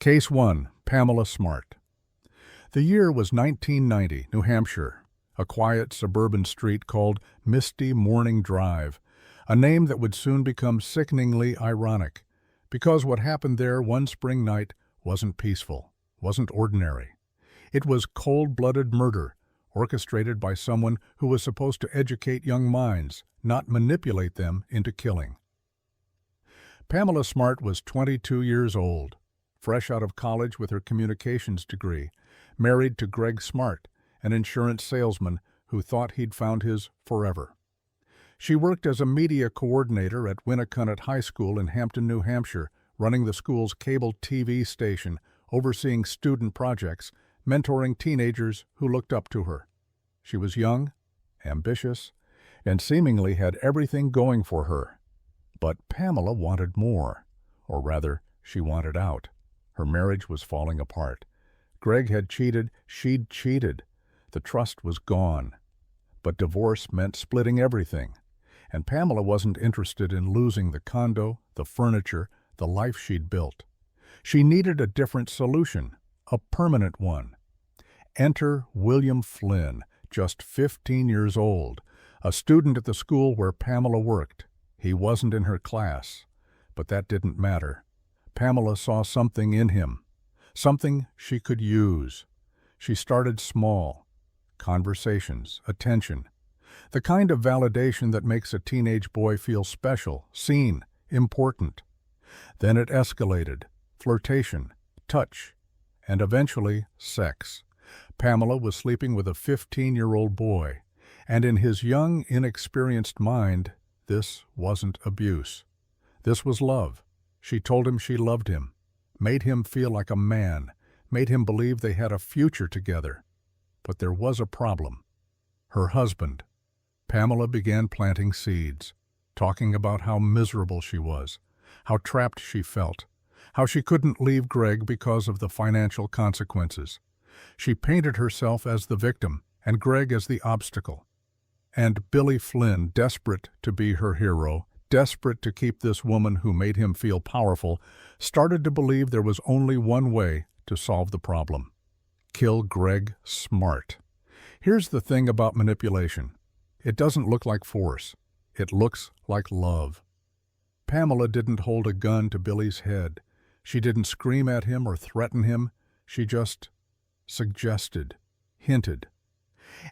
Case 1. Pamela Smart. The year was 1990, New Hampshire, a quiet suburban street called Misty Morning Drive, a name that would soon become sickeningly ironic, because what happened there one spring night wasn't peaceful, wasn't ordinary. It was cold-blooded murder, orchestrated by someone who was supposed to educate young minds, not manipulate them into killing. Pamela Smart was 22 years old, fresh out of college with her communications degree, married to Greg Smart, an insurance salesman who thought he'd found his forever. She worked as a media coordinator at Winnacunnet High School in Hampton, New Hampshire, running the school's cable TV station, overseeing student projects, mentoring teenagers who looked up to her. She was young, ambitious, and seemingly had everything going for her. But Pamela wanted more, or rather, she wanted out. Her marriage was falling apart. Greg had cheated, she'd cheated. The trust was gone. But divorce meant splitting everything. And Pamela wasn't interested in losing the condo, the furniture, the life she'd built. She needed a different solution, a permanent one. Enter William Flynn, just 15 years old, a student at the school where Pamela worked. He wasn't in her class, but that didn't matter. Pamela saw something in him, something she could use. She started small. Conversations, attention, the kind of validation that makes a teenage boy feel special, seen, important. Then it escalated, flirtation, touch, and eventually sex. Pamela was sleeping with a 15-year-old boy, and in his young, inexperienced mind, this wasn't abuse. This was love. She told him she loved him, made him feel like a man, made him believe they had a future together. But there was a problem. Her husband. Pamela began planting seeds, talking about how miserable she was, how trapped she felt, how she couldn't leave Greg because of the financial consequences. She painted herself as the victim and Greg as the obstacle. And Billy Flynn, desperate to be her hero, desperate to keep this woman who made him feel powerful, started to believe there was only one way to solve the problem. Kill Greg Smart. Here's the thing about manipulation. It doesn't look like force. It looks like love. Pamela didn't hold a gun to Billy's head. She didn't scream at him or threaten him. She just suggested, hinted.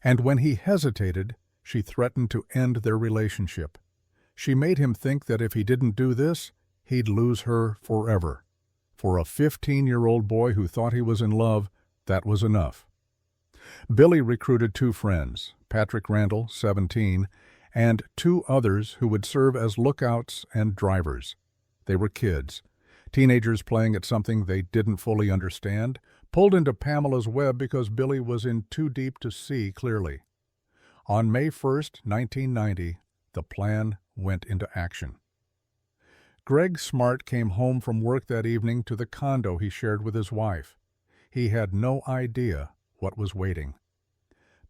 And when he hesitated, she threatened to end their relationship. She made him think that if he didn't do this, he'd lose her forever. For a 15-year-old boy who thought he was in love, that was enough. Billy recruited 2 friends, Patrick Randall, 17, and 2 others who would serve as lookouts and drivers. They were kids, teenagers playing at something they didn't fully understand, pulled into Pamela's web because Billy was in too deep to see clearly. On May 1st, 1990, the plan went into action. Greg Smart came home from work that evening to the condo he shared with his wife. He had no idea what was waiting.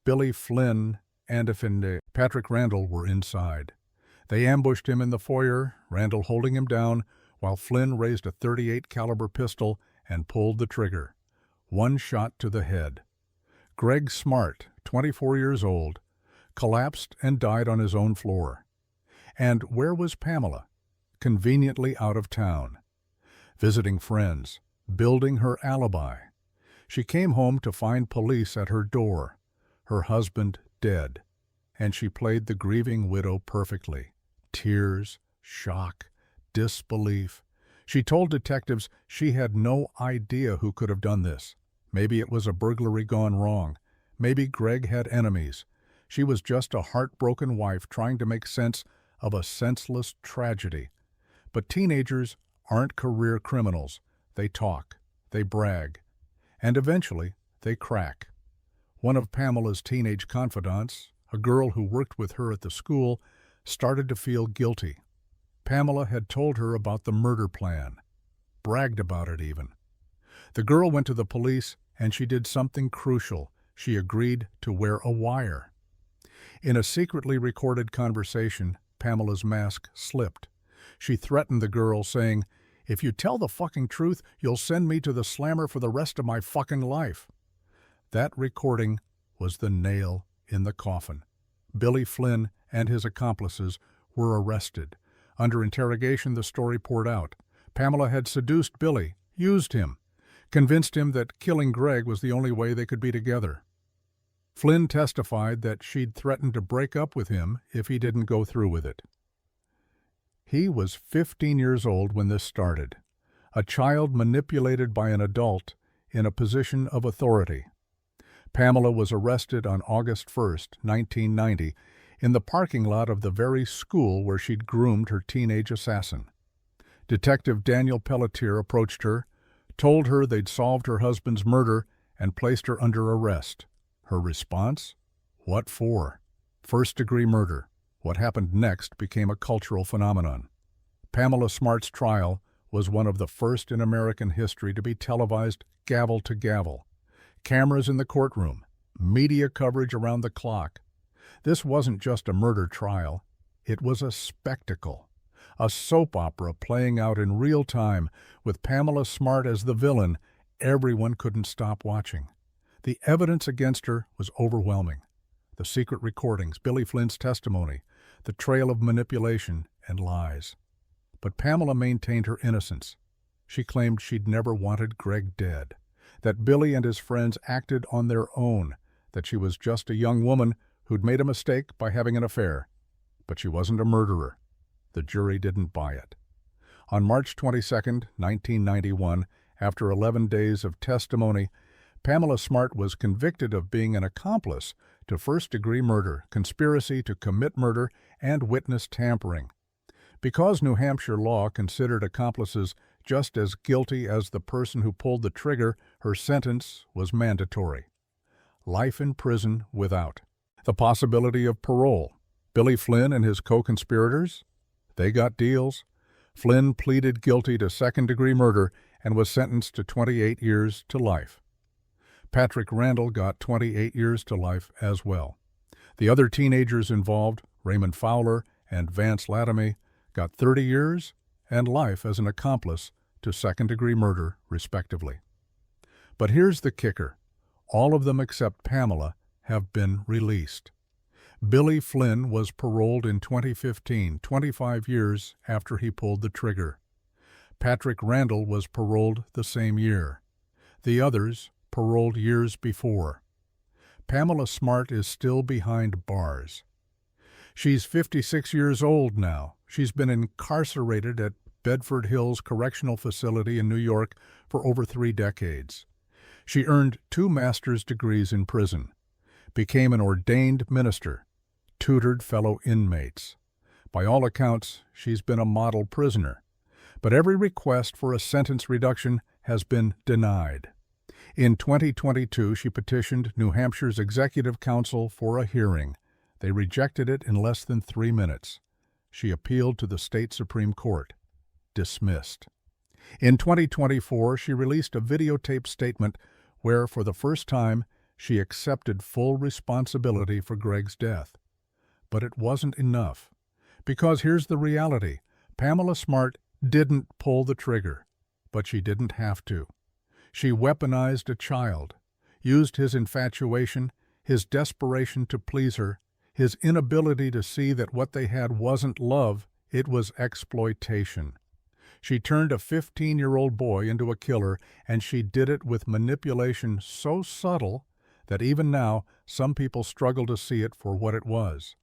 Billy Flynn and Patrick Randall were inside. They ambushed him in the foyer, Randall holding him down, while Flynn raised a .38 caliber pistol and pulled the trigger. 1 shot to the head. Greg Smart, 24 years old, collapsed and died on his own floor. And where was Pamela? Conveniently out of town, visiting friends, building her alibi. She came home to find police at her door, her husband dead, and she played the grieving widow perfectly. Tears, shock, disbelief. She told detectives she had no idea who could have done this. Maybe it was a burglary gone wrong. Maybe Greg had enemies. She was just a heartbroken wife trying to make sense of a senseless tragedy. But teenagers aren't career criminals. They talk, they brag, and eventually they crack. One of Pamela's teenage confidants, a girl who worked with her at the school, started to feel guilty. Pamela had told her about the murder plan, bragged about it even. The girl went to the police and she did something crucial. She agreed to wear a wire. In a secretly recorded conversation, Pamela's mask slipped. She threatened the girl, saying, If you tell the fucking truth, you'll send me to the slammer for the rest of my fucking life. That recording was the nail in the coffin. Billy Flynn and his accomplices were arrested. Under interrogation, the story poured out. Pamela had seduced Billy, used him, convinced him that killing Greg was the only way they could be together. Flynn testified that she'd threatened to break up with him if he didn't go through with it. He was 15 years old when this started, a child manipulated by an adult in a position of authority. Pamela was arrested on August 1st, 1990, in the parking lot of the very school where she'd groomed her teenage assassin. Detective Daniel Pelletier approached her, told her they'd solved her husband's murder, and placed her under arrest. Her response? What for? First-degree murder. What happened next became a cultural phenomenon. Pamela Smart's trial was one of the first in American history to be televised gavel to gavel. Cameras in the courtroom, media coverage around the clock. This wasn't just a murder trial. It was a spectacle. A soap opera playing out in real time with Pamela Smart as the villain. Everyone couldn't stop watching. The evidence against her was overwhelming. The secret recordings, Billy Flynn's testimony, the trail of manipulation and lies. But Pamela maintained her innocence. She claimed she'd never wanted Greg dead, that Billy and his friends acted on their own, that she was just a young woman who'd made a mistake by having an affair. But she wasn't a murderer. The jury didn't buy it. On March 22, 1991, after 11 days of testimony, Pamela Smart was convicted of being an accomplice to first-degree murder, conspiracy to commit murder, and witness tampering. Because New Hampshire law considered accomplices just as guilty as the person who pulled the trigger, her sentence was mandatory. Life in prison without the possibility of parole. Billy Flynn and his co-conspirators? They got deals. Flynn pleaded guilty to second-degree murder and was sentenced to 28 years to life. Patrick Randall got 28 years to life as well. The other teenagers involved, Raymond Fowler and Vance Latomy, got 30 years and life as an accomplice to second-degree murder, respectively. But here's the kicker. All of them except Pamela have been released. Billy Flynn was paroled in 2015, 25 years after he pulled the trigger. Patrick Randall was paroled the same year. The others paroled years before. Pamela Smart is still behind bars. She's 56 years old now. She's been incarcerated at Bedford Hills Correctional Facility in New York for over 3 decades. She earned 2 master's degrees in prison, became an ordained minister, tutored fellow inmates. By all accounts, she's been a model prisoner, but every request for a sentence reduction has been denied. In 2022, she petitioned New Hampshire's Executive Council for a hearing. They rejected it in less than 3 minutes. She appealed to the state Supreme Court. Dismissed. In 2024, she released a videotaped statement where, for the first time, she accepted full responsibility for Greg's death. But it wasn't enough. Because here's the reality. Pamela Smart didn't pull the trigger, but she didn't have to. She weaponized a child, used his infatuation, his desperation to please her, his inability to see that what they had wasn't love, it was exploitation. She turned a 15-year-old boy into a killer, and she did it with manipulation so subtle that even now some people struggle to see it for what it was.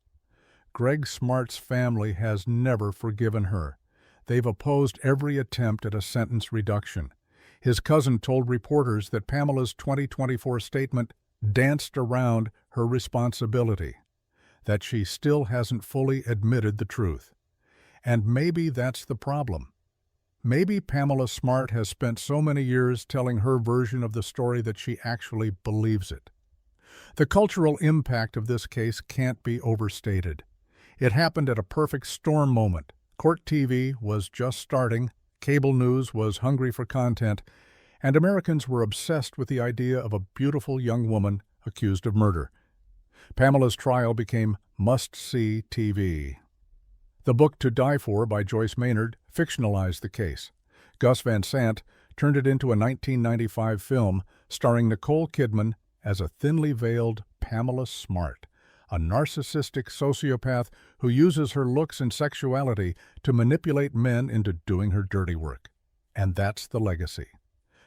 Greg Smart's family has never forgiven her. They've opposed every attempt at a sentence reduction. His cousin told reporters that Pamela's 2024 statement danced around her responsibility, that she still hasn't fully admitted the truth. And maybe that's the problem. Maybe Pamela Smart has spent so many years telling her version of the story that she actually believes it. The cultural impact of this case can't be overstated. It happened at a perfect storm moment. Court TV was just starting, cable news was hungry for content, and Americans were obsessed with the idea of a beautiful young woman accused of murder. Pamela's trial became must-see TV. The book To Die For by Joyce Maynard fictionalized the case. Gus Van Sant turned it into a 1995 film starring Nicole Kidman as a thinly veiled Pamela Smart, a narcissistic sociopath who uses her looks and sexuality to manipulate men into doing her dirty work. And that's the legacy.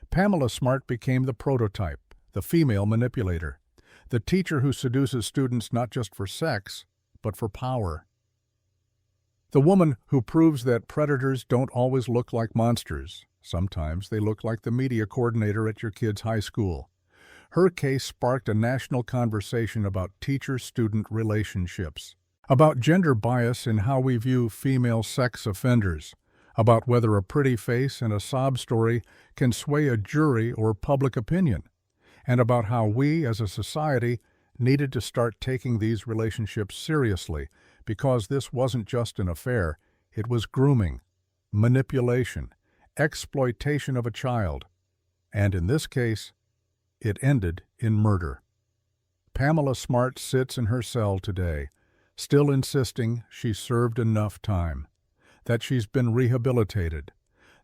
Pamela Smart became the prototype, the female manipulator, the teacher who seduces students not just for sex, but for power. The woman who proves that predators don't always look like monsters. Sometimes they look like the media coordinator at your kid's high school. Her case sparked a national conversation about teacher-student relationships, about gender bias in how we view female sex offenders, about whether a pretty face and a sob story can sway a jury or public opinion, and about how we as a society needed to start taking these relationships seriously because this wasn't just an affair, it was grooming, manipulation, exploitation of a child, and in this case, it ended in murder. Pamela Smart sits in her cell today, still insisting she served enough time, that she's been rehabilitated,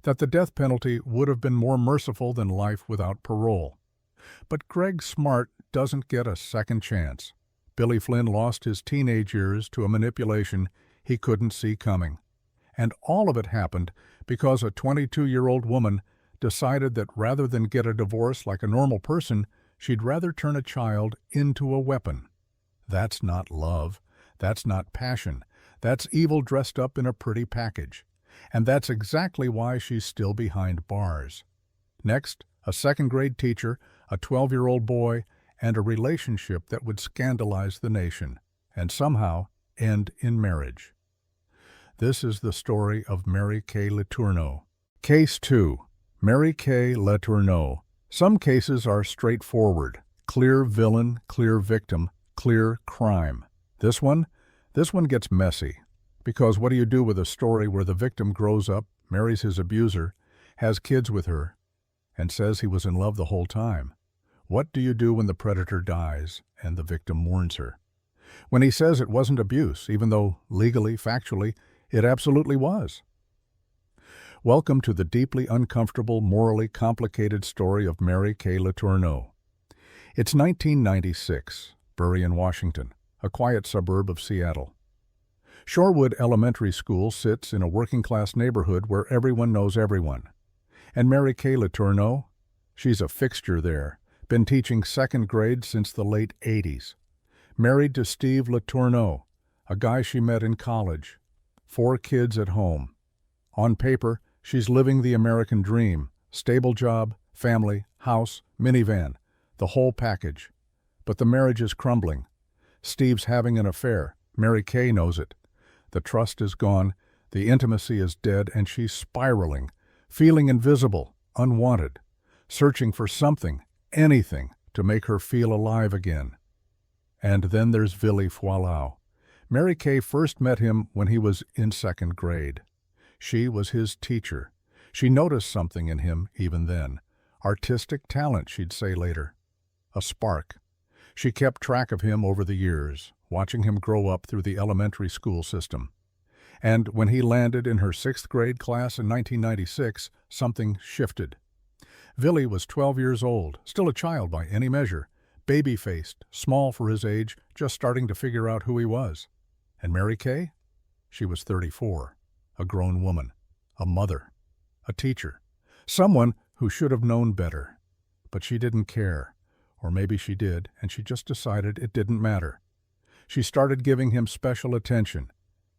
that the death penalty would have been more merciful than life without parole. But Greg Smart doesn't get a second chance. Billy Flynn lost his teenage years to a manipulation he couldn't see coming. And all of it happened because a 22-year-old woman decided that rather than get a divorce like a normal person, she'd rather turn a child into a weapon. That's not love. That's not passion. That's evil dressed up in a pretty package. And that's exactly why she's still behind bars. Next, a second-grade teacher, a 12-year-old boy, and a relationship that would scandalize the nation, and somehow end in marriage. This is the story of Mary Kay Letourneau. Case 2. Mary Kay Letourneau. Some cases are straightforward. Clear villain, clear victim, clear crime. This one gets messy. Because what do you do with a story where the victim grows up, marries his abuser, has kids with her, and says he was in love the whole time? What do you do when the predator dies and the victim mourns her? When he says it wasn't abuse, even though legally, factually, it absolutely was? Welcome to the deeply uncomfortable, morally complicated story of Mary Kay Letourneau. It's 1996, Burien, Washington, a quiet suburb of Seattle. Shorewood Elementary School sits in a working-class neighborhood where everyone knows everyone. And Mary Kay Letourneau, she's a fixture there, been teaching second grade since the late 80s. Married to Steve Letourneau, a guy she met in college. 4 kids at home. On paper, she's living the American dream. Stable job, family, house, minivan, the whole package. But the marriage is crumbling. Steve's having an affair. Mary Kay knows it. The trust is gone, the intimacy is dead, and she's spiraling, feeling invisible, unwanted, searching for something, anything, to make her feel alive again. And then there's Vili Fualau. Mary Kay first met him when he was in second grade. She was his teacher. She noticed something in him even then. Artistic talent, she'd say later. A spark. She kept track of him over the years, watching him grow up through the elementary school system. And when he landed in her 6th grade class in 1996, something shifted. Vili was 12 years old, still a child by any measure, baby-faced, small for his age, just starting to figure out who he was. And Mary Kay? She was 34, a grown woman, a mother, a teacher, someone who should have known better. But she didn't care, or maybe she did, and she just decided it didn't matter. She started giving him special attention,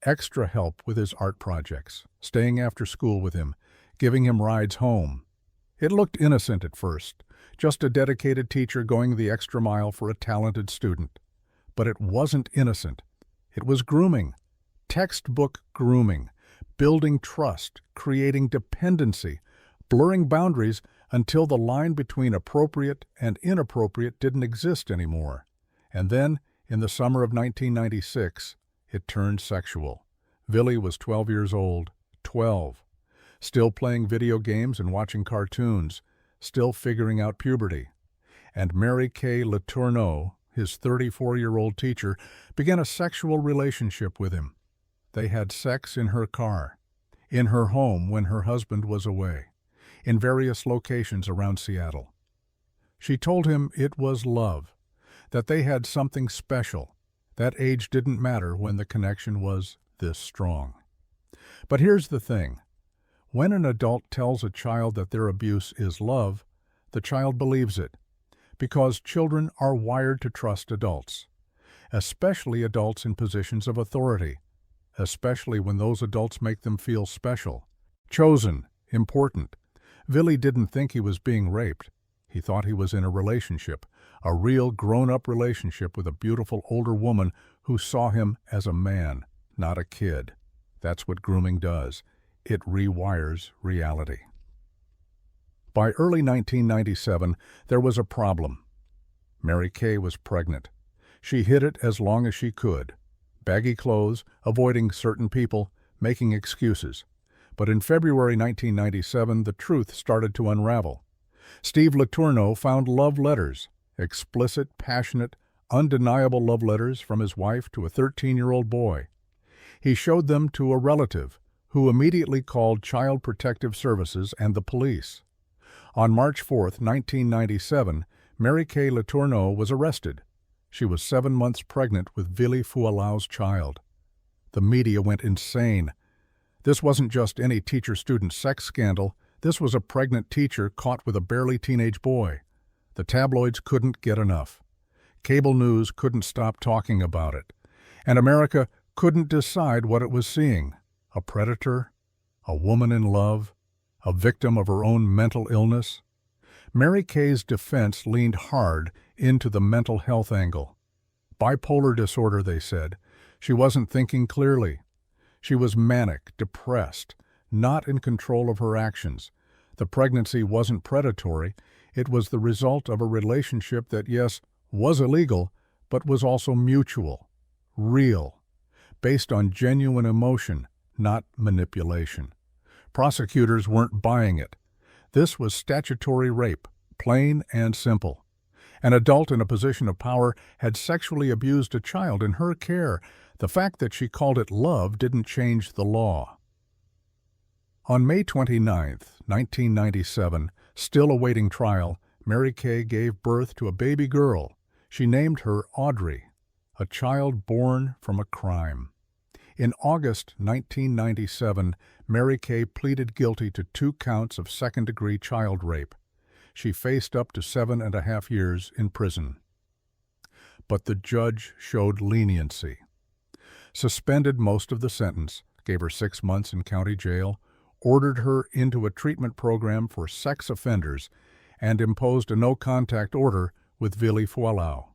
extra help with his art projects, staying after school with him, giving him rides home. It looked innocent at first, just a dedicated teacher going the extra mile for a talented student. But it wasn't innocent. It was grooming, textbook grooming, building trust, creating dependency, blurring boundaries until the line between appropriate and inappropriate didn't exist anymore. And then, in the summer of 1996, it turned sexual. Vili was 12 years old, 12, still playing video games and watching cartoons, still figuring out puberty. And Mary Kay Letourneau, his 34-year-old teacher, began a sexual relationship with him. They had sex in her car, in her home when her husband was away. in various locations around Seattle. She told him it was love, that they had something special, that age didn't matter when the connection was this strong. But here's the thing. When an adult tells a child that their abuse is love, the child believes it, because children are wired to trust adults, especially adults in positions of authority, especially when those adults make them feel special, chosen, important. Willie didn't think he was being raped. He thought he was in a relationship, a real grown-up relationship with a beautiful older woman who saw him as a man, not a kid. That's what grooming does. It rewires reality. By early 1997, there was a problem. Mary Kay was pregnant. She hid it as long as she could. Baggy clothes, avoiding certain people, making excuses. But in February 1997, the truth started to unravel. Steve Letourneau found love letters, explicit, passionate, undeniable love letters from his wife to a 13-year-old boy. He showed them to a relative, who immediately called Child Protective Services and the police. On March 4, 1997, Mary Kay Letourneau was arrested. She was 7 months pregnant with Willie Fualau's child. The media went insane. This wasn't just any teacher-student sex scandal. This was a pregnant teacher caught with a barely teenage boy. The tabloids couldn't get enough. Cable news couldn't stop talking about it. And America couldn't decide what it was seeing. A predator? A woman in love? A victim of her own mental illness? Mary Kay's defense leaned hard into the mental health angle. Bipolar disorder, they said. She wasn't thinking clearly. She was manic, depressed, not in control of her actions. The pregnancy wasn't predatory. It was the result of a relationship that, yes, was illegal, but was also mutual, real, based on genuine emotion, not manipulation. Prosecutors weren't buying it. This was statutory rape, plain and simple. An adult in a position of power had sexually abused a child in her care. The fact that she called it love didn't change the law. On May 29, 1997, still awaiting trial, Mary Kay gave birth to a baby girl. She named her Audrey, a child born from a crime. In August 1997, Mary Kay pleaded guilty to 2 counts of second-degree child rape. She faced up to 7.5 years in prison. But the judge showed leniency. Suspended most of the sentence, gave her 6 months in county jail, ordered her into a treatment program for sex offenders, and imposed a no-contact order with Willie Fualau.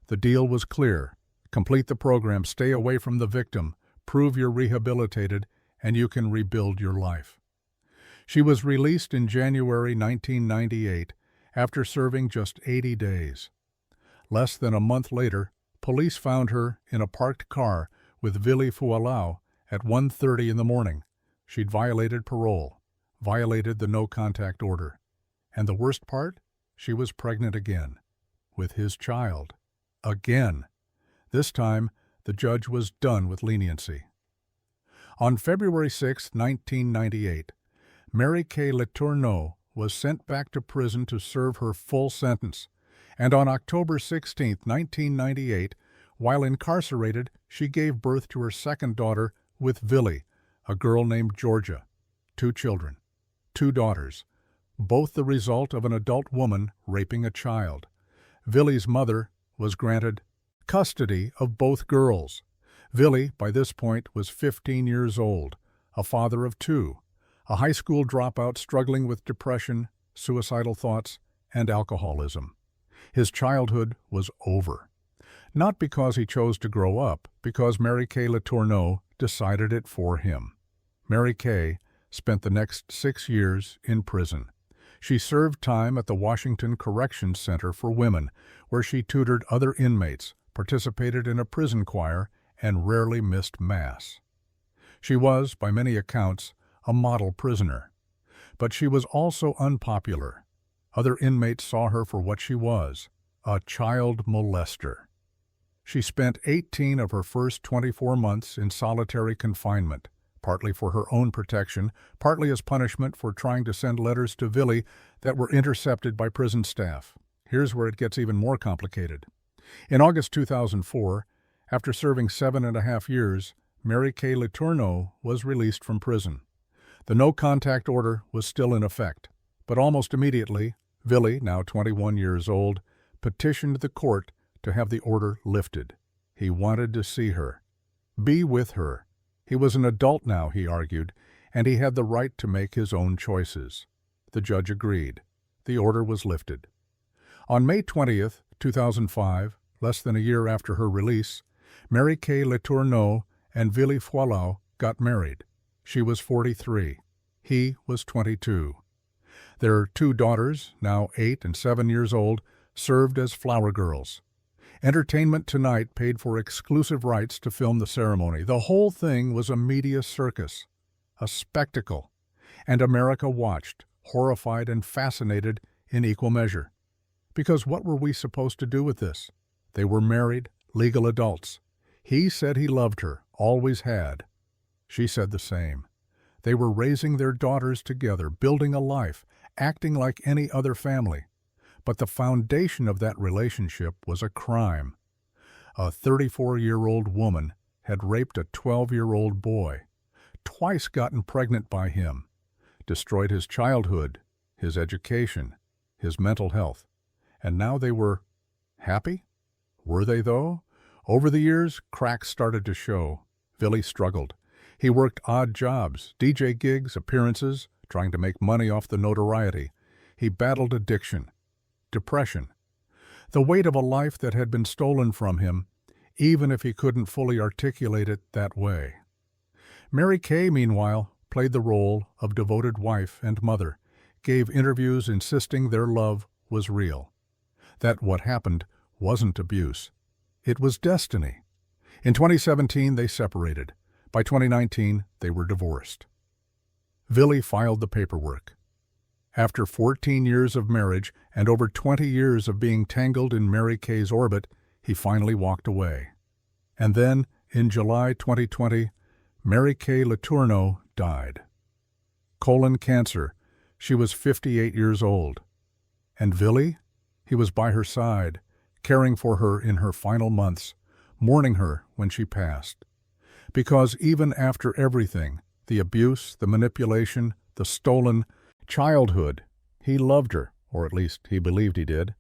The deal was clear. Complete the program, stay away from the victim, prove you're rehabilitated, and you can rebuild your life. She was released in January 1998 after serving just 80 days. Less than a month later, police found her in a parked car with Willie Fualau at 1:30 in the morning. She'd violated parole, violated the no-contact order. And the worst part? She was pregnant again, with his child. Again. This time, the judge was done with leniency. On February 6, 1998, Mary Kay Letourneau was sent back to prison to serve her full sentence, and on October 16, 1998, while incarcerated, she gave birth to her second daughter with Willie, a girl named Georgia. 2 children, 2 daughters, both the result of an adult woman raping a child. Willie's mother was granted custody of both girls. Willie, by this point, was 15 years old, a father of 2, a high school dropout struggling with depression, suicidal thoughts, and alcoholism. His childhood was over. Not because he chose to grow up, because Mary Kay Letourneau decided it for him. Mary Kay spent the next 6 years in prison. She served time at the Washington Corrections Center for Women, where she tutored other inmates, participated in a prison choir, and rarely missed Mass. She was, by many accounts, a model prisoner. But she was also unpopular. Other inmates saw her for what she was, a child molester. She spent 18 of her first 24 months in solitary confinement, partly for her own protection, partly as punishment for trying to send letters to Vili that were intercepted by prison staff. Here's where it gets even more complicated. In August 2004, after serving 7.5 years, Mary Kay Letourneau was released from prison. The no-contact order was still in effect, but almost immediately, Vili, now 21 years old, petitioned the court to have the order lifted. He wanted to see her, be with her. He was an adult now, he argued, and he had the right to make his own choices. The judge agreed. The order was lifted. On May 20th, 2005, less than a year after her release, Mary Kay Letourneau and Vili Fualau got married. She was 43. He was 22. Their 2 daughters, now 8 and 7 years old, served as flower girls. Entertainment Tonight paid for exclusive rights to film the ceremony. The whole thing was a media circus, a spectacle, and America watched, horrified and fascinated in equal measure. Because what were we supposed to do with this? They were married, legal adults. He said he loved her, always had. She said the same. They were raising their daughters together, building a life, acting like any other family. But the foundation of that relationship was a crime. A 34-year-old woman had raped a 12-year-old boy, twice gotten pregnant by him, destroyed his childhood, his education, his mental health. And now they were happy? Were they, though? Over the years, cracks started to show. Vili struggled. He worked odd jobs, DJ gigs, appearances, trying to make money off the notoriety. He battled addiction, depression, the weight of a life that had been stolen from him, even if he couldn't fully articulate it that way. Mary Kay, meanwhile, played the role of devoted wife and mother, gave interviews insisting their love was real, that what happened wasn't abuse. It was destiny. In 2017, they separated. By 2019, they were divorced. Vili filed the paperwork. After 14 years of marriage and over 20 years of being tangled in Mary Kay's orbit, he finally walked away. And then, in July 2020, Mary Kay Letourneau died. Colon cancer. She was 58 years old. And Vili? He was by her side, caring for her in her final months, mourning her when she passed. Because even after everything, the abuse, the manipulation, the stolen childhood, he loved her, or at least he believed he did.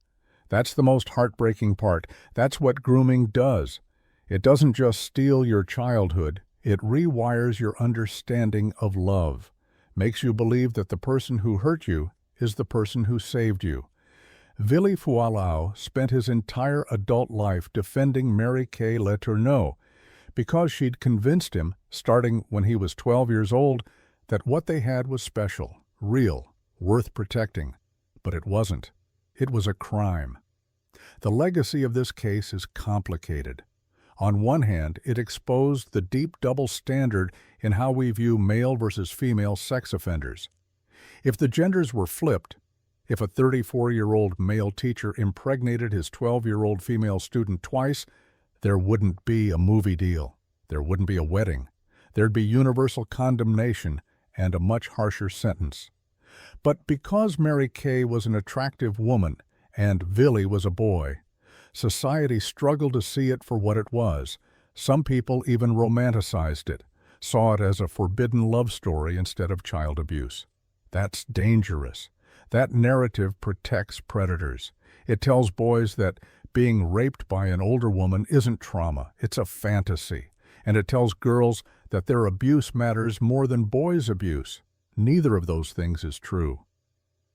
That's the most heartbreaking part. That's what grooming does. It doesn't just steal your childhood, it rewires your understanding of love, makes you believe that the person who hurt you is the person who saved you. Vili Fualau spent his entire adult life defending Mary Kay Letourneau because she'd convinced him, starting when he was 12 years old, that what they had was special, real, worth protecting. But it wasn't. It was a crime. The legacy of this case is complicated. On one hand, it exposed the deep double standard in how we view male versus female sex offenders. If the genders were flipped, if a 34-year-old male teacher impregnated his 12-year-old female student twice, there wouldn't be a movie deal. There wouldn't be a wedding. There'd be universal condemnation and a much harsher sentence. But because Mary Kay was an attractive woman and Vili was a boy, society struggled to see it for what it was. Some people even romanticized it, saw it as a forbidden love story instead of child abuse. That's dangerous. That narrative protects predators. It tells boys that being raped by an older woman isn't trauma, it's a fantasy. And it tells girls that their abuse matters more than boys' abuse. Neither of those things is true.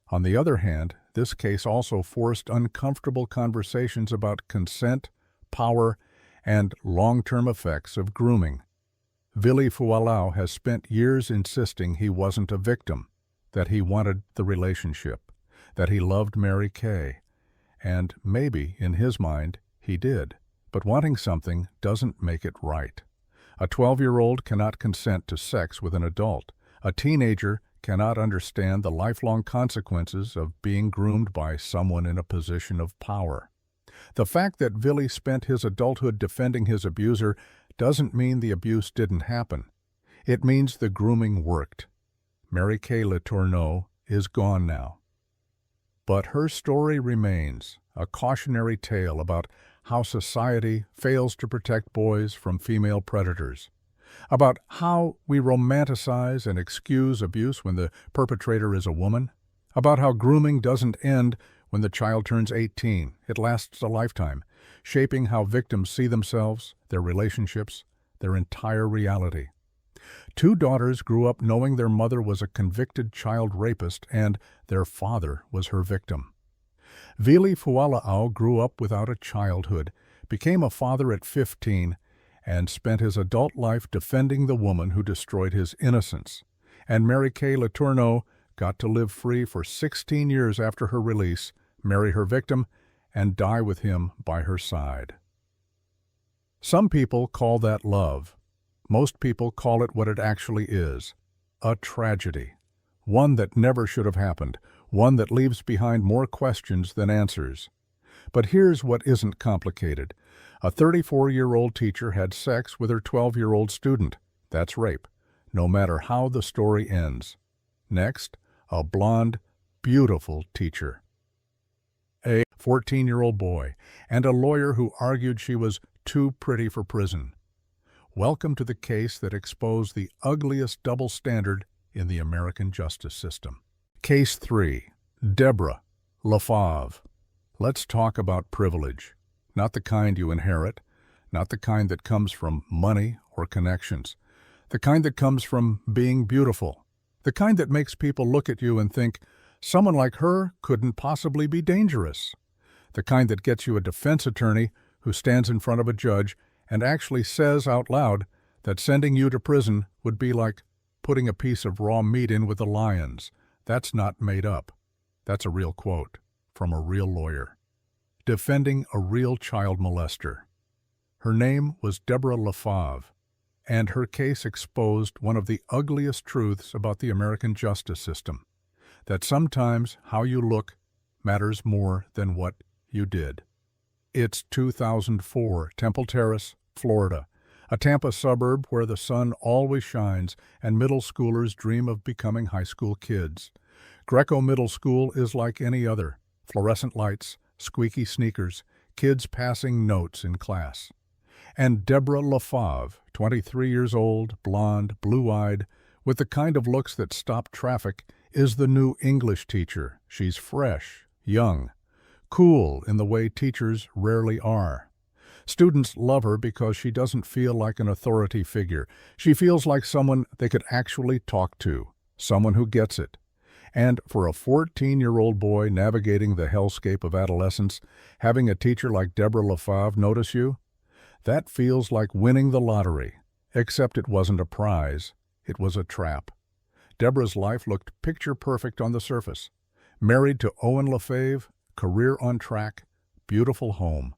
On the other hand, this case also forced uncomfortable conversations about consent, power, and long-term effects of grooming. Vili Fualau has spent years insisting he wasn't a victim, that he wanted the relationship, that he loved Mary Kay. And maybe, in his mind, he did. But wanting something doesn't make it right. A 12-year-old cannot consent to sex with an adult. A teenager cannot understand the lifelong consequences of being groomed by someone in a position of power. The fact that Vili spent his adulthood defending his abuser doesn't mean the abuse didn't happen. It means the grooming worked. Mary Kay Letourneau is gone now. But her story remains, a cautionary tale about how society fails to protect boys from female predators, about how we romanticize and excuse abuse when the perpetrator is a woman, about how grooming doesn't end when the child turns 18. It lasts a lifetime, shaping how victims see themselves, their relationships, their entire reality. Two daughters grew up knowing their mother was a convicted child rapist and their father was her victim. Vili Fuala'au grew up without a childhood, became a father at 15, and spent his adult life defending the woman who destroyed his innocence. And Mary Kay Letourneau got to live free for 16 years after her release, marry her victim, and die with him by her side. Some people call that love. Most people call it what it actually is, a tragedy. One that never should have happened, one that leaves behind more questions than answers. But here's what isn't complicated. A 34-year-old teacher had sex with her 12-year-old student. That's rape, no matter how the story ends. Next, a blonde, beautiful teacher. A 14-year-old boy, and a lawyer who argued she was too pretty for prison. Welcome to the case that exposed the ugliest double standard in the American justice system. Case 3. Deborah LaFave. Let's talk about privilege. Not the kind you inherit, not the kind that comes from money or connections. The kind that comes from being beautiful. The kind that makes people look at you and think, someone like her couldn't possibly be dangerous. The kind that gets you a defense attorney who stands in front of a judge and actually says out loud that sending you to prison would be like putting a piece of raw meat in with the lions. That's not made up. That's a real quote from a real lawyer, defending a real child molester. Her name was Deborah LaFave, and her case exposed one of the ugliest truths about the American justice system, that sometimes how you look matters more than what you did. It's 2004, Temple Terrace, Florida, a Tampa suburb where the sun always shines and middle schoolers dream of becoming high school kids. Greco Middle School is like any other. Fluorescent lights, squeaky sneakers, kids passing notes in class. And Deborah LaFave, 23 years old, blonde, blue-eyed, with the kind of looks that stop traffic, is the new English teacher. She's fresh, young, cool in the way teachers rarely are. Students love her because she doesn't feel like an authority figure. She feels like someone they could actually talk to, someone who gets it. And for a 14-year-old boy navigating the hellscape of adolescence, having a teacher like Deborah LaFave notice you, that feels like winning the lottery, except it wasn't a prize, it was a trap. Deborah's life looked picture-perfect on the surface. Married to Owen LaFave, career on track, beautiful home.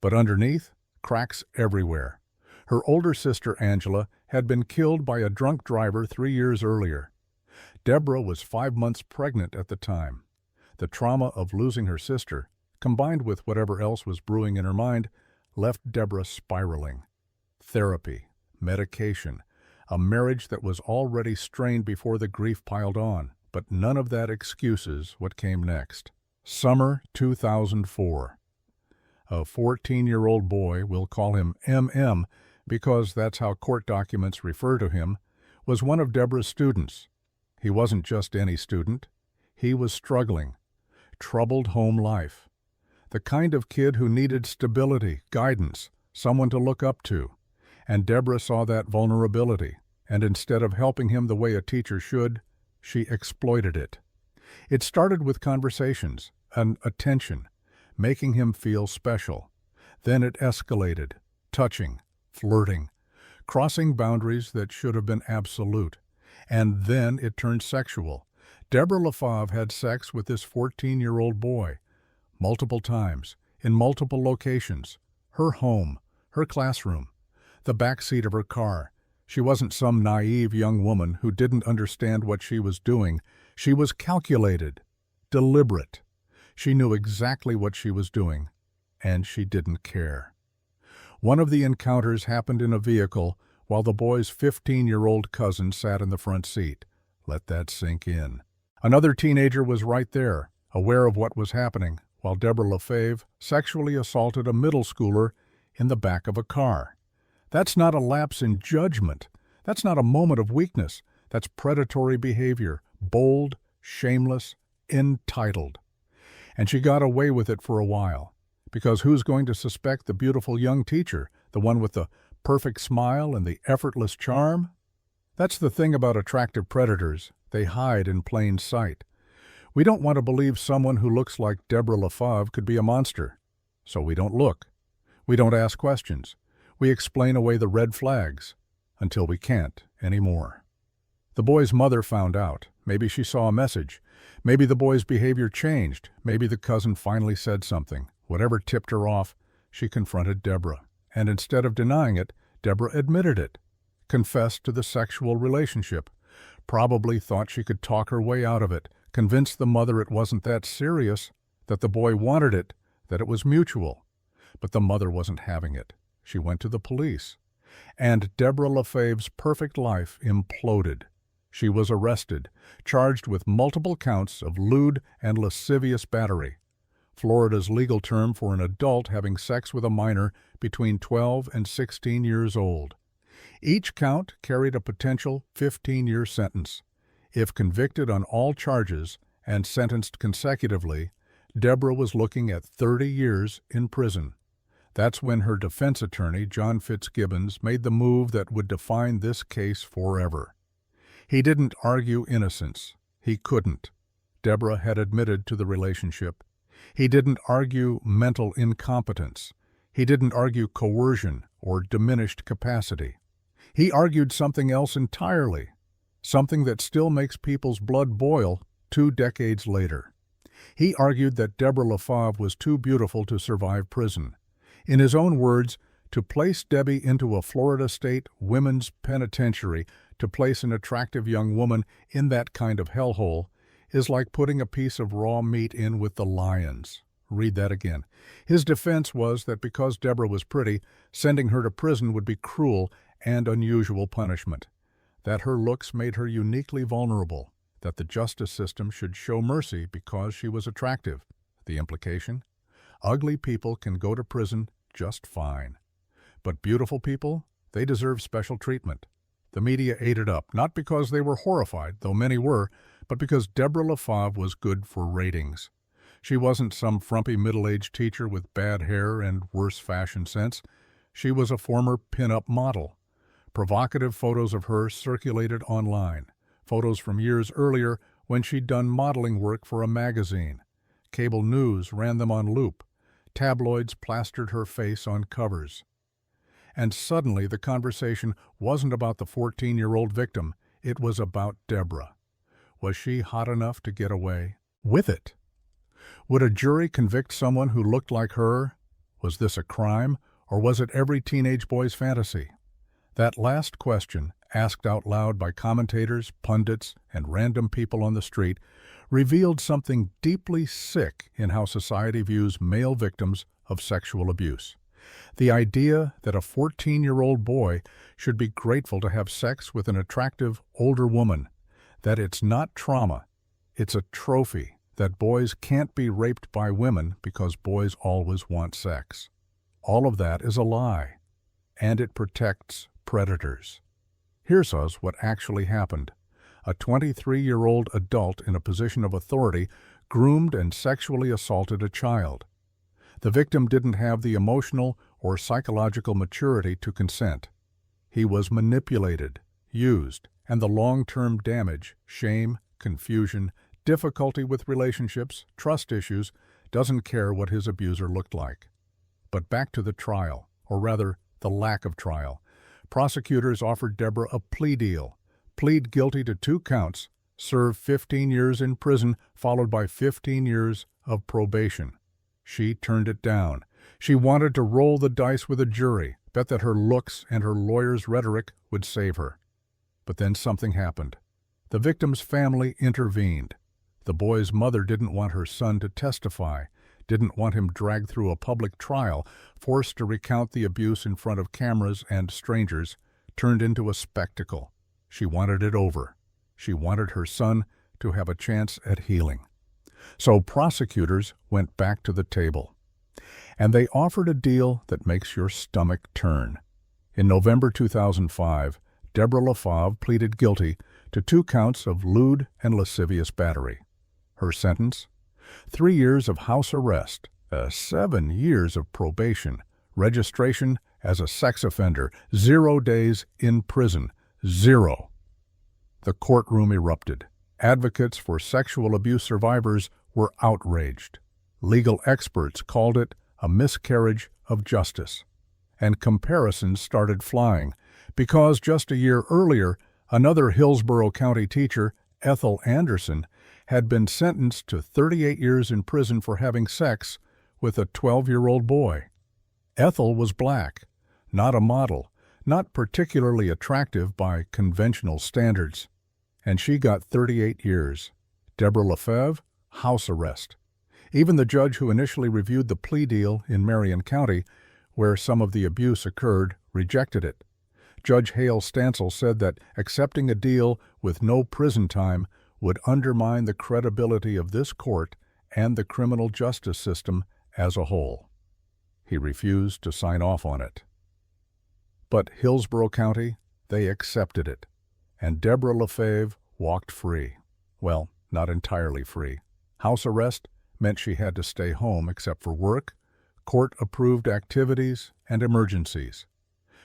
But underneath, cracks everywhere. Her older sister, Angela, had been killed by a drunk driver 3 years earlier. Deborah was 5 months pregnant at the time. The trauma of losing her sister, combined with whatever else was brewing in her mind, left Deborah spiraling. Therapy, medication, a marriage that was already strained before the grief piled on, but none of that excuses what came next. Summer 2004. A 14-year-old boy, we'll call him MM because that's how court documents refer to him, was one of Deborah's students. He wasn't just any student. He was struggling. Troubled home life. The kind of kid who needed stability, guidance, someone to look up to. And Deborah saw that vulnerability, and instead of helping him the way a teacher should, she exploited it. It started with conversations, an attention, making him feel special. Then it escalated, touching, flirting, crossing boundaries that should have been absolute. And then it turned sexual. Deborah LaFave had sex with this 14-year-old boy, multiple times, in multiple locations. Her home, her classroom, the back seat of her car. She wasn't some naive young woman who didn't understand what she was doing. She was calculated, deliberate. She knew exactly what she was doing, and she didn't care. One of the encounters happened in a vehicle while the boy's 15-year-old cousin sat in the front seat. Let that sink in. Another teenager was right there, aware of what was happening, while Deborah LaFave sexually assaulted a middle schooler in the back of a car. That's not a lapse in judgment. That's not a moment of weakness. That's predatory behavior, bold, shameless, entitled. And she got away with it for a while, because who's going to suspect the beautiful young teacher, the one with the perfect smile and the effortless charm? That's the thing about attractive predators. They hide in plain sight. We don't want to believe someone who looks like Deborah LaFave could be a monster. So we don't look. We don't ask questions. We explain away the red flags until we can't anymore. The boy's mother found out. Maybe she saw a message. Maybe the boy's behavior changed. Maybe the cousin finally said something. Whatever tipped her off, she confronted Deborah. And instead of denying it, Deborah admitted it, confessed to the sexual relationship, probably thought she could talk her way out of it, convinced the mother it wasn't that serious, that the boy wanted it, that it was mutual. But the mother wasn't having it. She went to the police. And Deborah LaFave's perfect life imploded. She was arrested, charged with multiple counts of lewd and lascivious battery, Florida's legal term for an adult having sex with a minor between 12 and 16 years old. Each count carried a potential 15-year sentence. If convicted on all charges and sentenced consecutively, Deborah was looking at 30 years in prison. That's when her defense attorney, John Fitzgibbons, made the move that would define this case forever. He didn't argue innocence. He couldn't. Deborah had admitted to the relationship. He didn't argue mental incompetence. He didn't argue coercion or diminished capacity. He argued something else entirely, something that still makes people's blood boil 2 decades later. He argued that Deborah LaFave was too beautiful to survive prison. In his own words, to place Debbie into a Florida State women's penitentiary, to place an attractive young woman in that kind of hellhole, is like putting a piece of raw meat in with the lions. Read that again. His defense was that because Deborah was pretty, sending her to prison would be cruel and unusual punishment, that her looks made her uniquely vulnerable, that the justice system should show mercy because she was attractive. The implication? Ugly people can go to prison just fine. But beautiful people, they deserve special treatment. The media ate it up, not because they were horrified, though many were, but because Deborah LaFave was good for ratings. She wasn't some frumpy middle-aged teacher with bad hair and worse fashion sense. She was a former pin-up model. Provocative photos of her circulated online, photos from years earlier when she'd done modeling work for a magazine. Cable news ran them on loop. Tabloids plastered her face on covers. And suddenly the conversation wasn't about the 14-year-old victim. It was about Deborah. Was she hot enough to get away with it? Would a jury convict someone who looked like her? Was this a crime, or was it every teenage boy's fantasy? That last question, asked out loud by commentators, pundits, and random people on the street, revealed something deeply sick in how society views male victims of sexual abuse. The idea that a 14-year-old boy should be grateful to have sex with an attractive older woman, that it's not trauma, it's a trophy, that boys can't be raped by women because boys always want sex. All of that is a lie, and it protects predators. Here's us what actually happened. A 23-year-old adult in a position of authority groomed and sexually assaulted a child. The victim didn't have the emotional or psychological maturity to consent. He was manipulated, used, and the long-term damage, shame, confusion, difficulty with relationships, trust issues, doesn't care what his abuser looked like. But back to the trial, or rather, the lack of trial. Prosecutors offered Deborah a plea deal. Plead guilty to 2 counts, serve 15 years in prison, followed by 15 years of probation. She turned it down. She wanted to roll the dice with a jury, bet that her looks and her lawyer's rhetoric would save her. But then something happened. The victim's family intervened. The boy's mother didn't want her son to testify, didn't want him dragged through a public trial, forced to recount the abuse in front of cameras and strangers, turned into a spectacle. She wanted it over. She wanted her son to have a chance at healing. So prosecutors went back to the table, and they offered a deal that makes your stomach turn. In November 2005, Deborah LaFave pleaded guilty to 2 counts of lewd and lascivious battery. Her sentence? 3 years of house arrest, 7 years of probation, registration as a sex offender, 0 days in prison, 0. The courtroom erupted. Advocates for sexual abuse survivors were outraged. Legal experts called it a miscarriage of justice. And comparisons started flying, because just a year earlier, another Hillsborough County teacher, Ethel Anderson, had been sentenced to 38 years in prison for having sex with a 12-year-old boy. Ethel was black, not a model, not particularly attractive by conventional standards, and she got 38 years. Deborah LaFave, house arrest. Even the judge who initially reviewed the plea deal in Marion County, where some of the abuse occurred, rejected it. Judge Hale Stansel said that accepting a deal with no prison time would undermine the credibility of this court and the criminal justice system as a whole. He refused to sign off on it. But Hillsborough County, they accepted it, and Deborah LaFave walked free. Well, not entirely free. House arrest meant she had to stay home except for work, court-approved activities, and emergencies.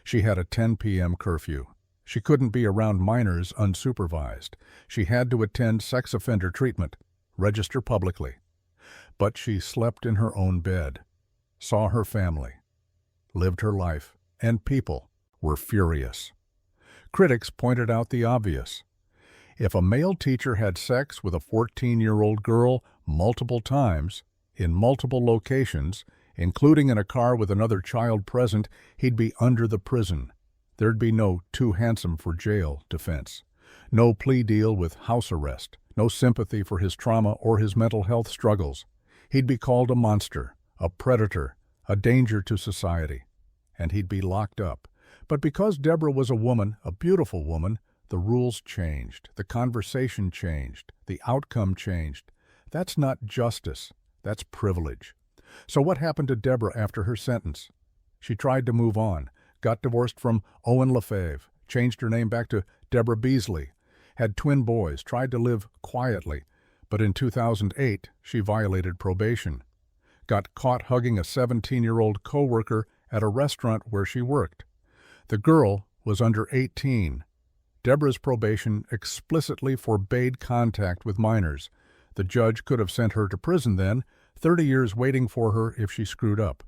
She had a 10 p.m. curfew. She couldn't be around minors unsupervised. She had to attend sex offender treatment, register publicly. But she slept in her own bed, saw her family, lived her life, and people were furious. Critics pointed out the obvious. If a male teacher had sex with a 14-year-old girl multiple times, in multiple locations, including in a car with another child present, he'd be under the prison. There'd be no too handsome for jail defense, no plea deal with house arrest, no sympathy for his trauma or his mental health struggles. He'd be called a monster, a predator, a danger to society, and he'd be locked up. But because Deborah was a woman, a beautiful woman, the rules changed, the conversation changed, the outcome changed. That's not justice, that's privilege. So what happened to Deborah after her sentence? She tried to move on, got divorced from Owen LaFave, changed her name back to Deborah Beasley, had twin boys, tried to live quietly, but in 2008 she violated probation, got caught hugging a 17-year-old co-worker at a restaurant where she worked. The girl was under 18. Deborah's probation explicitly forbade contact with minors. The judge could have sent her to prison then, 30 years waiting for her if she screwed up.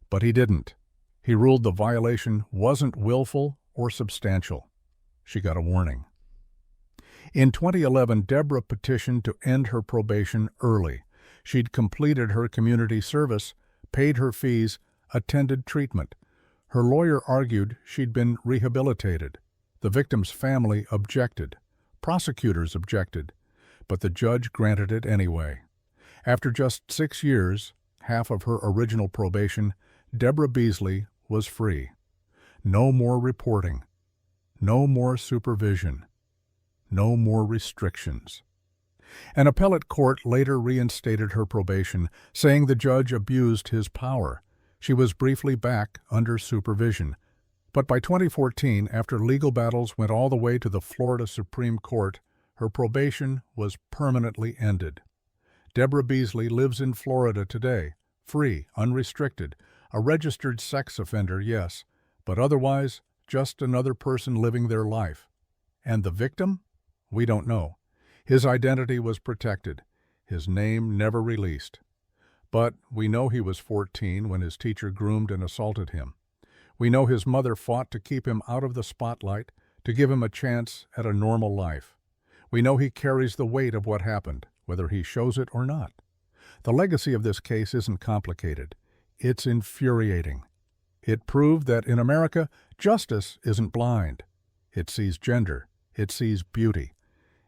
But he didn't. He ruled the violation wasn't willful or substantial. She got a warning. In 2011, Deborah petitioned to end her probation early. She'd completed her community service, paid her fees, attended treatment. Her lawyer argued she'd been rehabilitated. The victim's family objected. Prosecutors objected. But the judge granted it anyway. After just 6 years, half of her original probation, Deborah Beasley was free. No more reporting. No more supervision. No more restrictions. An appellate court later reinstated her probation, saying the judge abused his power. She was briefly back under supervision. But by 2014, after legal battles went all the way to the Florida Supreme Court, her probation was permanently ended. Deborah Beasley lives in Florida today, free, unrestricted, a registered sex offender, yes, but otherwise just another person living their life. And the victim? We don't know. His identity was protected, his name never released. But we know he was 14 when his teacher groomed and assaulted him. We know his mother fought to keep him out of the spotlight, to give him a chance at a normal life. We know he carries the weight of what happened, whether he shows it or not. The legacy of this case isn't complicated. It's infuriating. It proved that in America, justice isn't blind. It sees gender. It sees beauty.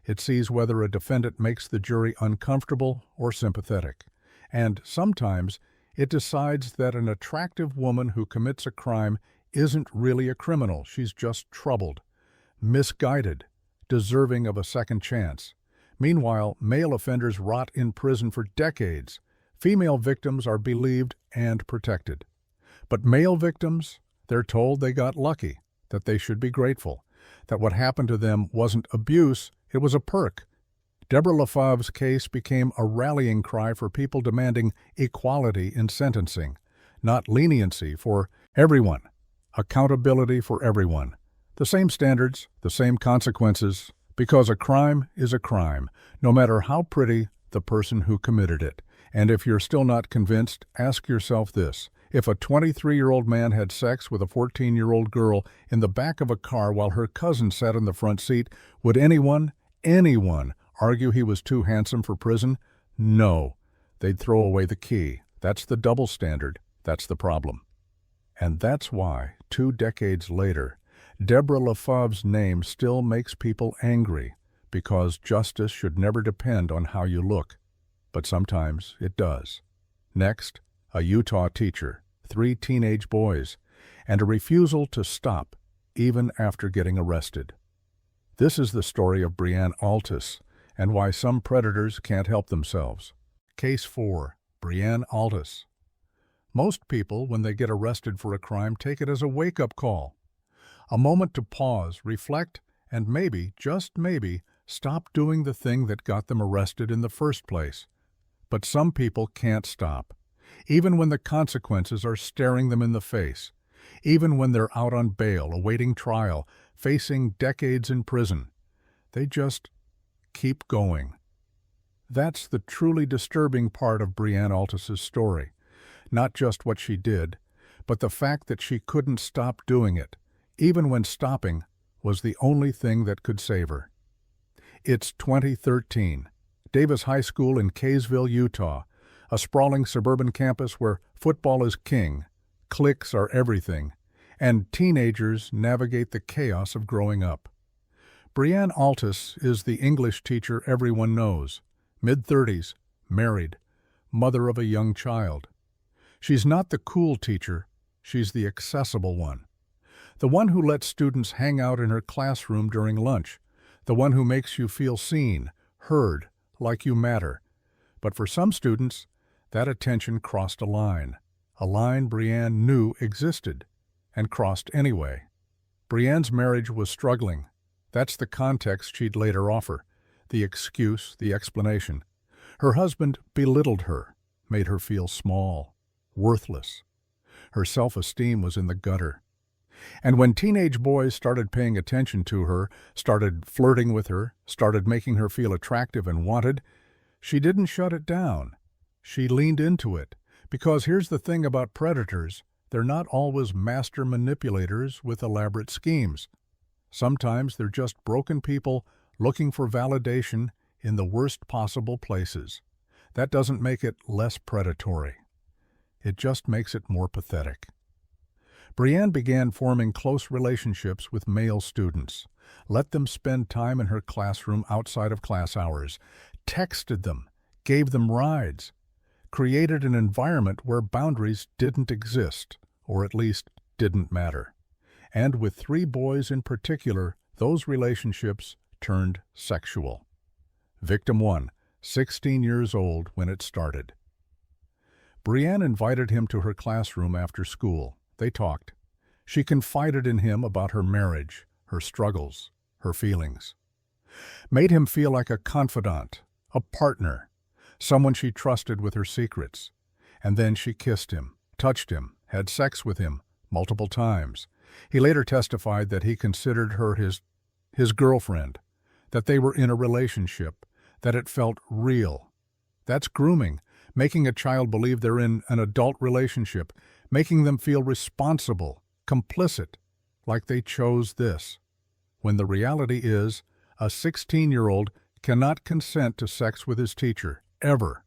It sees whether a defendant makes the jury uncomfortable or sympathetic. And sometimes it decides that an attractive woman who commits a crime isn't really a criminal. She's just troubled, misguided, deserving of a second chance. Meanwhile, male offenders rot in prison for decades. Female victims are believed and protected. But male victims, they're told they got lucky, that they should be grateful, that what happened to them wasn't abuse, it was a perk. Deborah LaFave's case became a rallying cry for people demanding equality in sentencing, not leniency for everyone, accountability for everyone. The same standards, the same consequences, because a crime is a crime, no matter how pretty the person who committed it. And if you're still not convinced, ask yourself this. If a 23-year-old man had sex with a 14-year-old girl in the back of a car while her cousin sat in the front seat, would anyone argue he was too handsome for prison? No. They'd throw away the key. That's the double standard. That's the problem. And that's why, 2 decades later, Deborah LaFave's name still makes people angry, because justice should never depend on how you look. But sometimes it does. Next, a Utah teacher, 3 teenage boys, and a refusal to stop even after getting arrested. This is the story of Brianne Altus and why some predators can't help themselves. Case 4. Brianne Altus. Most people, when they get arrested for a crime, take it as a wake-up call. A moment to pause, reflect, and maybe, just maybe, stop doing the thing that got them arrested in the first place. But some people can't stop, even when the consequences are staring them in the face, even when they're out on bail, awaiting trial, facing decades in prison. They just keep going. That's the truly disturbing part of Brianne Altus's story. Not just what she did, but the fact that she couldn't stop doing it, even when stopping was the only thing that could save her. It's 2013. Davis High School in Kaysville, Utah, a sprawling suburban campus where football is king, cliques are everything, and teenagers navigate the chaos of growing up. Brianne Altus is the English teacher everyone knows, mid-30s, married, mother of a young child. She's not the cool teacher, she's the accessible one. The one who lets students hang out in her classroom during lunch, the one who makes you feel seen, heard, like you matter. But for some students, that attention crossed a line Brianne knew existed, and crossed anyway. Brianne's marriage was struggling. That's the context she'd later offer, the excuse, the explanation. Her husband belittled her, made her feel small, worthless. Her self-esteem was in the gutter. And when teenage boys started paying attention to her, started flirting with her, started making her feel attractive and wanted, she didn't shut it down. She leaned into it. Because here's the thing about predators, they're not always master manipulators with elaborate schemes. Sometimes they're just broken people looking for validation in the worst possible places. That doesn't make it less predatory. It just makes it more pathetic. Brianne began forming close relationships with male students, let them spend time in her classroom outside of class hours, texted them, gave them rides, created an environment where boundaries didn't exist, or at least didn't matter. And with 3 boys in particular, those relationships turned sexual. Victim 1, 16 years old when it started. Brianne invited him to her classroom after school. They talked. She confided in him about her marriage, her struggles, her feelings. Made him feel like a confidant, a partner, someone she trusted with her secrets. And then she kissed him, touched him, had sex with him multiple times. He later testified that he considered her his girlfriend, that they were in a relationship, that it felt real. That's grooming, making a child believe they're in an adult relationship, making them feel responsible, complicit, like they chose this. When the reality is, a 16-year-old cannot consent to sex with his teacher, ever.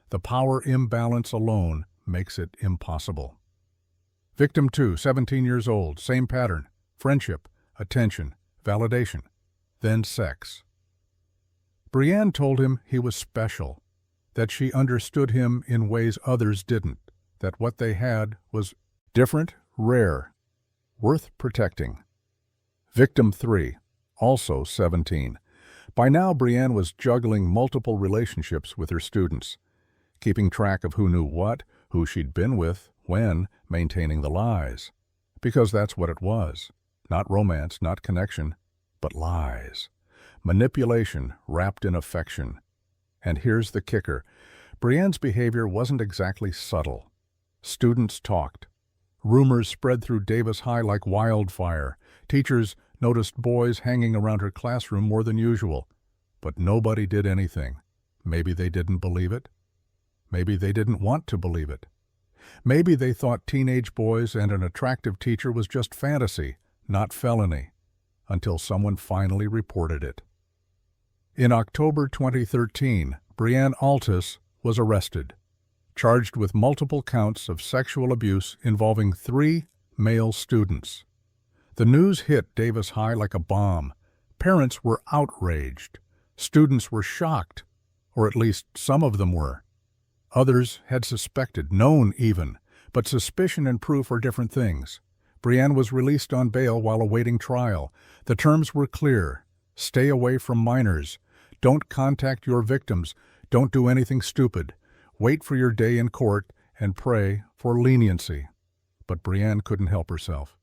The power imbalance alone makes it impossible. Victim 2, 17 years old, same pattern, friendship, attention, validation, then sex. Brianne told him he was special, that she understood him in ways others didn't, that what they had was different, rare. worth protecting. Victim 3, also 17. By now, Brianne was juggling multiple relationships with her students, keeping track of who knew what, who she'd been with, when, maintaining the lies. Because that's what it was. Not romance, not connection, but lies. Manipulation wrapped in affection. And here's the kicker. Brianne's behavior wasn't exactly subtle. Students talked. Rumors spread through Davis High like wildfire. Teachers noticed boys hanging around her classroom more than usual. But nobody did anything. Maybe they didn't believe it. Maybe they didn't want to believe it. Maybe they thought teenage boys and an attractive teacher was just fantasy, not felony, until someone finally reported it. In October 2013, Brianne Altus was arrested, charged with multiple counts of sexual abuse involving 3 male students. The news hit Davis High like a bomb. Parents were outraged. Students were shocked, or at least some of them were. Others had suspected, known even, but suspicion and proof are different things. Brianne was released on bail while awaiting trial. The terms were clear. Stay away from minors. Don't contact your victims. Don't do anything stupid. Wait for your day in court and pray for leniency. But Brianne couldn't help herself.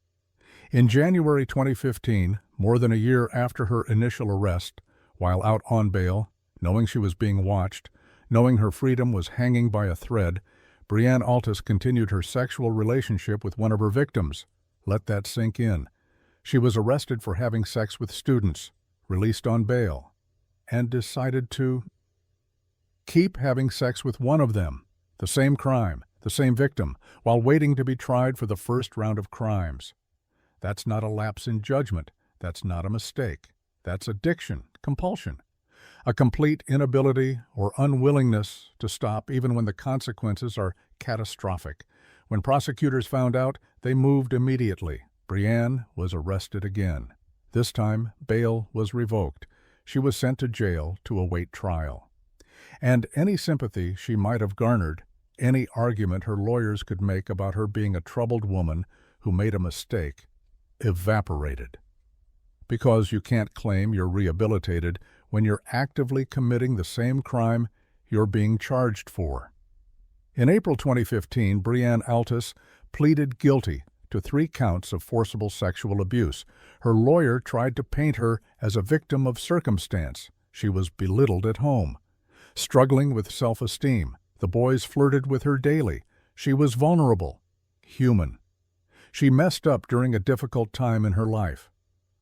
In January 2015, more than a year after her initial arrest, while out on bail, knowing she was being watched, knowing her freedom was hanging by a thread, Brianne Altus continued her sexual relationship with one of her victims. Let that sink in. She was arrested for having sex with students, released on bail, and decided to keep having sex with one of them, the same crime, the same victim, while waiting to be tried for the first round of crimes. That's not a lapse in judgment. That's not a mistake. That's addiction, compulsion. A complete inability or unwillingness to stop even when the consequences are catastrophic. When prosecutors found out, they moved immediately. Brianne was arrested again. This time, bail was revoked. She was sent to jail to await trial. And any sympathy she might have garnered, any argument her lawyers could make about her being a troubled woman who made a mistake, evaporated. Because you can't claim you're rehabilitated when you're actively committing the same crime you're being charged for. In April 2015, Brianne Altus pleaded guilty to 3 counts of forcible sexual abuse. Her lawyer tried to paint her as a victim of circumstance. She was belittled at home. Struggling with self-esteem, the boys flirted with her daily. She was vulnerable, human. She messed up during a difficult time in her life.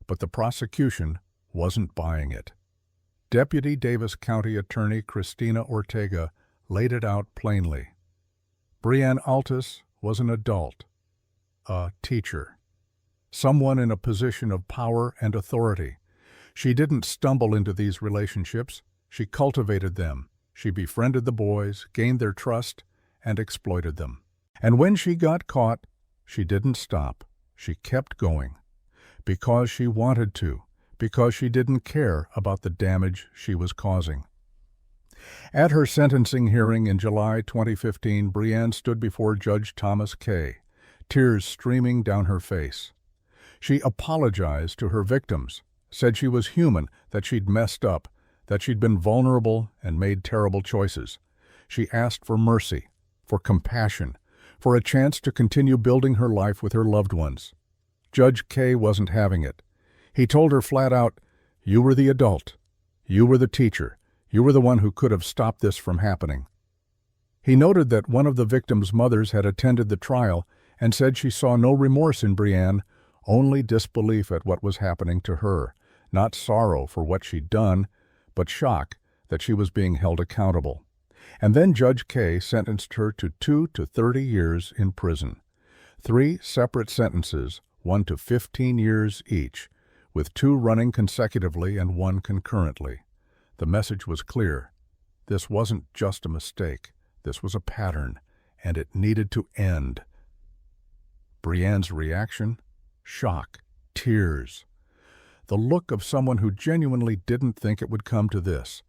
But the prosecution wasn't buying it. Deputy Davis County Attorney Christina Ortega laid it out plainly. Brianne Altus was an adult, a teacher, someone in a position of power and authority. She didn't stumble into these relationships. She cultivated them. She befriended the boys, gained their trust, and exploited them. And when she got caught, she didn't stop. She kept going. Because she wanted to. Because she didn't care about the damage she was causing. At her sentencing hearing in July 2015, Brianne stood before Judge Thomas Kay, tears streaming down her face. She apologized to her victims, said she was human, that she'd messed up, that she'd been vulnerable and made terrible choices. She asked for mercy, for compassion, for a chance to continue building her life with her loved ones. Judge Kay wasn't having it. He told her flat out, "You were the adult. You were the teacher. You were the one who could have stopped this from happening." He noted that one of the victim's mothers had attended the trial and said she saw no remorse in Brianne, only disbelief at what was happening to her, not sorrow for what she'd done, but shock that she was being held accountable. And then Judge Kay sentenced her to 2 to 30 years in prison. 3 separate sentences, 1 to 15 years each, with 2 running consecutively and 1 concurrently. The message was clear. This wasn't just a mistake. This was a pattern, and it needed to end. Brianne's reaction? Shock, tears. The look of someone who genuinely didn't think it would come to this,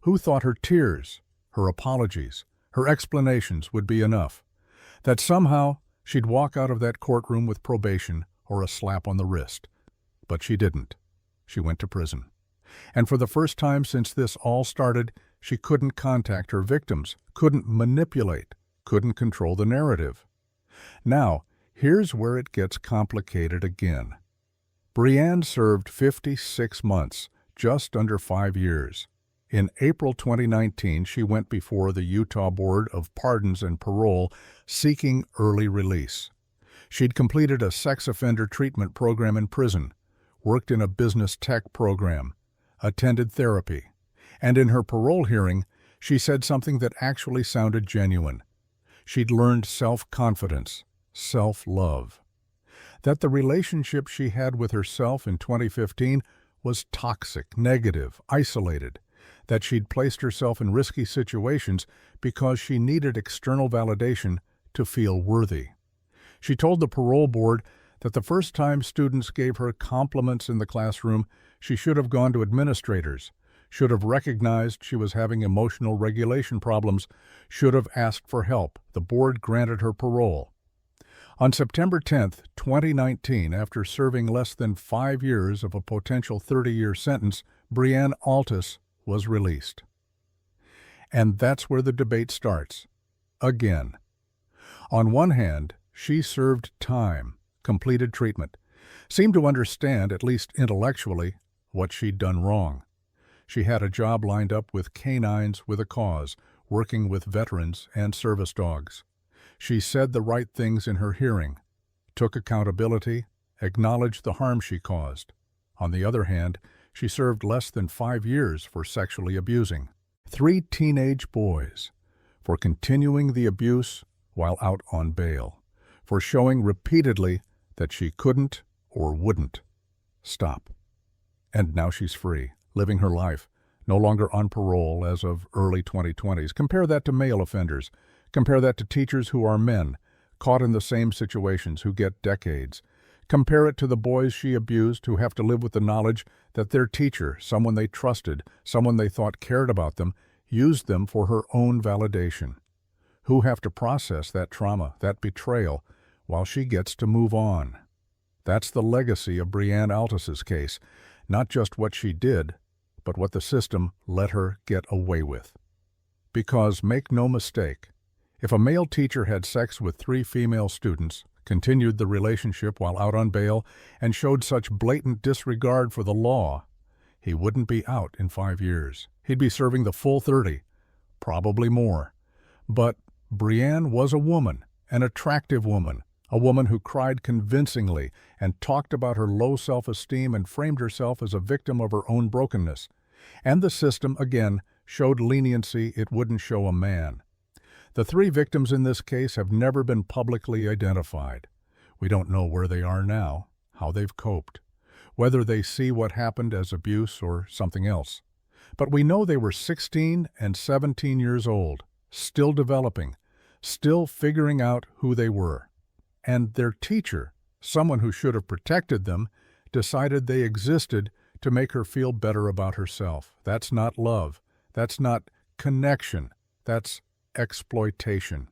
who thought her tears, her apologies, her explanations would be enough, that somehow she'd walk out of that courtroom with probation or a slap on the wrist. But she didn't. She went to prison. And for the first time since this all started, she couldn't contact her victims, couldn't manipulate, couldn't control the narrative. Now, here's where it gets complicated again. Brianne served 56 months, just under 5 years. In April 2019, she went before the Utah Board of Pardons and Parole seeking early release. She'd completed a sex offender treatment program in prison, worked in a business tech program, attended therapy, and in her parole hearing, she said something that actually sounded genuine. She'd learned self-confidence, self-love. That the relationship she had with herself in 2015 was toxic, negative, isolated, that she'd placed herself in risky situations because she needed external validation to feel worthy. She told the parole board that the first time students gave her compliments in the classroom, she should have gone to administrators, should have recognized she was having emotional regulation problems, should have asked for help. The board granted her parole. On September 10, 2019, after serving less than 5 years of a potential 30-year sentence, Brianne Altus was released. And that's where the debate starts. Again. On one hand, she served time, completed treatment, seemed to understand, at least intellectually, what she'd done wrong. She had a job lined up with Canines with a Cause, working with veterans and service dogs. She said the right things in her hearing, took accountability, acknowledged the harm she caused. On the other hand, she served less than 5 years for sexually abusing 3 teenage boys, for continuing the abuse while out on bail, for showing repeatedly that she couldn't or wouldn't stop. And now she's free, living her life, no longer on parole as of early 2020s. Compare that to male offenders. Compare that to teachers who are men, caught in the same situations, who get decades. Compare it to the boys she abused who have to live with the knowledge that their teacher, someone they trusted, someone they thought cared about them, used them for her own validation. Who have to process that trauma, that betrayal, while she gets to move on. That's the legacy of Brianne Altus's case, not just what she did, but what the system let her get away with. Because, make no mistake, if a male teacher had sex with 3 female students, continued the relationship while out on bail, and showed such blatant disregard for the law, he wouldn't be out in 5 years. He'd be serving the full 30, probably more. But Brianne was a woman, an attractive woman, a woman who cried convincingly and talked about her low self-esteem and framed herself as a victim of her own brokenness. And the system, again, showed leniency it wouldn't show a man. The 3 victims in this case have never been publicly identified. We don't know where they are now, how they've coped, whether they see what happened as abuse or something else. But we know they were 16 and 17 years old, still developing, still figuring out who they were. And their teacher, someone who should have protected them, decided they existed to make her feel better about herself. That's not love. That's not connection. That's exploitation.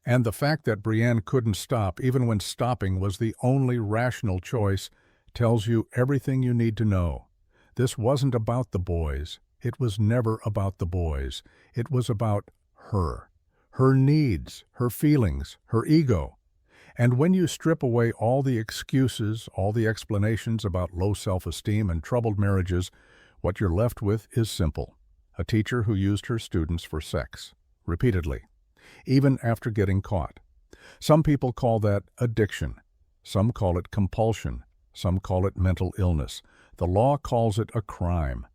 And the fact that Brianne couldn't stop, even when stopping was the only rational choice, tells you everything you need to know. This wasn't about the boys. It was never about the boys. It was about her needs, her feelings, her ego. And when you strip away all the excuses, all the explanations about low self-esteem and troubled marriages, what you're left with is simple. A teacher who used her students for sex, repeatedly, even after getting caught. Some people call that addiction. Some call it compulsion. Some call it mental illness. The law calls it a crime.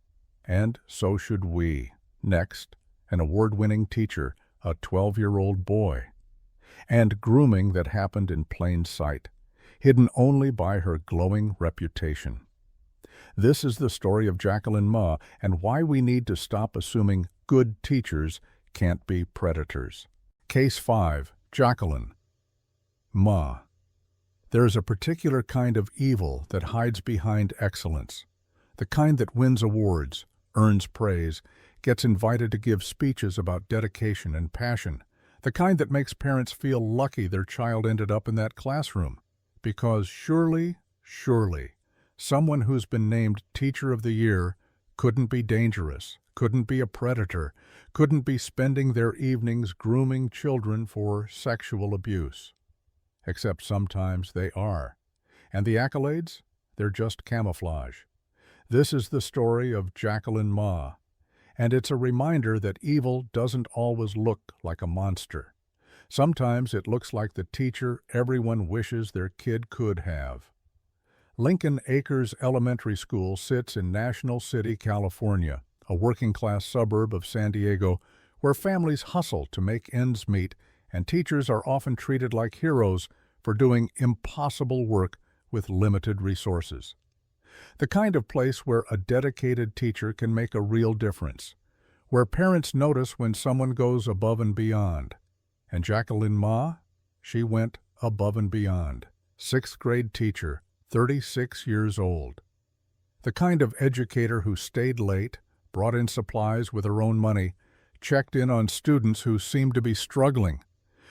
And so should we. Next, an award-winning teacher, a 12-year-old boy. And grooming that happened in plain sight, hidden only by her glowing reputation. This is the story of Jacqueline Ma and why we need to stop assuming good teachers can't be predators. Case 5. Jacqueline Ma. There is a particular kind of evil that hides behind excellence, the kind that wins awards, earns praise, gets invited to give speeches about dedication and passion, the kind that makes parents feel lucky their child ended up in that classroom. because surely, someone who's been named Teacher of the Year couldn't be dangerous, couldn't be a predator, couldn't be spending their evenings grooming children for sexual abuse. Except sometimes they are. And the accolades? They're just camouflage. This is the story of Jacqueline Ma, and it's a reminder that evil doesn't always look like a monster. Sometimes it looks like the teacher everyone wishes their kid could have. Lincoln Acres Elementary School sits in National City, California, a working-class suburb of San Diego where families hustle to make ends meet and teachers are often treated like heroes for doing impossible work with limited resources. The kind of place where a dedicated teacher can make a real difference, where parents notice when someone goes above and beyond. And Jacqueline Ma, she went above and beyond. 6th grade teacher, 36 years old. The kind of educator who stayed late, brought in supplies with her own money, checked in on students who seemed to be struggling.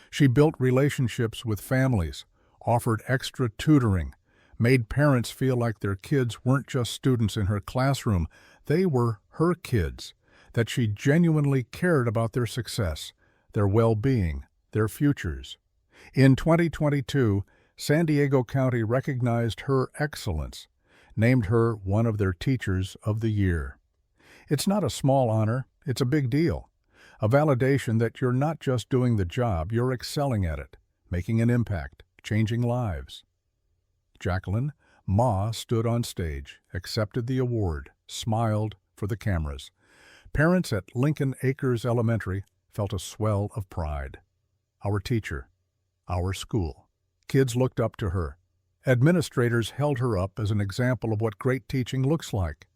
She built relationships with families, offered extra tutoring, made parents feel like their kids weren't just students in her classroom, they were her kids, that she genuinely cared about their success, their well-being, their futures. In 2022, San Diego County recognized her excellence, named her one of their Teachers of the Year. It's not a small honor, it's a big deal. A validation that you're not just doing the job, you're excelling at it, making an impact, changing lives. Jacqueline Ma stood on stage, accepted the award, smiled for the cameras. Parents at Lincoln Acres Elementary felt a swell of pride. Our teacher, our school. Kids looked up to her. Administrators held her up as an example of what great teaching looks like.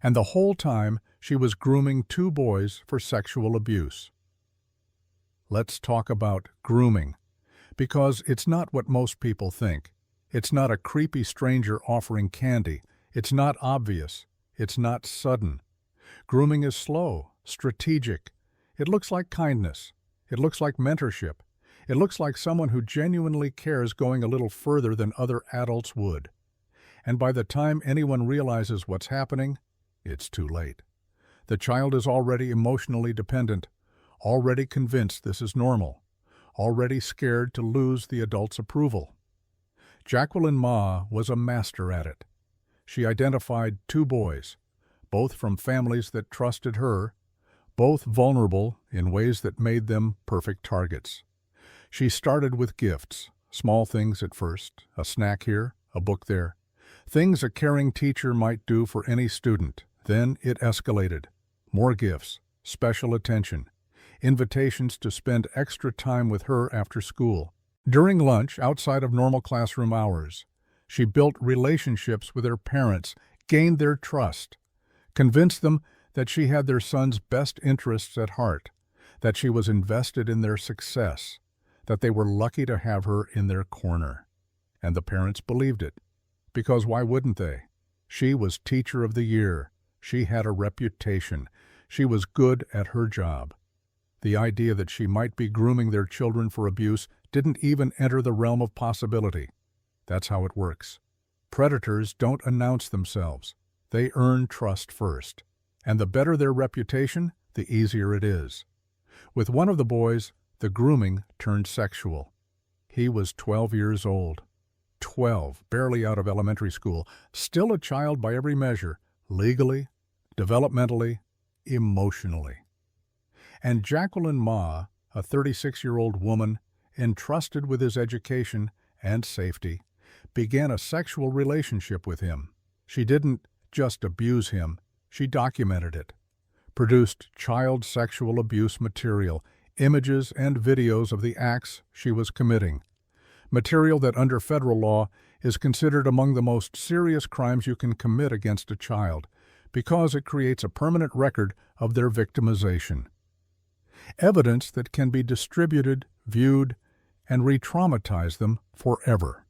And the whole time, she was grooming 2 boys for sexual abuse. Let's talk about grooming, because it's not what most people think. It's not a creepy stranger offering candy. It's not obvious. It's not sudden. Grooming is slow, strategic. It looks like kindness. It looks like mentorship. It looks like someone who genuinely cares going a little further than other adults would. And by the time anyone realizes what's happening, it's too late. The child is already emotionally dependent, already convinced this is normal, already scared to lose the adult's approval. Jacqueline Ma was a master at it. She identified 2 boys, both from families that trusted her, both vulnerable in ways that made them perfect targets. She started with gifts, small things at first, a snack here, a book there, things a caring teacher might do for any student. Then it escalated. More gifts, special attention, invitations to spend extra time with her after school. During lunch, outside of normal classroom hours, she built relationships with her parents, gained their trust, convinced them that she had their son's best interests at heart, that she was invested in their success, that they were lucky to have her in their corner. And the parents believed it, because why wouldn't they? She was Teacher of the Year. She had a reputation. She was good at her job. The idea that she might be grooming their children for abuse didn't even enter the realm of possibility. That's how it works. Predators don't announce themselves. They earn trust first. And the better their reputation, the easier it is. With one of the boys, the grooming turned sexual. He was 12 years old. 12, barely out of elementary school, still a child by every measure, legally, developmentally, emotionally. And Jacqueline Ma, a 36-year-old woman, entrusted with his education and safety, began a sexual relationship with him. She didn't just abuse him, she documented it, produced child sexual abuse material, images and videos of the acts she was committing, material that under federal law is considered among the most serious crimes you can commit against a child because it creates a permanent record of their victimization. Evidence that can be distributed, viewed, and re-traumatize them forever.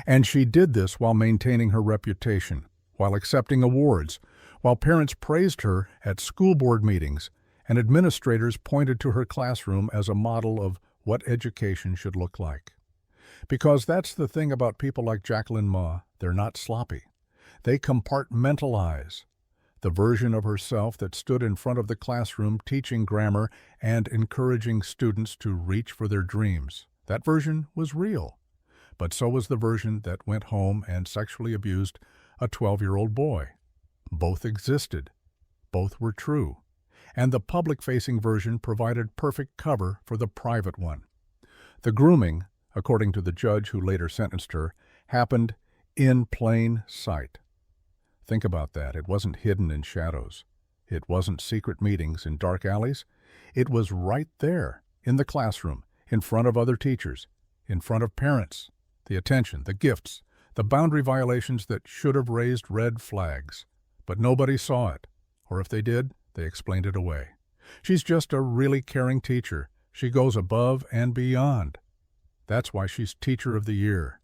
And she did this while maintaining her reputation, while accepting awards, while parents praised her at school board meetings, and administrators pointed to her classroom as a model of what education should look like. Because that's the thing about people like Jacqueline Ma, they're not sloppy. They compartmentalize. The version of herself that stood in front of the classroom teaching grammar and encouraging students to reach for their dreams. That version was real. But so was the version that went home and sexually abused a 12-year-old boy. Both existed. Both were true. And the public-facing version provided perfect cover for the private one. The grooming, according to the judge who later sentenced her, happened in plain sight. Think about that. It wasn't hidden in shadows. It wasn't secret meetings in dark alleys. It was right there, in the classroom, in front of other teachers, in front of parents. The attention, the gifts, the boundary violations that should have raised red flags. But nobody saw it. Or if they did, they explained it away. She's just a really caring teacher. She goes above and beyond. That's why she's Teacher of the Year.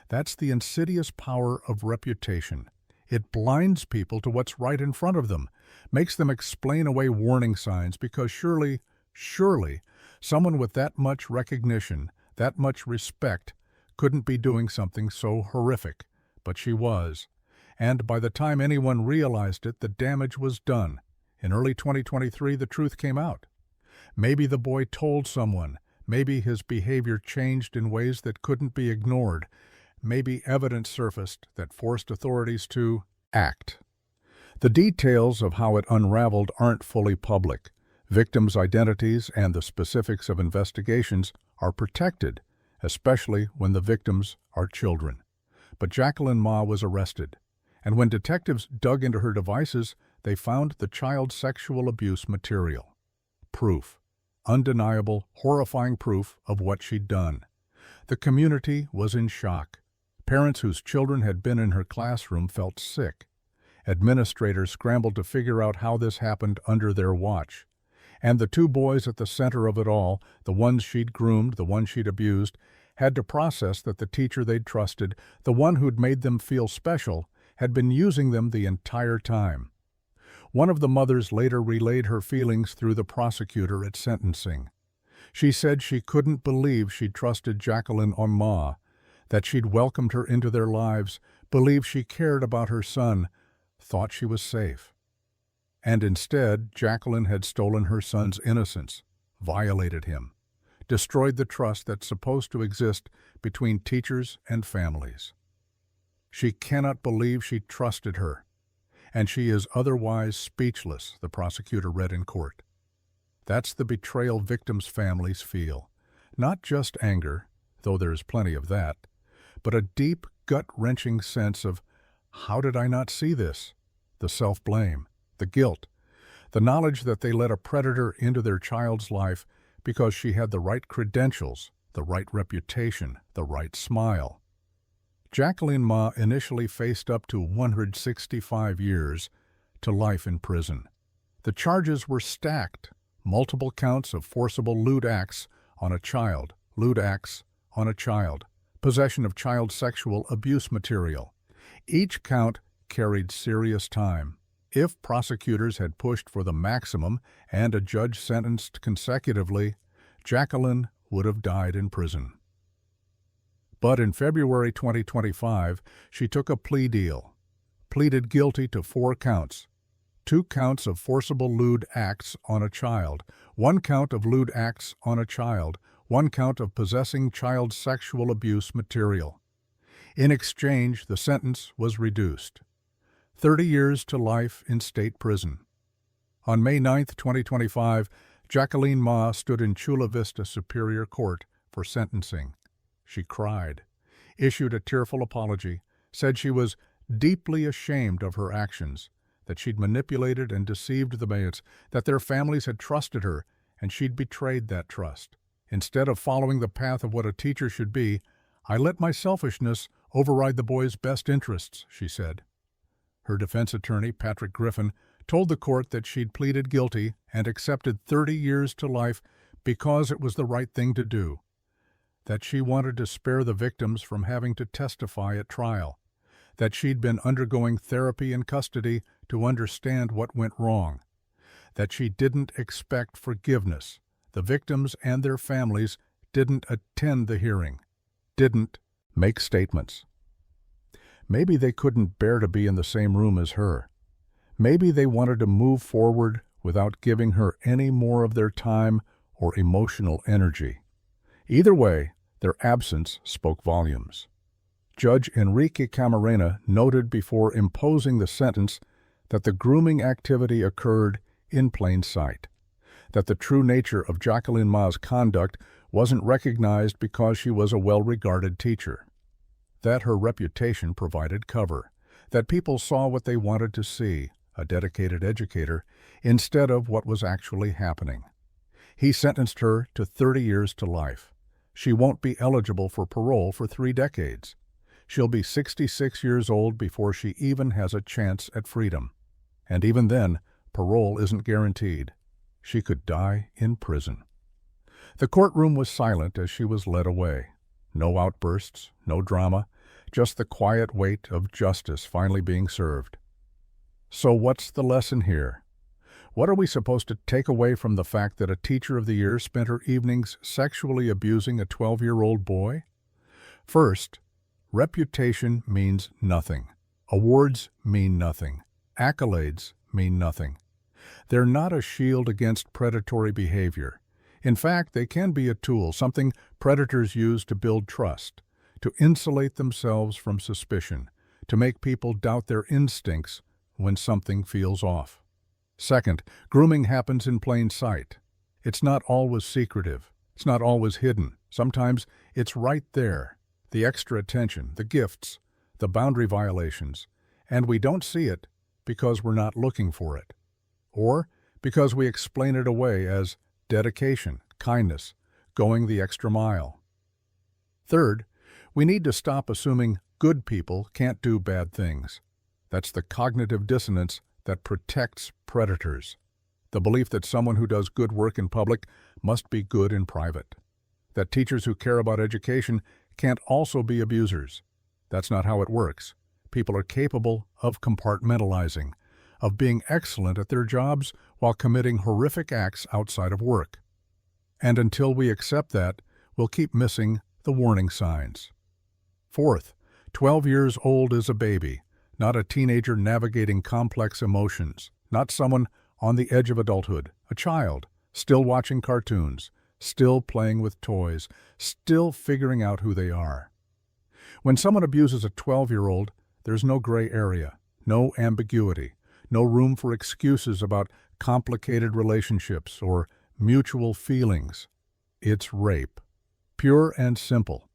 That's the insidious power of reputation. It blinds people to what's right in front of them, makes them explain away warning signs because surely, someone with that much recognition, that much respect, couldn't be doing something so horrific. But she was. And by the time anyone realized it, the damage was done. In early 2023, the truth came out. Maybe the boy told someone. Maybe his behavior changed in ways that couldn't be ignored. Maybe evidence surfaced that forced authorities to act. The details of how it unraveled aren't fully public. Victims' identities and the specifics of investigations are protected, especially when the victims are children. But Jacqueline Ma was arrested, and when detectives dug into her devices, they found the child sexual abuse material. Proof. Undeniable, horrifying proof of what she'd done. The community was in shock. Parents whose children had been in her classroom felt sick. Administrators scrambled to figure out how this happened under their watch. And the two boys at the center of it all, the ones she'd groomed, the ones she'd abused, had to process that the teacher they'd trusted, the one who'd made them feel special, had been using them the entire time. One of the mothers later relayed her feelings through the prosecutor at sentencing. She said she couldn't believe she'd trusted Jacqueline Ma, that she'd welcomed her into their lives, believed she cared about her son, thought she was safe. And instead, Jacqueline had stolen her son's innocence, violated him, destroyed the trust that's supposed to exist between teachers and families. She cannot believe she trusted her, and she is otherwise speechless, the prosecutor read in court. That's the betrayal victims' families feel. Not just anger, though there's plenty of that, but a deep, gut-wrenching sense of, how did I not see this? The self-blame, the guilt, the knowledge that they let a predator into their child's life because she had the right credentials, the right reputation, the right smile. Jacqueline Ma initially faced up to 165 years to life in prison. The charges were stacked, multiple counts of forcible lewd acts on a child, possession of child sexual abuse material. Each count carried serious time. If prosecutors had pushed for the maximum and a judge sentenced consecutively, Jacqueline would have died in prison. But in February 2025, she took a plea deal, pleaded guilty to 4 counts, 2 counts of forcible lewd acts on a child, 1 count of lewd acts on a child, 1 count of possessing child sexual abuse material. In exchange, the sentence was reduced. 30 years to life in state prison. On May 9, 2025, Jacqueline Ma stood in Chula Vista Superior Court for sentencing. She cried, issued a tearful apology, said she was deeply ashamed of her actions, that she'd manipulated and deceived the mates, that their families had trusted her, and she'd betrayed that trust. Instead of following the path of what a teacher should be, I let my selfishness override the boys' best interests, she said. Her defense attorney, Patrick Griffin, told the court that she'd pleaded guilty and accepted 30 years to life because it was the right thing to do, that she wanted to spare the victims from having to testify at trial, that she'd been undergoing therapy in custody to understand what went wrong, that she didn't expect forgiveness. The victims and their families didn't attend the hearing, didn't make statements. Maybe they couldn't bear to be in the same room as her. Maybe they wanted to move forward without giving her any more of their time or emotional energy. Either way, their absence spoke volumes. Judge Enrique Camarena noted before imposing the sentence that the grooming activity occurred in plain sight, that the true nature of Jacqueline Ma's conduct wasn't recognized because she was a well-regarded teacher, that her reputation provided cover, that people saw what they wanted to see, a dedicated educator, instead of what was actually happening. He sentenced her to 30 years to life. She won't be eligible for parole for 3 decades. She'll be 66 years old before she even has a chance at freedom. And even then, parole isn't guaranteed. She could die in prison. The courtroom was silent as she was led away. No outbursts, no drama, just the quiet weight of justice finally being served. So what's the lesson here? What are we supposed to take away from the fact that a Teacher of the Year spent her evenings sexually abusing a 12-year-old boy? First, reputation means nothing. Awards mean nothing. Accolades mean nothing. They're not a shield against predatory behavior. In fact, they can be a tool, something predators use to build trust, to insulate themselves from suspicion, to make people doubt their instincts when something feels off. Second, grooming happens in plain sight. It's not always secretive. It's not always hidden. Sometimes it's right there. The extra attention, the gifts, the boundary violations. And we don't see it because we're not looking for it. Or because we explain it away as dedication, kindness, going the extra mile. Third, we need to stop assuming good people can't do bad things. That's the cognitive dissonance that protects predators. The belief that someone who does good work in public must be good in private. That teachers who care about education can't also be abusers. That's not how it works. People are capable of compartmentalizing, of being excellent at their jobs while committing horrific acts outside of work. And until we accept that, we'll keep missing the warning signs. Fourth, 12 years old is a baby, not a teenager navigating complex emotions, not someone on the edge of adulthood, a child, still watching cartoons, still playing with toys, still figuring out who they are. When someone abuses a 12-year-old, there's no gray area, no ambiguity, no room for excuses about complicated relationships or mutual feelings. It's rape. Pure and simple.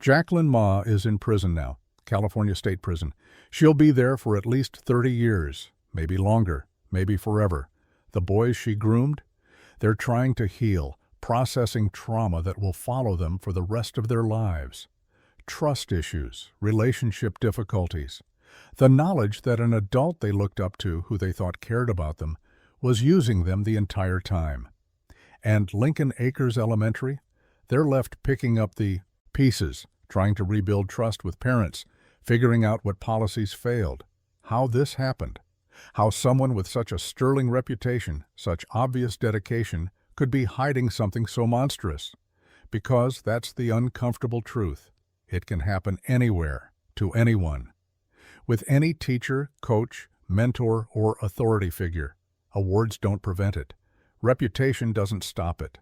Jacqueline Ma is in prison now, California State Prison. She'll be there for at least 30 years, maybe longer, maybe forever. The boys she groomed? They're trying to heal, processing trauma that will follow them for the rest of their lives. Trust issues, relationship difficulties. The knowledge that an adult they looked up to, who they thought cared about them, was using them the entire time. And Lincoln Acres Elementary? They're left picking up the pieces, trying to rebuild trust with parents, figuring out what policies failed, how this happened, how someone with such a sterling reputation, such obvious dedication, could be hiding something so monstrous. Because that's the uncomfortable truth. It can happen anywhere, to anyone. With any teacher, coach, mentor, or authority figure. Awards don't prevent it. Reputation doesn't stop it.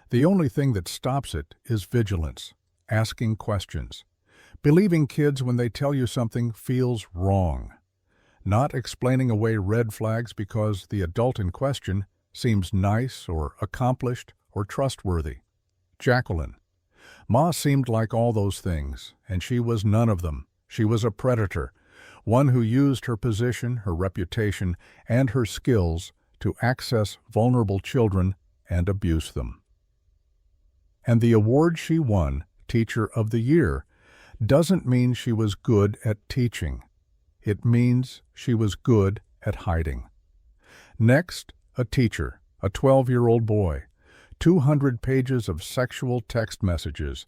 The only thing that stops it is vigilance, asking questions, believing kids when they tell you something feels wrong, not explaining away red flags because the adult in question seems nice or accomplished or trustworthy. Jacqueline. Ma seemed like all those things, and she was none of them. She was a predator, one who used her position, her reputation, and her skills to access vulnerable children and abuse them. And the award she won, Teacher of the Year, doesn't mean she was good at teaching. It means she was good at hiding. Next, a teacher, a 12-year-old boy, 200 pages of sexual text messages,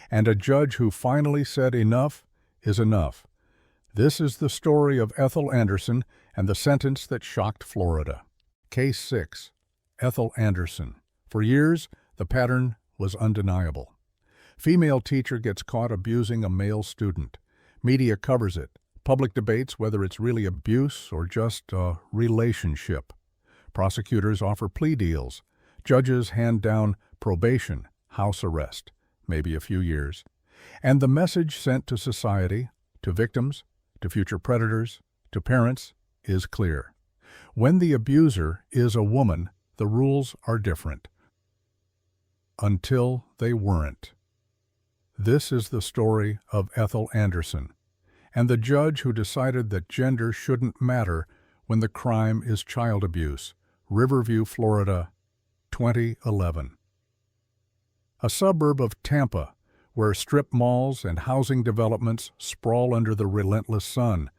and a judge who finally said enough is enough. This is the story of Ethel Anderson and the sentence that shocked Florida. Case 6. Ethel Anderson. For years, the pattern was undeniable. Female teacher gets caught abusing a male student. Media covers it. Public debates whether it's really abuse or just a relationship. Prosecutors offer plea deals. Judges hand down probation, house arrest, maybe a few years. And the message sent to society, to victims, to future predators, to parents, is clear. When the abuser is a woman, the rules are different. Until they weren't. This is the story of Ethel Anderson, and the judge who decided that gender shouldn't matter when the crime is child abuse. Riverview, Florida, 2011. A suburb of Tampa, where strip malls and housing developments sprawl under the relentless sun,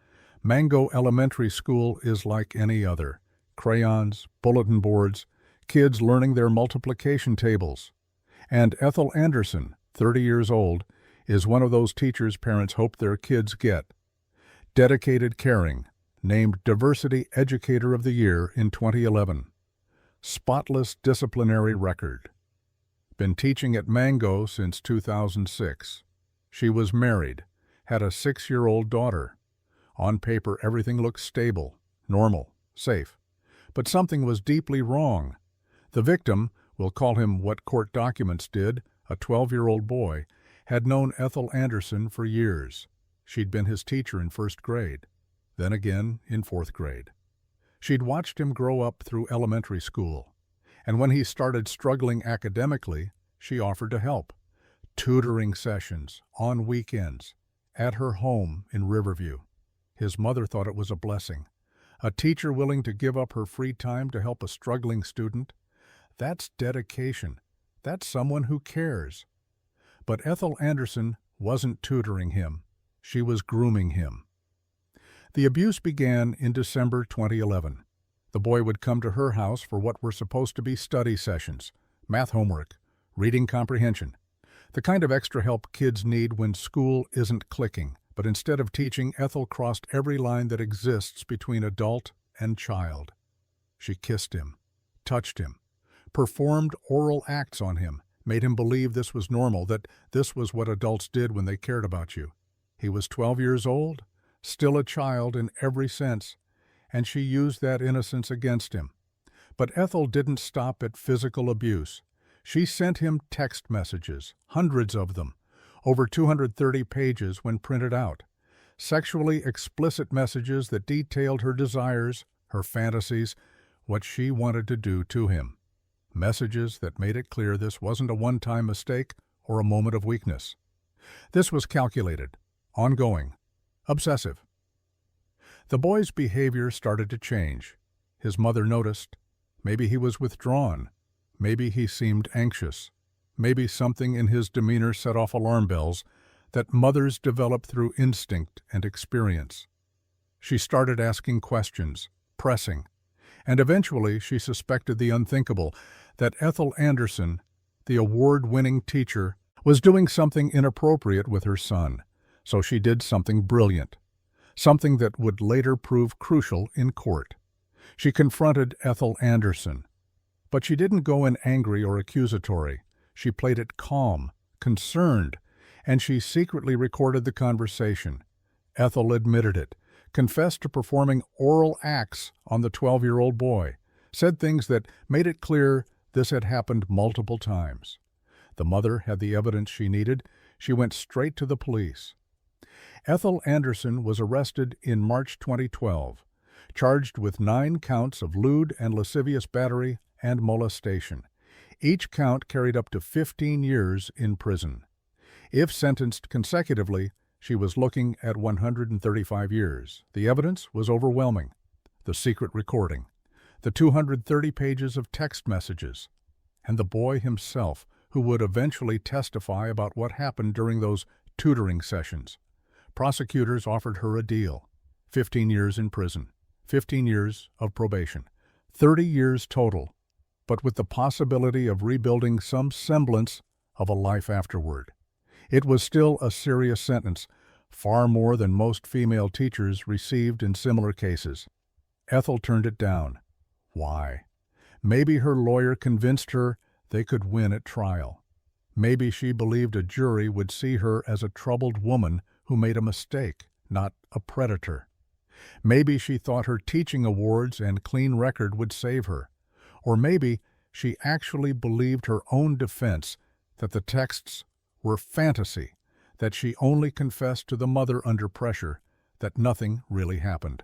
Mango Elementary School is like any other. Crayons, bulletin boards, kids learning their multiplication tables. And Ethel Anderson, 30 years old, is one of those teachers parents hope their kids get. Dedicated, caring, named Diversity Educator of the Year in 2011. Spotless disciplinary record. Been teaching at Mango since 2006. She was married, had a 6-year-old daughter. On paper, everything looked stable, normal, safe. But something was deeply wrong. The victim, we'll call him what court documents did, a 12-year-old boy, had known Ethel Anderson for years. She'd been his teacher in 1st grade, then again in 4th grade. She'd watched him grow up through elementary school, and when he started struggling academically, she offered to help. Tutoring sessions, on weekends, at her home in Riverview. His mother thought it was a blessing. A teacher willing to give up her free time to help a struggling student? That's dedication. That's someone who cares. But Ethel Anderson wasn't tutoring him. She was grooming him. The abuse began in December 2011. The boy would come to her house for what were supposed to be study sessions, math homework, reading comprehension, the kind of extra help kids need when school isn't clicking. But instead of teaching, Ethel crossed every line that exists between adult and child. She kissed him, touched him, performed oral acts on him, made him believe this was normal, that this was what adults did when they cared about you. He was 12 years old, still a child in every sense, and she used that innocence against him. But Ethel didn't stop at physical abuse. She sent him text messages, hundreds of them, over 230 pages when printed out. Sexually explicit messages that detailed her desires, her fantasies, what she wanted to do to him. Messages that made it clear this wasn't a one-time mistake or a moment of weakness. This was calculated, ongoing, obsessive. The boy's behavior started to change. His mother noticed. Maybe he was withdrawn. Maybe he seemed anxious. Maybe something in his demeanor set off alarm bells that mothers develop through instinct and experience. She started asking questions, pressing, and eventually she suspected the unthinkable, that Ethel Anderson, the award-winning teacher, was doing something inappropriate with her son. So she did something brilliant, something that would later prove crucial in court. She confronted Ethel Anderson, but she didn't go in angry or accusatory. She played it calm, concerned, and she secretly recorded the conversation. Ethel admitted it, confessed to performing oral acts on the 12-year-old boy, said things that made it clear this had happened multiple times. The mother had the evidence she needed. She went straight to the police. Ethel Anderson was arrested in March 2012, charged with 9 counts of lewd and lascivious battery and molestation. Each count carried up to 15 years in prison. If sentenced consecutively, she was looking at 135 years. The evidence was overwhelming. The secret recording, the 230 pages of text messages, and the boy himself, who would eventually testify about what happened during those tutoring sessions. Prosecutors offered her a deal: 15 years in prison, 15 years of probation, 30 years total, but with the possibility of rebuilding some semblance of a life afterward. It was still a serious sentence, far more than most female teachers received in similar cases. Ethel turned it down. Why? Maybe her lawyer convinced her they could win at trial. Maybe she believed a jury would see her as a troubled woman who made a mistake, not a predator. Maybe she thought her teaching awards and clean record would save her. Or maybe she actually believed her own defense that the texts were fantasy, that she only confessed to the mother under pressure, that nothing really happened.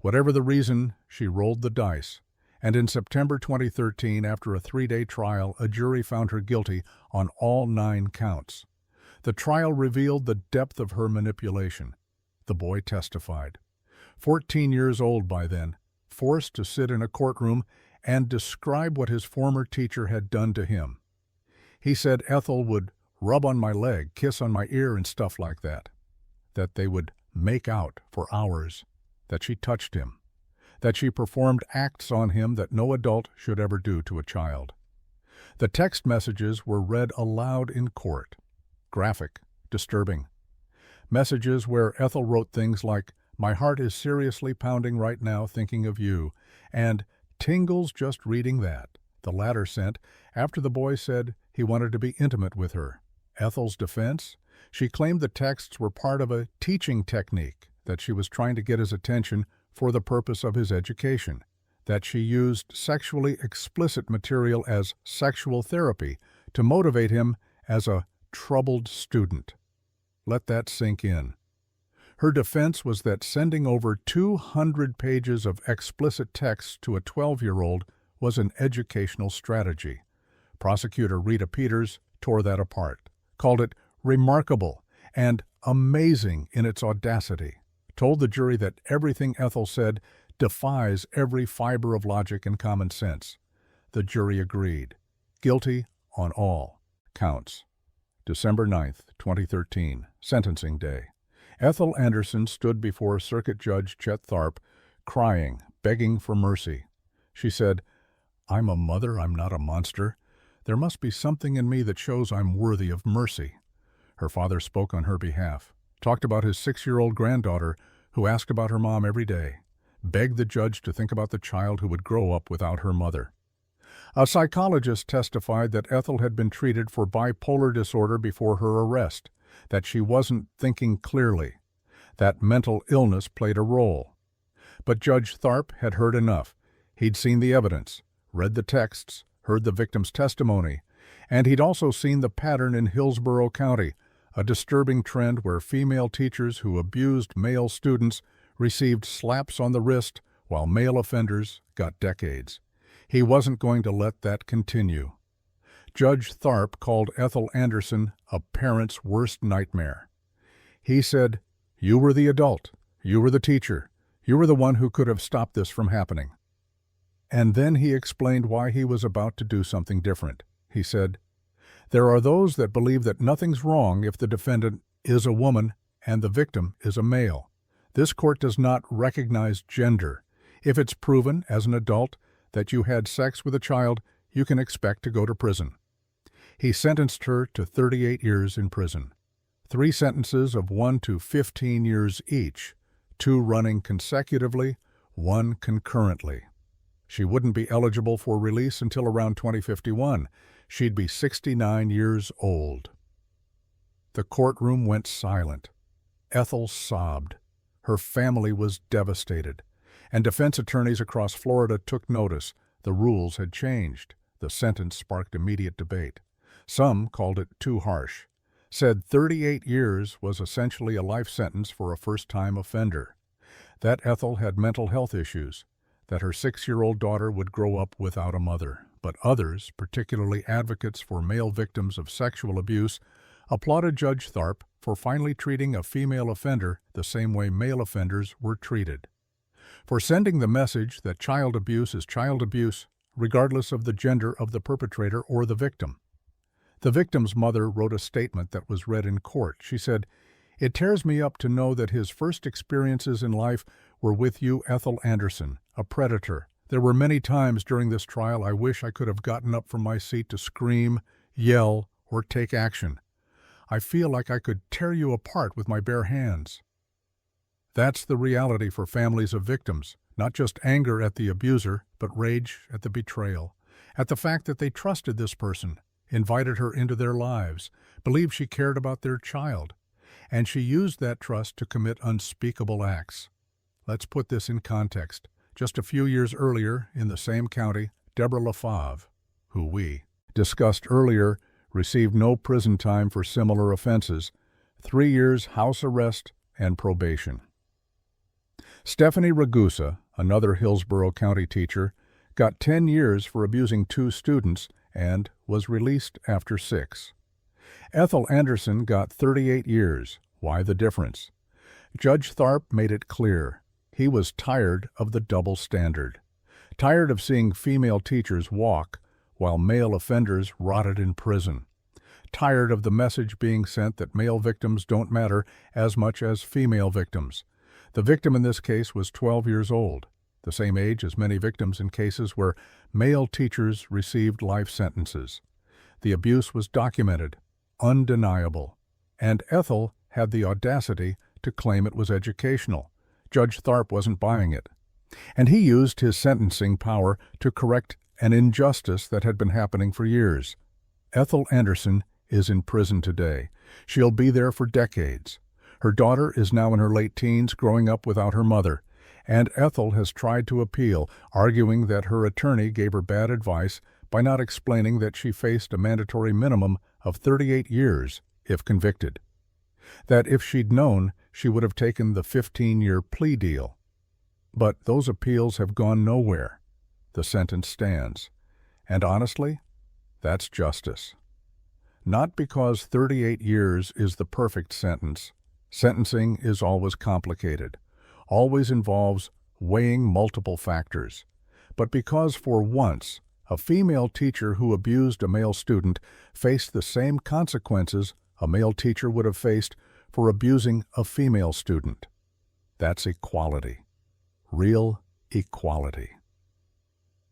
Whatever the reason, she rolled the dice, and in September 2013, after a 3-day trial, a jury found her guilty on all 9 counts. The trial revealed the depth of her manipulation. The boy testified. 14 years old by then, forced to sit in a courtroom and describe what his former teacher had done to him. He said Ethel would rub on my leg, kiss on my ear, and stuff like that. That they would make out for hours. That she touched him. That she performed acts on him that no adult should ever do to a child. The text messages were read aloud in court. Graphic, disturbing. Messages where Ethel wrote things like, "My heart is seriously pounding right now thinking of you," and "tingles just reading that," the latter sent after the boy said he wanted to be intimate with her. Ethel's defense? She claimed the texts were part of a teaching technique, that she was trying to get his attention for the purpose of his education, that she used sexually explicit material as sexual therapy to motivate him as a troubled student. Let that sink in. Her defense was that sending over 200 pages of explicit text to a 12-year-old was an educational strategy. Prosecutor Rita Peters tore that apart, called it remarkable and amazing in its audacity, told the jury that everything Ethel said defies every fiber of logic and common sense. The jury agreed. Guilty on all counts. December 9th, 2013, sentencing day. Ethel Anderson stood before Circuit Judge Chet Tharp, crying, begging for mercy. She said, "I'm a mother, I'm not a monster. There must be something in me that shows I'm worthy of mercy." Her father spoke on her behalf, talked about his 6-year-old granddaughter who asked about her mom every day, begged the judge to think about the child who would grow up without her mother. A psychologist testified that Ethel had been treated for bipolar disorder before her arrest, that she wasn't thinking clearly, that mental illness played a role. But Judge Tharp had heard enough. He'd seen the evidence, read the texts, heard the victim's testimony, and he'd also seen the pattern in Hillsborough County, a disturbing trend where female teachers who abused male students received slaps on the wrist while male offenders got decades. He wasn't going to let that continue. Judge Tharp called Ethel Anderson a parent's worst nightmare. He said, "You were the adult. You were the teacher. You were the one who could have stopped this from happening." And then he explained why he was about to do something different. He said, "There are those that believe that nothing's wrong if the defendant is a woman and the victim is a male. This court does not recognize gender. If it's proven as an adult that you had sex with a child, you can expect to go to prison." He sentenced her to 38 years in prison. 3 sentences of 1 to 15 years each, 2 running consecutively, 1 concurrently. She wouldn't be eligible for release until around 2051. She'd be 69 years old. The courtroom went silent. Ethel sobbed. Her family was devastated. And defense attorneys across Florida took notice. The rules had changed. The sentence sparked immediate debate. Some called it too harsh, said 38 years was essentially a life sentence for a first-time offender, that Ethel had mental health issues, that her 6-year-old daughter would grow up without a mother. But others, particularly advocates for male victims of sexual abuse, applauded Judge Tharp for finally treating a female offender the same way male offenders were treated, for sending the message that child abuse is child abuse, regardless of the gender of the perpetrator or the victim. The victim's mother wrote a statement that was read in court. She said, "It tears me up to know that his first experiences in life were with you, Ethel Anderson, a predator. There were many times during this trial I wish I could have gotten up from my seat to scream, yell, or take action. I feel like I could tear you apart with my bare hands." That's the reality for families of victims, not just anger at the abuser, but rage at the betrayal, at the fact that they trusted this person, invited her into their lives, believed she cared about their child, and she used that trust to commit unspeakable acts. Let's put this in context. Just a few years earlier, in the same county, Deborah LaFave, who we discussed earlier, received no prison time for similar offenses, 3 years house arrest and probation. Stephanie Ragusa, another Hillsborough County teacher, got 10 years for abusing 2 students and was released after 6. Ethel Anderson got 38 years. Why the difference? Judge Tharp made it clear. He was tired of the double standard. Tired of seeing female teachers walk while male offenders rotted in prison. Tired of the message being sent that male victims don't matter as much as female victims. The victim in this case was 12 years old, the same age as many victims in cases where male teachers received life sentences. The abuse was documented, undeniable, and Ethel had the audacity to claim it was educational. Judge Tharp wasn't buying it. And he used his sentencing power to correct an injustice that had been happening for years. Ethel Anderson is in prison today. She'll be there for decades. Her daughter is now in her late teens, growing up without her mother, and Ethel has tried to appeal, arguing that her attorney gave her bad advice by not explaining that she faced a mandatory minimum of 38 years if convicted. That if she'd known, she would have taken the 15-year plea deal. But those appeals have gone nowhere. The sentence stands. And honestly, that's justice. Not because 38 years is the perfect sentence. Sentencing is always complicated, always involves weighing multiple factors. But because for once, a female teacher who abused a male student faced the same consequences a male teacher would have faced for abusing a female student. That's equality. Real equality.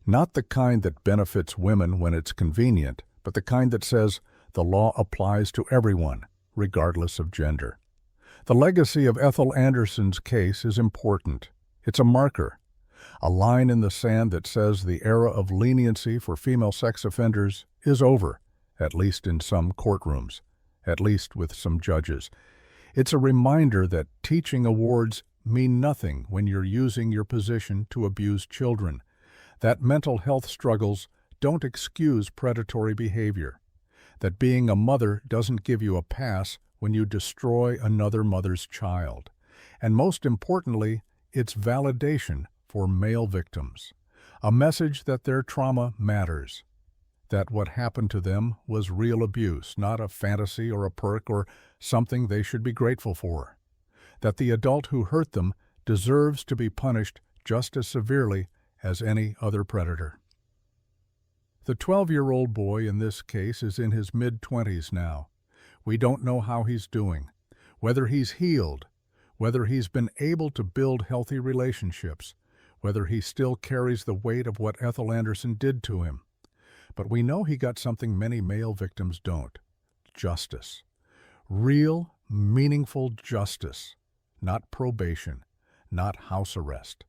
Not the kind that benefits women when it's convenient, but the kind that says the law applies to everyone, regardless of gender. The legacy of Ethel Anderson's case is important. It's a marker, a line in the sand that says the era of leniency for female sex offenders is over, at least in some courtrooms, at least with some judges. It's a reminder that teaching awards mean nothing when you're using your position to abuse children, that mental health struggles don't excuse predatory behavior, that being a mother doesn't give you a pass when you destroy another mother's child, and most importantly, it's validation for male victims, a message that their trauma matters, that what happened to them was real abuse, not a fantasy or a perk or something they should be grateful for, that the adult who hurt them deserves to be punished just as severely as any other predator. The 12-year-old boy in this case is in his mid-20s now. We don't know how he's doing, whether he's healed, whether he's been able to build healthy relationships, whether he still carries the weight of what Ethel Anderson did to him. But we know he got something many male victims don't: justice. Real, meaningful justice. Not probation, not house arrest,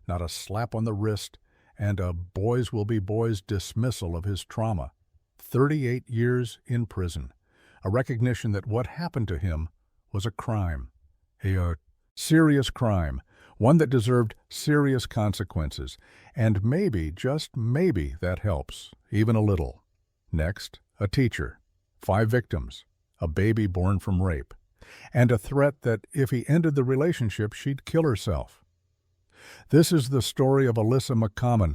not a slap on the wrist and a boys will be boys dismissal of his trauma. 38 years in prison. A recognition that what happened to him was a crime, a serious crime, one that deserved serious consequences, and maybe, just maybe, that helps, even a little. Next, a teacher, 5 victims, a baby born from rape, and a threat that if he ended the relationship, she'd kill herself. This is the story of Alyssa McCommon,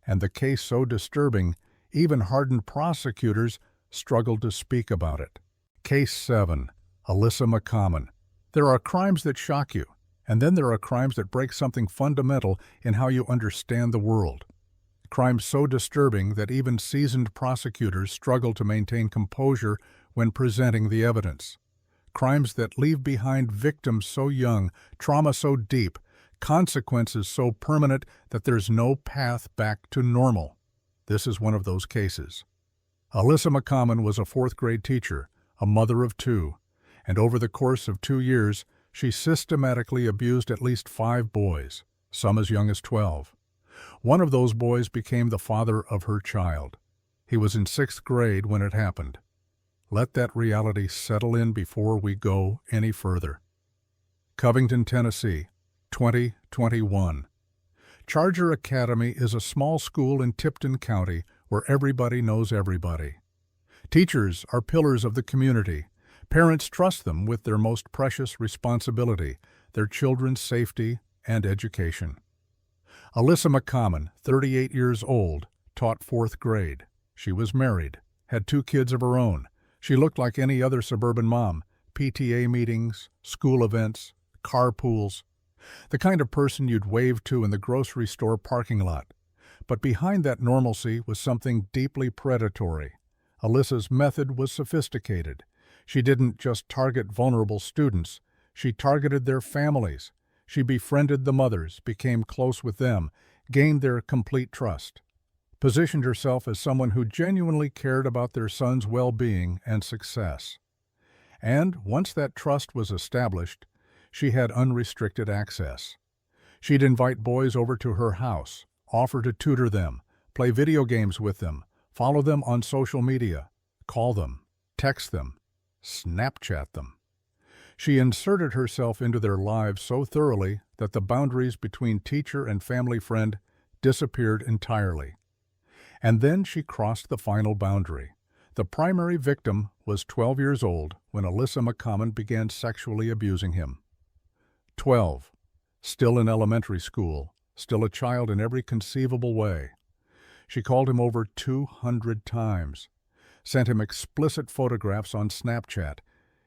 and the case so disturbing, even hardened prosecutors struggled to speak about it. Case 7, Alyssa McCommon. There are crimes that shock you, and then there are crimes that break something fundamental in how you understand the world. Crimes so disturbing that even seasoned prosecutors struggle to maintain composure when presenting the evidence. Crimes that leave behind victims so young, trauma so deep, consequences so permanent that there's no path back to normal. This is one of those cases. Alyssa McCommon was a 4th-grade teacher, a mother of 2, and over the course of 2 years, she systematically abused at least 5 boys, some as young as 12. One of those boys became the father of her child. He was in 6th grade when it happened. Let that reality settle in before we go any further. Covington, Tennessee, 2021. Charger Academy is a small school in Tipton County where everybody knows everybody. Teachers are pillars of the community. Parents trust them with their most precious responsibility, their children's safety and education. Alyssa McCommon, 38 years old, taught 4th grade. She was married, had 2 kids of her own. She looked like any other suburban mom. PTA meetings, school events, carpools. The kind of person you'd wave to in the grocery store parking lot. But behind that normalcy was something deeply predatory. Alyssa's method was sophisticated. She didn't just target vulnerable students. She targeted their families. She befriended the mothers, became close with them, gained their complete trust, positioned herself as someone who genuinely cared about their son's well-being and success. And once that trust was established, she had unrestricted access. She'd invite boys over to her house, offer to tutor them, play video games with them, follow them on social media, call them, text them, Snapchat them. She inserted herself into their lives so thoroughly that the boundaries between teacher and family friend disappeared entirely. And then she crossed the final boundary. The primary victim was 12 years old when Alyssa McCommon began sexually abusing him. 12. Still in elementary school, still a child in every conceivable way. She called him over 200 times, sent him explicit photographs on Snapchat,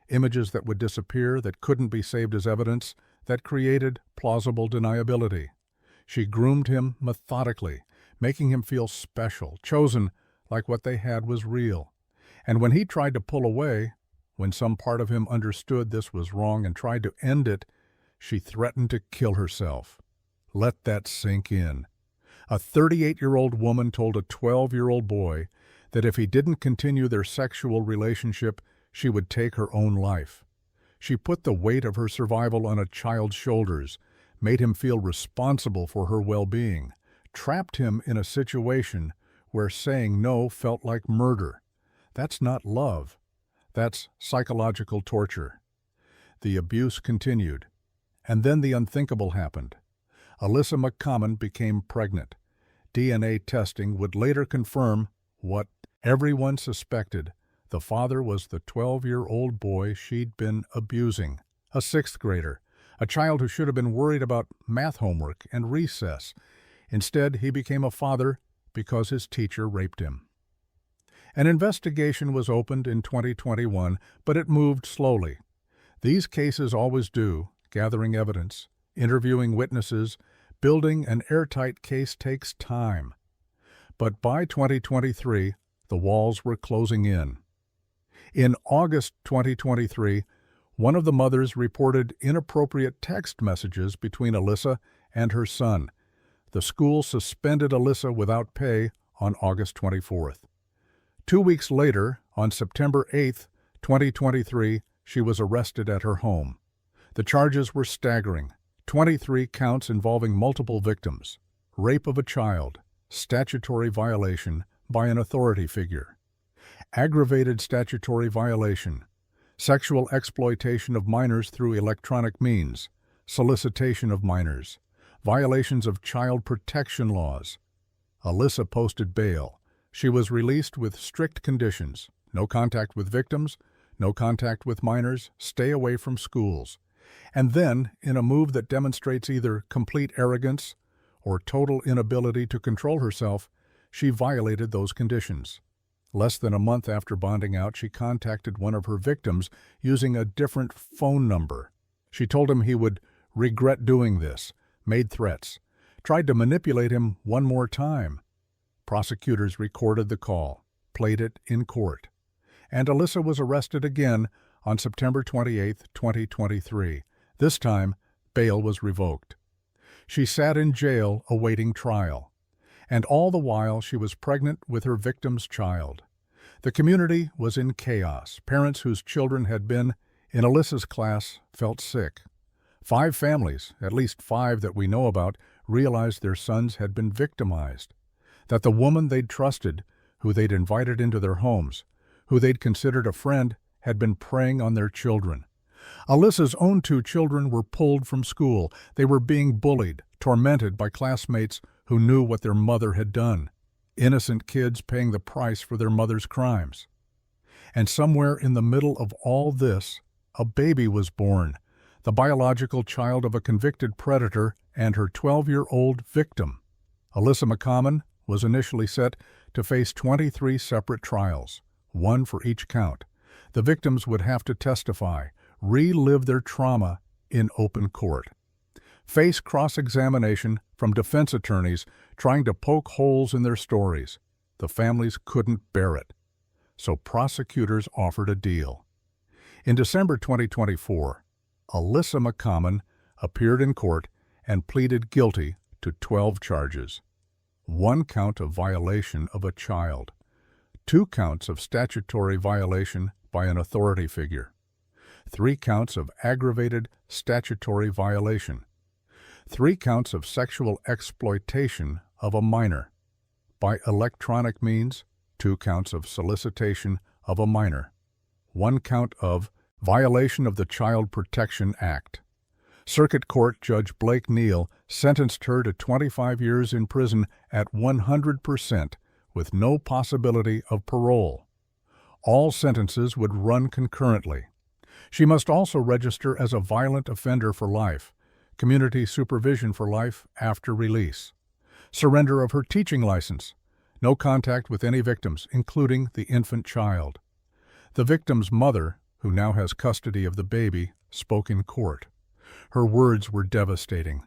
images that would disappear, that couldn't be saved as evidence, that created plausible deniability. She groomed him methodically, making him feel special, chosen, like what they had was real. And when he tried to pull away, when some part of him understood this was wrong and tried to end it, she threatened to kill herself. Let that sink in. A 38-year-old woman told a 12-year-old boy that if he didn't continue their sexual relationship, she would take her own life. She put the weight of her survival on a child's shoulders, made him feel responsible for her well-being, trapped him in a situation where saying no felt like murder. That's not love. That's psychological torture. The abuse continued. And then the unthinkable happened. Alyssa McCommon became pregnant. DNA testing would later confirm what everyone suspected. The father was the 12-year-old boy she'd been abusing, a 6th grader, a child who should have been worried about math homework and recess. Instead, he became a father because his teacher raped him. An investigation was opened in 2021, but it moved slowly. These cases always do, gathering evidence, interviewing witnesses, building an airtight case takes time. But by 2023, the walls were closing in. In August 2023, one of the mothers reported inappropriate text messages between Alyssa and her son. The school suspended Alyssa without pay on August 24th. 2 weeks later, on September 8th, 2023, she was arrested at her home. The charges were staggering: 23 counts involving multiple victims, rape of a child, statutory violation by an authority figure, aggravated statutory violation, sexual exploitation of minors through electronic means, solicitation of minors, violations of child protection laws. Alyssa posted bail. She was released with strict conditions: no contact with victims, no contact with minors, stay away from schools. And then, in a move that demonstrates either complete arrogance or total inability to control herself, she violated those conditions. Less than a month after bonding out, she contacted one of her victims using a different phone number. She told him he would regret doing this, made threats, tried to manipulate him one more time. Prosecutors recorded the call, played it in court. And Alyssa was arrested again on September 28, 2023. This time, bail was revoked. She sat in jail awaiting trial. And all the while, she was pregnant with her victim's child. The community was in chaos. Parents whose children had been in Alyssa's class felt sick. 5 families, at least 5 that we know about, realized their sons had been victimized, that the woman they'd trusted, who they'd invited into their homes, who they'd considered a friend, had been preying on their children. Alyssa's own 2 children were pulled from school. They were being bullied, tormented by classmates who knew what their mother had done. Innocent kids paying the price for their mother's crimes. And somewhere in the middle of all this, a baby was born, the biological child of a convicted predator and her 12-year-old victim. Alyssa McCommon was initially set to face 23 separate trials, 1 for each count. The victims would have to testify, relive their trauma in open court, face cross-examination from defense attorneys trying to poke holes in their stories. The families couldn't bear it, so prosecutors offered a deal. In December 2024, Alyssa McCommon appeared in court and pleaded guilty to 12 charges. 1 count of violation of a child, 2 counts of statutory violation by an authority figure, 3 counts of aggravated statutory violation, 3 counts of sexual exploitation of a minor by electronic means, 2 counts of solicitation of a minor, 1 count of violation of the Child Protection Act. Circuit Court Judge Blake Neal sentenced her to 25 years in prison at 100% with no possibility of parole. All sentences would run concurrently. She must also register as a violent offender for life, community supervision for life after release, surrender of her teaching license, no contact with any victims, including the infant child. The victim's mother, who now has custody of the baby, spoke in court. Her words were devastating.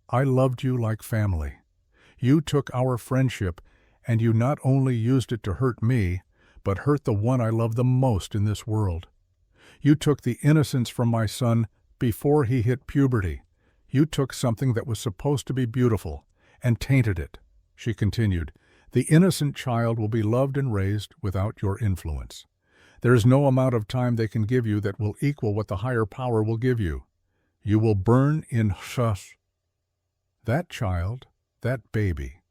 "I loved you like family. You took our friendship, and you not only used it to hurt me, but hurt the one I love the most in this world. You took the innocence from my son before he hit puberty. You took something that was supposed to be beautiful and tainted it." She continued, "The innocent child will be loved and raised without your influence. There is no amount of time they can give you that will equal what the higher power will give you. You will burn in shush." That child, that baby,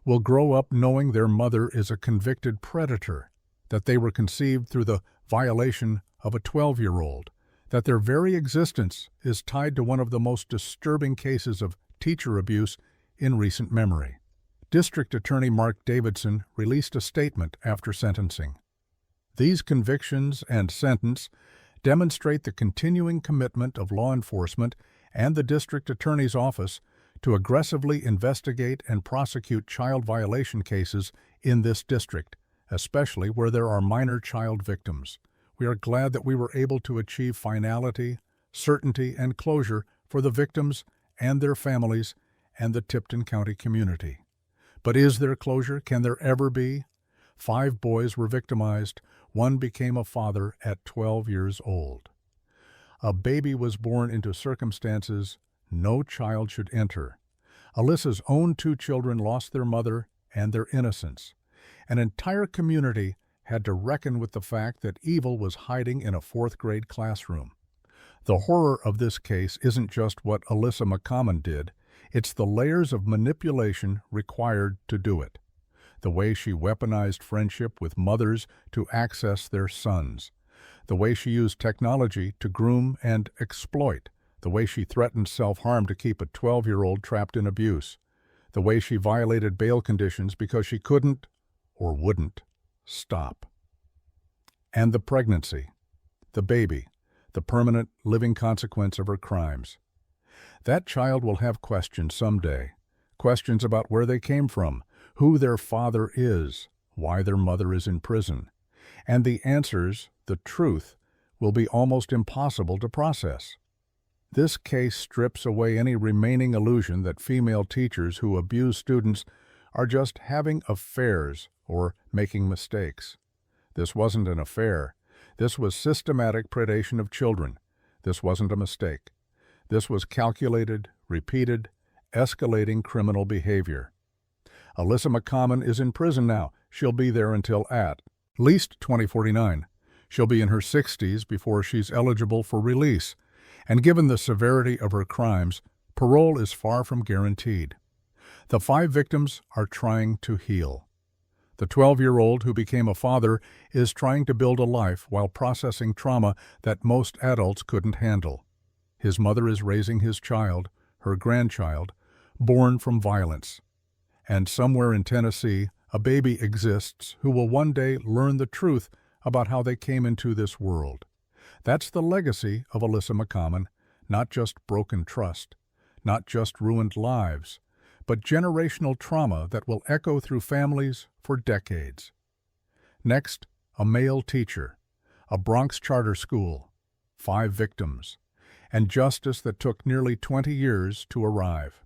will grow up knowing their mother is a convicted predator, that they were conceived through the violation of a 12-year-old, that their very existence is tied to one of the most disturbing cases of teacher abuse in recent memory. District Attorney Mark Davidson released a statement after sentencing. These convictions and sentence demonstrate the continuing commitment of law enforcement and the District Attorney's Office to aggressively investigate and prosecute child violation cases in this district, especially where there are minor child victims. We are glad that we were able to achieve finality, certainty, and closure for the victims and their families and the Tipton County community. But is there closure? Can there ever be? 5 boys were victimized. 1 became a father at 12 years old. A baby was born into circumstances no child should enter. Alyssa's own 2 children lost their mother and their innocence. An entire community had to reckon with the fact that evil was hiding in a 4th-grade classroom. The horror of this case isn't just what Alyssa McCommon did, it's the layers of manipulation required to do it. The way she weaponized friendship with mothers to access their sons. The way she used technology to groom and exploit. The way she threatened self-harm to keep a 12-year-old trapped in abuse. The way she violated bail conditions because she couldn't, or wouldn't, stop. And the pregnancy, the baby, the permanent living consequence of her crimes. That child will have questions someday, questions about where they came from, who their father is, why their mother is in prison, and the answers, the truth, will be almost impossible to process. This case strips away any remaining illusion that female teachers who abuse students are just having affairs or making mistakes. This wasn't an affair. This was systematic predation of children. This wasn't a mistake. This was calculated, repeated, escalating criminal behavior. Alyssa McCommon is in prison now. She'll be there until at least 2049. She'll be in her 60s before she's eligible for release. And given the severity of her crimes, parole is far from guaranteed. The 5 victims are trying to heal. The 12-year-old who became a father is trying to build a life while processing trauma that most adults couldn't handle. His mother is raising his child, her grandchild, born from violence. And somewhere in Tennessee, a baby exists who will one day learn the truth about how they came into this world. That's the legacy of Alyssa McCommon, not just broken trust, not just ruined lives, but generational trauma that will echo through families for decades. Next, a male teacher, a Bronx charter school, 5 victims, and justice that took nearly 20 years to arrive.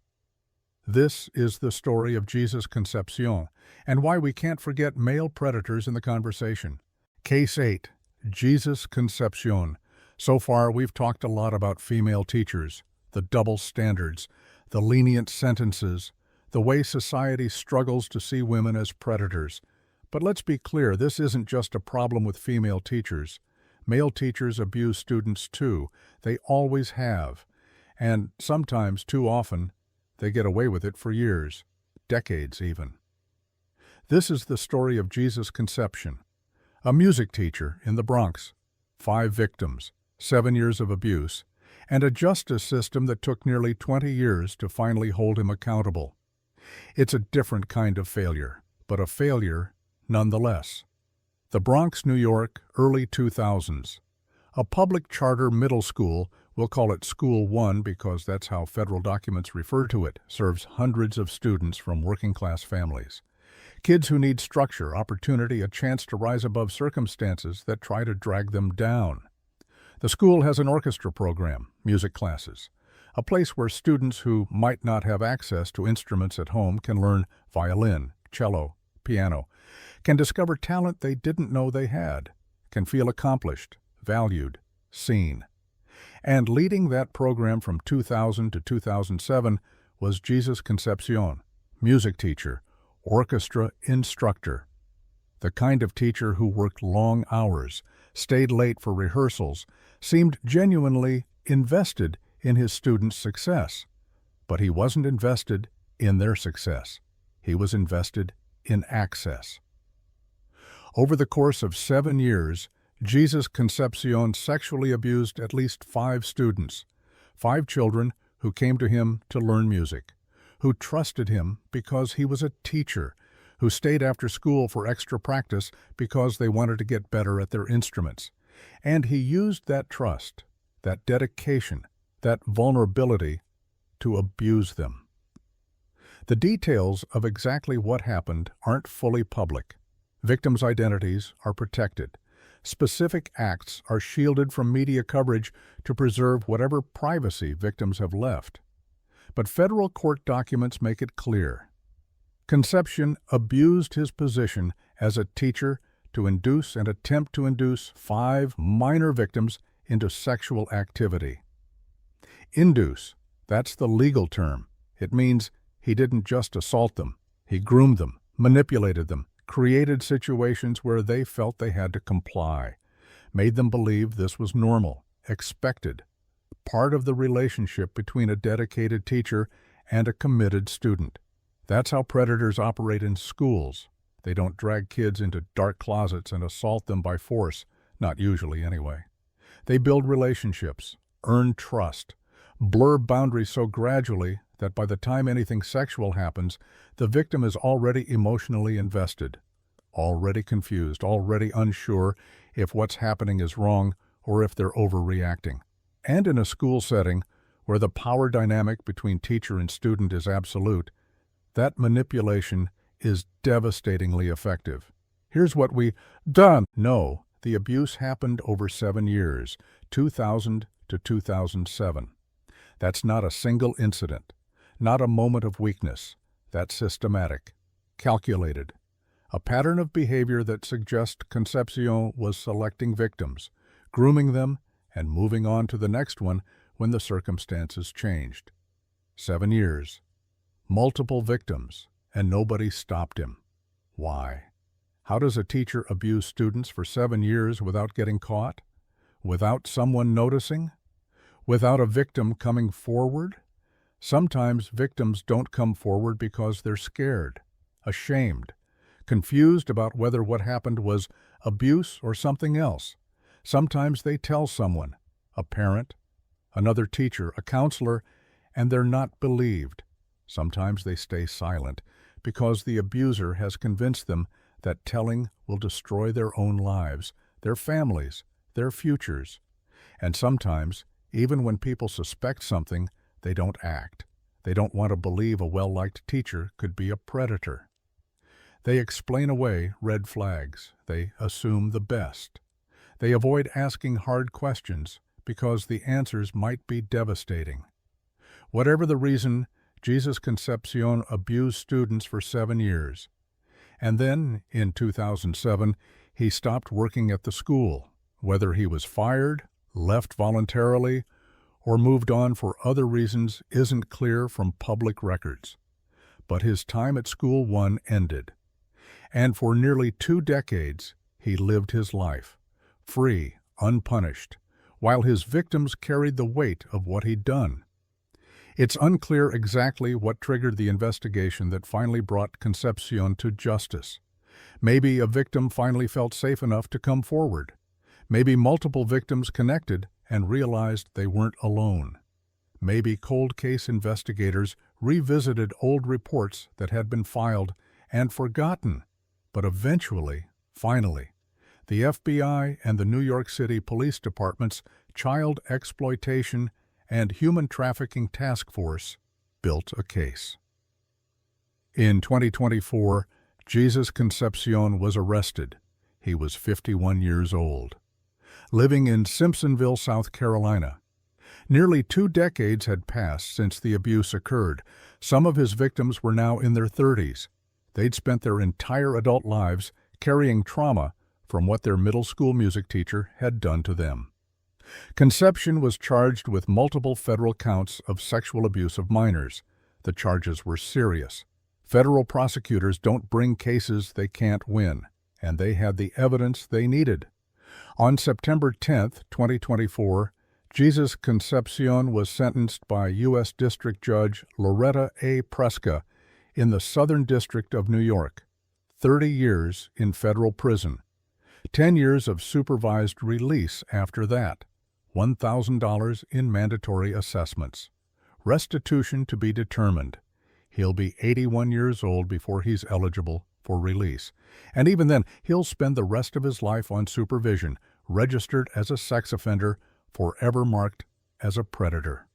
This is the story of Jesus Concepcion, and why we can't forget male predators in the conversation. Case 8, Jesus Concepcion. So far, we've talked a lot about female teachers, the double standards, the lenient sentences, the way society struggles to see women as predators. But let's be clear, this isn't just a problem with female teachers. Male teachers abuse students too. They always have. And sometimes, too often, they get away with it for years, decades even. This is the story of Jesus Concepcion, a music teacher in the Bronx, 5 victims, 7 years of abuse, and a justice system that took nearly 20 years to finally hold him accountable. It's a different kind of failure, but a failure nonetheless. The Bronx, New York, early 2000s. A public charter middle school, we'll call it School 1 because that's how federal documents refer to it, serves hundreds of students from working-class families. Kids who need structure, opportunity, a chance to rise above circumstances that try to drag them down. The school has an orchestra program, music classes, a place where students who might not have access to instruments at home can learn violin, cello, piano, can discover talent they didn't know they had, can feel accomplished, valued, seen. And leading that program from 2000 to 2007 was Jesus Concepcion, music teacher, orchestra instructor. The kind of teacher who worked long hours, stayed late for rehearsals, seemed genuinely invested in his students' success. But he wasn't invested in their success. He was invested in access. Over the course of 7 years, Jesus Concepcion sexually abused at least 5 students, 5 children who came to him to learn music, who trusted him because he was a teacher, who stayed after school for extra practice because they wanted to get better at their instruments. And he used that trust, that dedication, that vulnerability to abuse them. The details of exactly what happened aren't fully public. Victims' identities are protected. Specific acts are shielded from media coverage to preserve whatever privacy victims have left. But federal court documents make it clear. Concepcion abused his position as a teacher to induce and attempt to induce 5 minor victims into sexual activity. Induce, that's the legal term. It means he didn't just assault them. He groomed them, manipulated them, created situations where they felt they had to comply, made them believe this was normal, expected, part of the relationship between a dedicated teacher and a committed student. That's how predators operate in schools. They don't drag kids into dark closets and assault them by force, not usually anyway. They build relationships, earn trust, blur boundaries so gradually that by the time anything sexual happens, the victim is already emotionally invested, already confused, already unsure if what's happening is wrong or if they're overreacting. And in a school setting, where the power dynamic between teacher and student is absolute, that manipulation is devastatingly effective. Here's what we know. The abuse happened over 7 years, 2000 to 2007. That's not a single incident, not a moment of weakness. That's systematic, calculated. A pattern of behavior that suggests Concepcion was selecting victims, grooming them, and moving on to the next one when the circumstances changed. 7 years, multiple victims, and nobody stopped him. Why? How does a teacher abuse students for 7 years without getting caught? Without someone noticing? Without a victim coming forward? Sometimes victims don't come forward because they're scared, ashamed, confused about whether what happened was abuse or something else. Sometimes they tell someone, a parent, another teacher, a counselor, and they're not believed. Sometimes they stay silent because the abuser has convinced them that telling will destroy their own lives, their families, their futures. And sometimes, even when people suspect something, they don't act. They don't want to believe a well-liked teacher could be a predator. They explain away red flags. They assume the best. They avoid asking hard questions because the answers might be devastating. Whatever the reason, Jesus Concepcion abused students for 7 years. And then, in 2007, he stopped working at the school. Whether he was fired, left voluntarily, or moved on for other reasons isn't clear from public records. But his time at School 1 ended. And for nearly 2 decades, he lived his life, free, unpunished, while his victims carried the weight of what he'd done. It's unclear exactly what triggered the investigation that finally brought Concepcion to justice. Maybe a victim finally felt safe enough to come forward. Maybe multiple victims connected and realized they weren't alone. Maybe cold case investigators revisited old reports that had been filed and forgotten. But eventually, finally, the FBI and the New York City Police Department's Child Exploitation and Human Trafficking Task Force built a case. In 2024, Jesus Concepcion was arrested. He was 51 years old. Living in Simpsonville, South Carolina. Nearly 2 decades had passed since the abuse occurred. Some of his victims were now in their 30s. They'd spent their entire adult lives carrying trauma from what their middle school music teacher had done to them. Concepcion was charged with multiple federal counts of sexual abuse of minors. The charges were serious. Federal prosecutors don't bring cases they can't win, and they had the evidence they needed. On September 10, 2024, Jesus Concepcion was sentenced by U.S. District Judge Loretta A. Preska in the Southern District of New York. 30 years in federal prison. 10 years of supervised release after that. $1,000 in mandatory assessments. Restitution to be determined. He'll be 81 years old before he's eligible for release. And even then, he'll spend the rest of his life on supervision, registered as a sex offender, forever marked as a predator.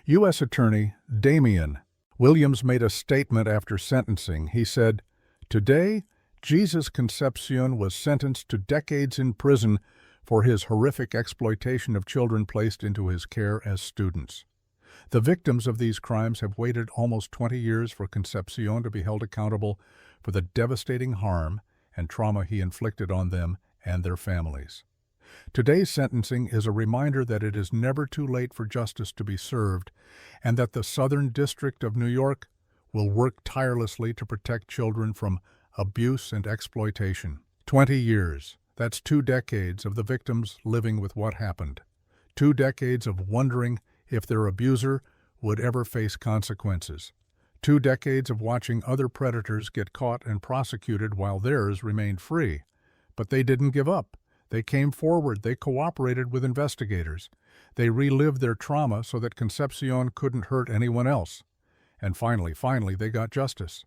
U.S. Attorney Damian Williams made a statement after sentencing. He said, "Today, Jesus Concepcion was sentenced to decades in prison for his horrific exploitation of children placed into his care as students. The victims of these crimes have waited almost 20 years for Concepcion to be held accountable for the devastating harm and trauma he inflicted on them and their families. Today's sentencing is a reminder that it is never too late for justice to be served, and that the Southern District of New York will work tirelessly to protect children from abuse and exploitation. 20 years. That's 2 decades of the victims living with what happened. 2 decades of wondering if their abuser would ever face consequences. 2 decades of watching other predators get caught and prosecuted while theirs remained free. But they didn't give up. They came forward. They cooperated with investigators. They relived their trauma so that Concepcion couldn't hurt anyone else. And finally, they got justice.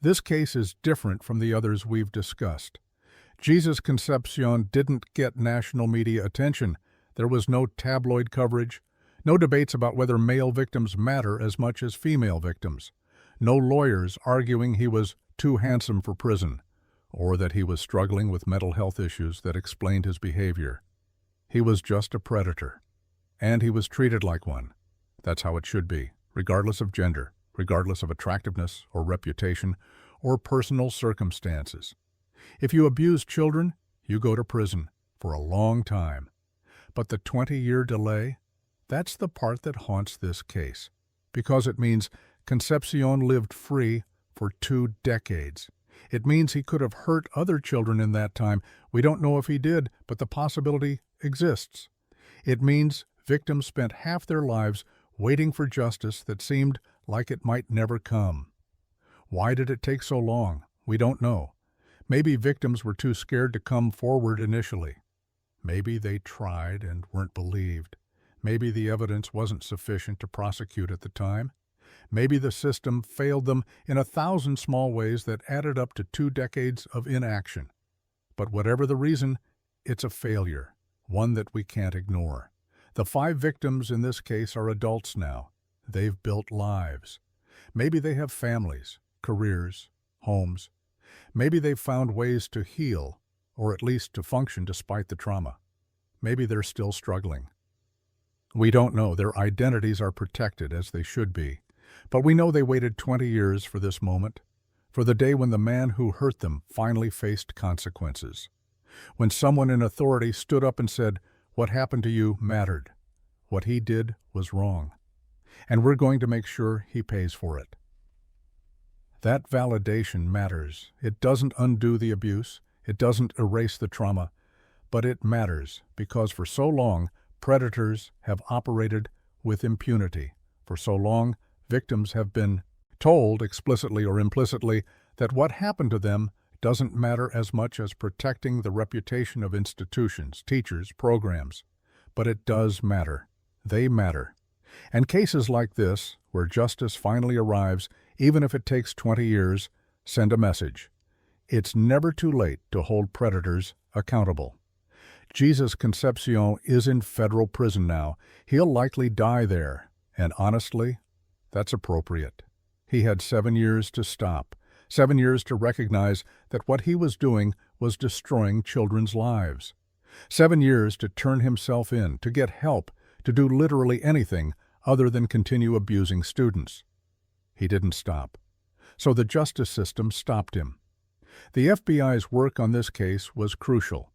This case is different from the others we've discussed. Jesus Concepcion didn't get national media attention. There was no tabloid coverage, no debates about whether male victims matter as much as female victims, no lawyers arguing he was too handsome for prison, or that he was struggling with mental health issues that explained his behavior. He was just a predator, and he was treated like one. That's how it should be, regardless of gender, regardless of attractiveness or reputation or personal circumstances. If you abuse children, you go to prison for a long time. But the 20-year delay, that's the part that haunts this case, because it means Concepcion lived free for 2 decades. It means he could have hurt other children in that time. We don't know if he did, but the possibility exists. It means victims spent half their lives waiting for justice that seemed like it might never come. Why did it take so long? We don't know. Maybe victims were too scared to come forward initially. Maybe they tried and weren't believed. Maybe the evidence wasn't sufficient to prosecute at the time. Maybe the system failed them in 1,000 small ways that added up to 2 decades of inaction. But whatever the reason, it's a failure, one that we can't ignore. The 5 victims in this case are adults now. They've built lives. Maybe they have families, careers, homes. Maybe they've found ways to heal, or at least to function despite the trauma. Maybe they're still struggling. We don't know. Their identities are protected, as they should be. But we know they waited 20 years for this moment, for the day when the man who hurt them finally faced consequences. When someone in authority stood up and said, "What happened to you mattered. What he did was wrong. And we're going to make sure he pays for it." That validation matters. It doesn't undo the abuse. It doesn't erase the trauma. But it matters because for so long, predators have operated with impunity. For so long, victims have been told, explicitly or implicitly, that what happened to them doesn't matter as much as protecting the reputation of institutions, teachers, programs. But it does matter. They matter. And cases like this, where justice finally arrives, even if it takes 20 years, send a message. It's never too late to hold predators accountable. Jesus Concepcion is in federal prison now. He'll likely die there. And honestly, that's appropriate. He had 7 years to stop, 7 years to recognize that what he was doing was destroying children's lives. 7 years to turn himself in, to get help, to do literally anything other than continue abusing students. He didn't stop. So the justice system stopped him. The FBI's work on this case was crucial.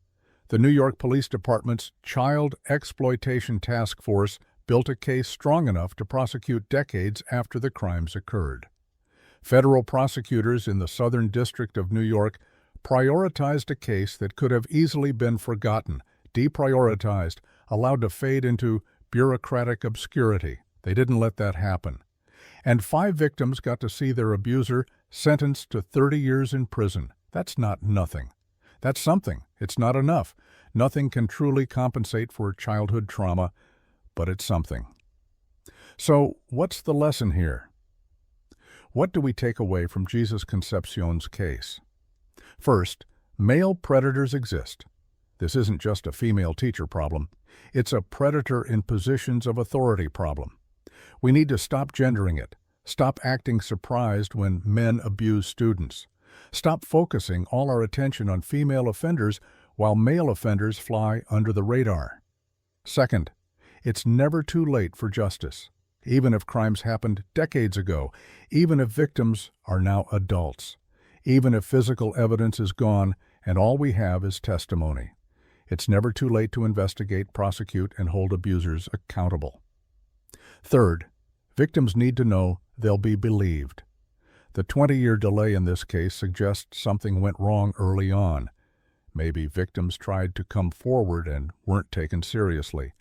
The New York Police Department's Child Exploitation Task Force built a case strong enough to prosecute decades after the crimes occurred. Federal prosecutors in the Southern District of New York prioritized a case that could have easily been forgotten, deprioritized, allowed to fade into bureaucratic obscurity. They didn't let that happen. And 5 victims got to see their abuser sentenced to 30 years in prison. That's not nothing. That's something. It's not enough. Nothing can truly compensate for childhood trauma, but it's something. So, what's the lesson here? What do we take away from Jesus Concepcion's case? First, male predators exist. This isn't just a female teacher problem. It's a predator in positions of authority problem. We need to stop gendering it. Stop acting surprised when men abuse students. Stop focusing all our attention on female offenders while male offenders fly under the radar. Second, it's never too late for justice. Even if crimes happened decades ago, even if victims are now adults, even if physical evidence is gone and all we have is testimony. It's never too late to investigate, prosecute, and hold abusers accountable. Third, victims need to know they'll be believed. The 20-year delay in this case suggests something went wrong early on. Maybe victims tried to come forward and weren't taken seriously.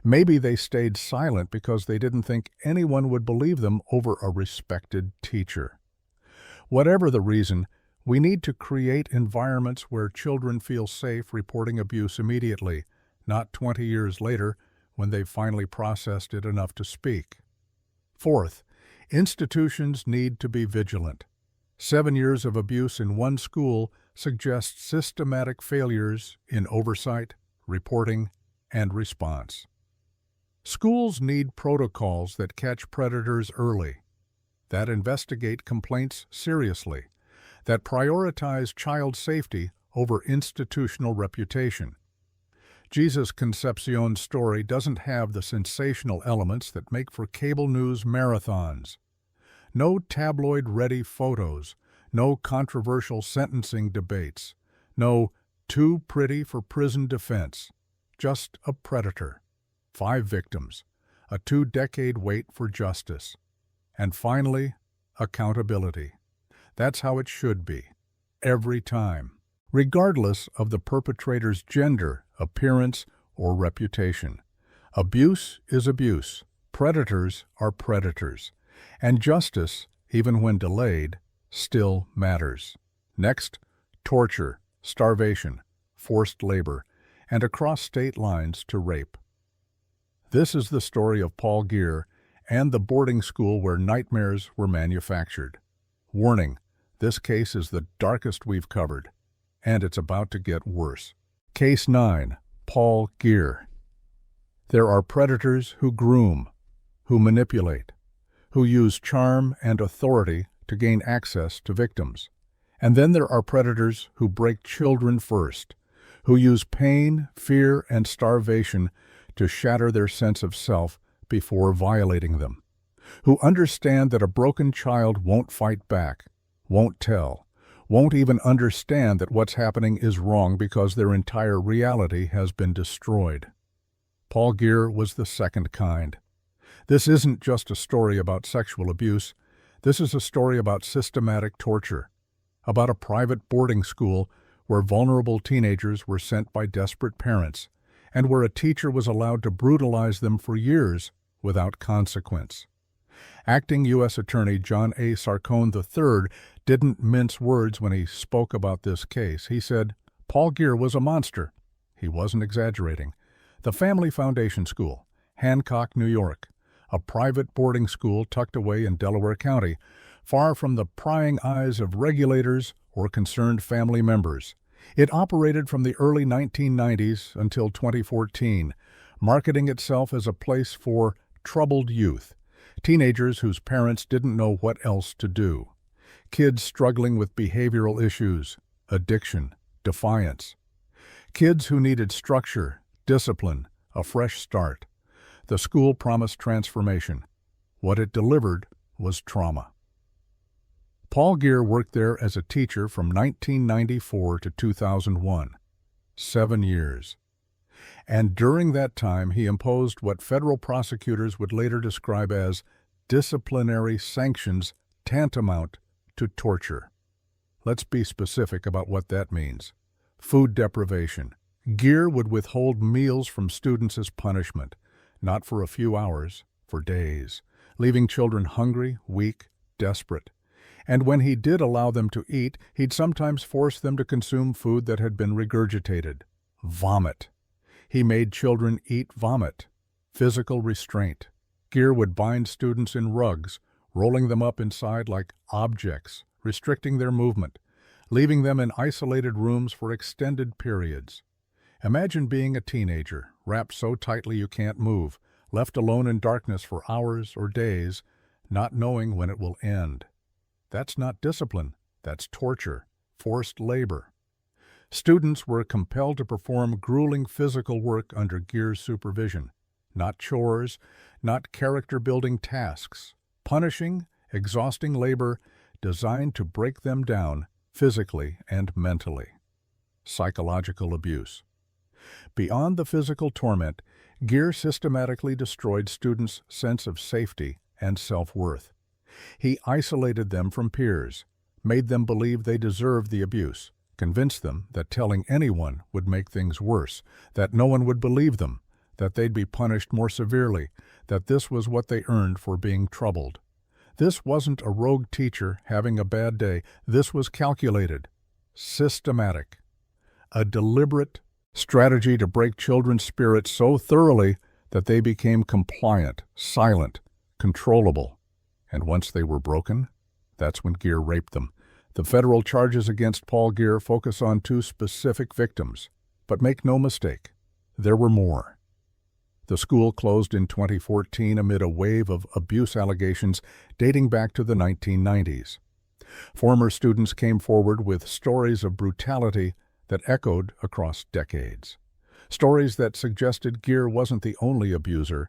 Maybe they stayed silent because they didn't think anyone would believe them over a respected teacher. Whatever the reason, we need to create environments where children feel safe reporting abuse immediately, not 20 years later when they've finally processed it enough to speak. Fourth, institutions need to be vigilant. 7 years of abuse in one school suggests systematic failures in oversight, reporting, and response. Schools need protocols that catch predators early, that investigate complaints seriously, that prioritize child safety over institutional reputation. Jesus Concepcion's story doesn't have the sensational elements that make for cable news marathons. No tabloid-ready photos, no controversial sentencing debates, no too pretty for prison defense, just a predator, 5 victims, a 2-decade wait for justice, and finally, accountability. That's how it should be, every time, regardless of the perpetrator's gender, appearance, or reputation. Abuse is abuse. Predators are predators. And justice, even when delayed, still matters. Next, torture, starvation, forced labor, and across state lines to rape. This is the story of Paul Gear and the boarding school where nightmares were manufactured. Warning, this case is the darkest we've covered, and it's about to get worse. Case 9. Paul Gear. There are predators who groom, who manipulate, who use charm and authority to gain access to victims. And then there are predators who break children first, who use pain, fear, and starvation to shatter their sense of self before violating them, who understand that a broken child won't fight back, won't tell, won't even understand that what's happening is wrong because their entire reality has been destroyed. Paul Gear was the second kind. This isn't just a story about sexual abuse. This is a story about systematic torture, about a private boarding school where vulnerable teenagers were sent by desperate parents, and where a teacher was allowed to brutalize them for years without consequence. Acting U.S. Attorney John A. Sarcone III didn't mince words when he spoke about this case. He said, "Paul Gear was a monster." He wasn't exaggerating. The Family Foundation School, Hancock, New York, a private boarding school tucked away in Delaware County, far from the prying eyes of regulators or concerned family members. It operated from the early 1990s until 2014, marketing itself as a place for troubled youth, teenagers whose parents didn't know what else to do, kids struggling with behavioral issues, addiction, defiance, kids who needed structure, discipline, a fresh start. The school promised transformation. What it delivered was trauma. Paul Gear worked there as a teacher from 1994 to 2001, 7 years. And during that time, he imposed what federal prosecutors would later describe as disciplinary sanctions tantamount to torture. Let's be specific about what that means. Food deprivation. Gear would withhold meals from students as punishment, not for a few hours, for days, leaving children hungry, weak, desperate. And when he did allow them to eat, he'd sometimes force them to consume food that had been regurgitated. Vomit. He made children eat vomit. Physical restraint. Gear would bind students in rugs, rolling them up inside like objects, restricting their movement, leaving them in isolated rooms for extended periods. Imagine being a teenager, wrapped so tightly you can't move, left alone in darkness for hours or days, not knowing when it will end. That's not discipline, that's torture, forced labor. Students were compelled to perform grueling physical work under Gear's supervision, not chores, not character-building tasks, punishing, exhausting labor designed to break them down physically and mentally. Psychological abuse. Beyond the physical torment, Gear systematically destroyed students' sense of safety and self-worth. He isolated them from peers, made them believe they deserved the abuse, convinced them that telling anyone would make things worse, that no one would believe them, that they'd be punished more severely, that this was what they earned for being troubled. This wasn't a rogue teacher having a bad day. This was calculated, systematic, a deliberate strategy to break children's spirits so thoroughly that they became compliant, silent, controllable. And once they were broken, that's when Gear raped them. The federal charges against Paul Gear focus on 2 specific victims. But make no mistake, there were more. The school closed in 2014 amid a wave of abuse allegations dating back to the 1990s. Former students came forward with stories of brutality that echoed across decades. Stories that suggested Gear wasn't the only abuser,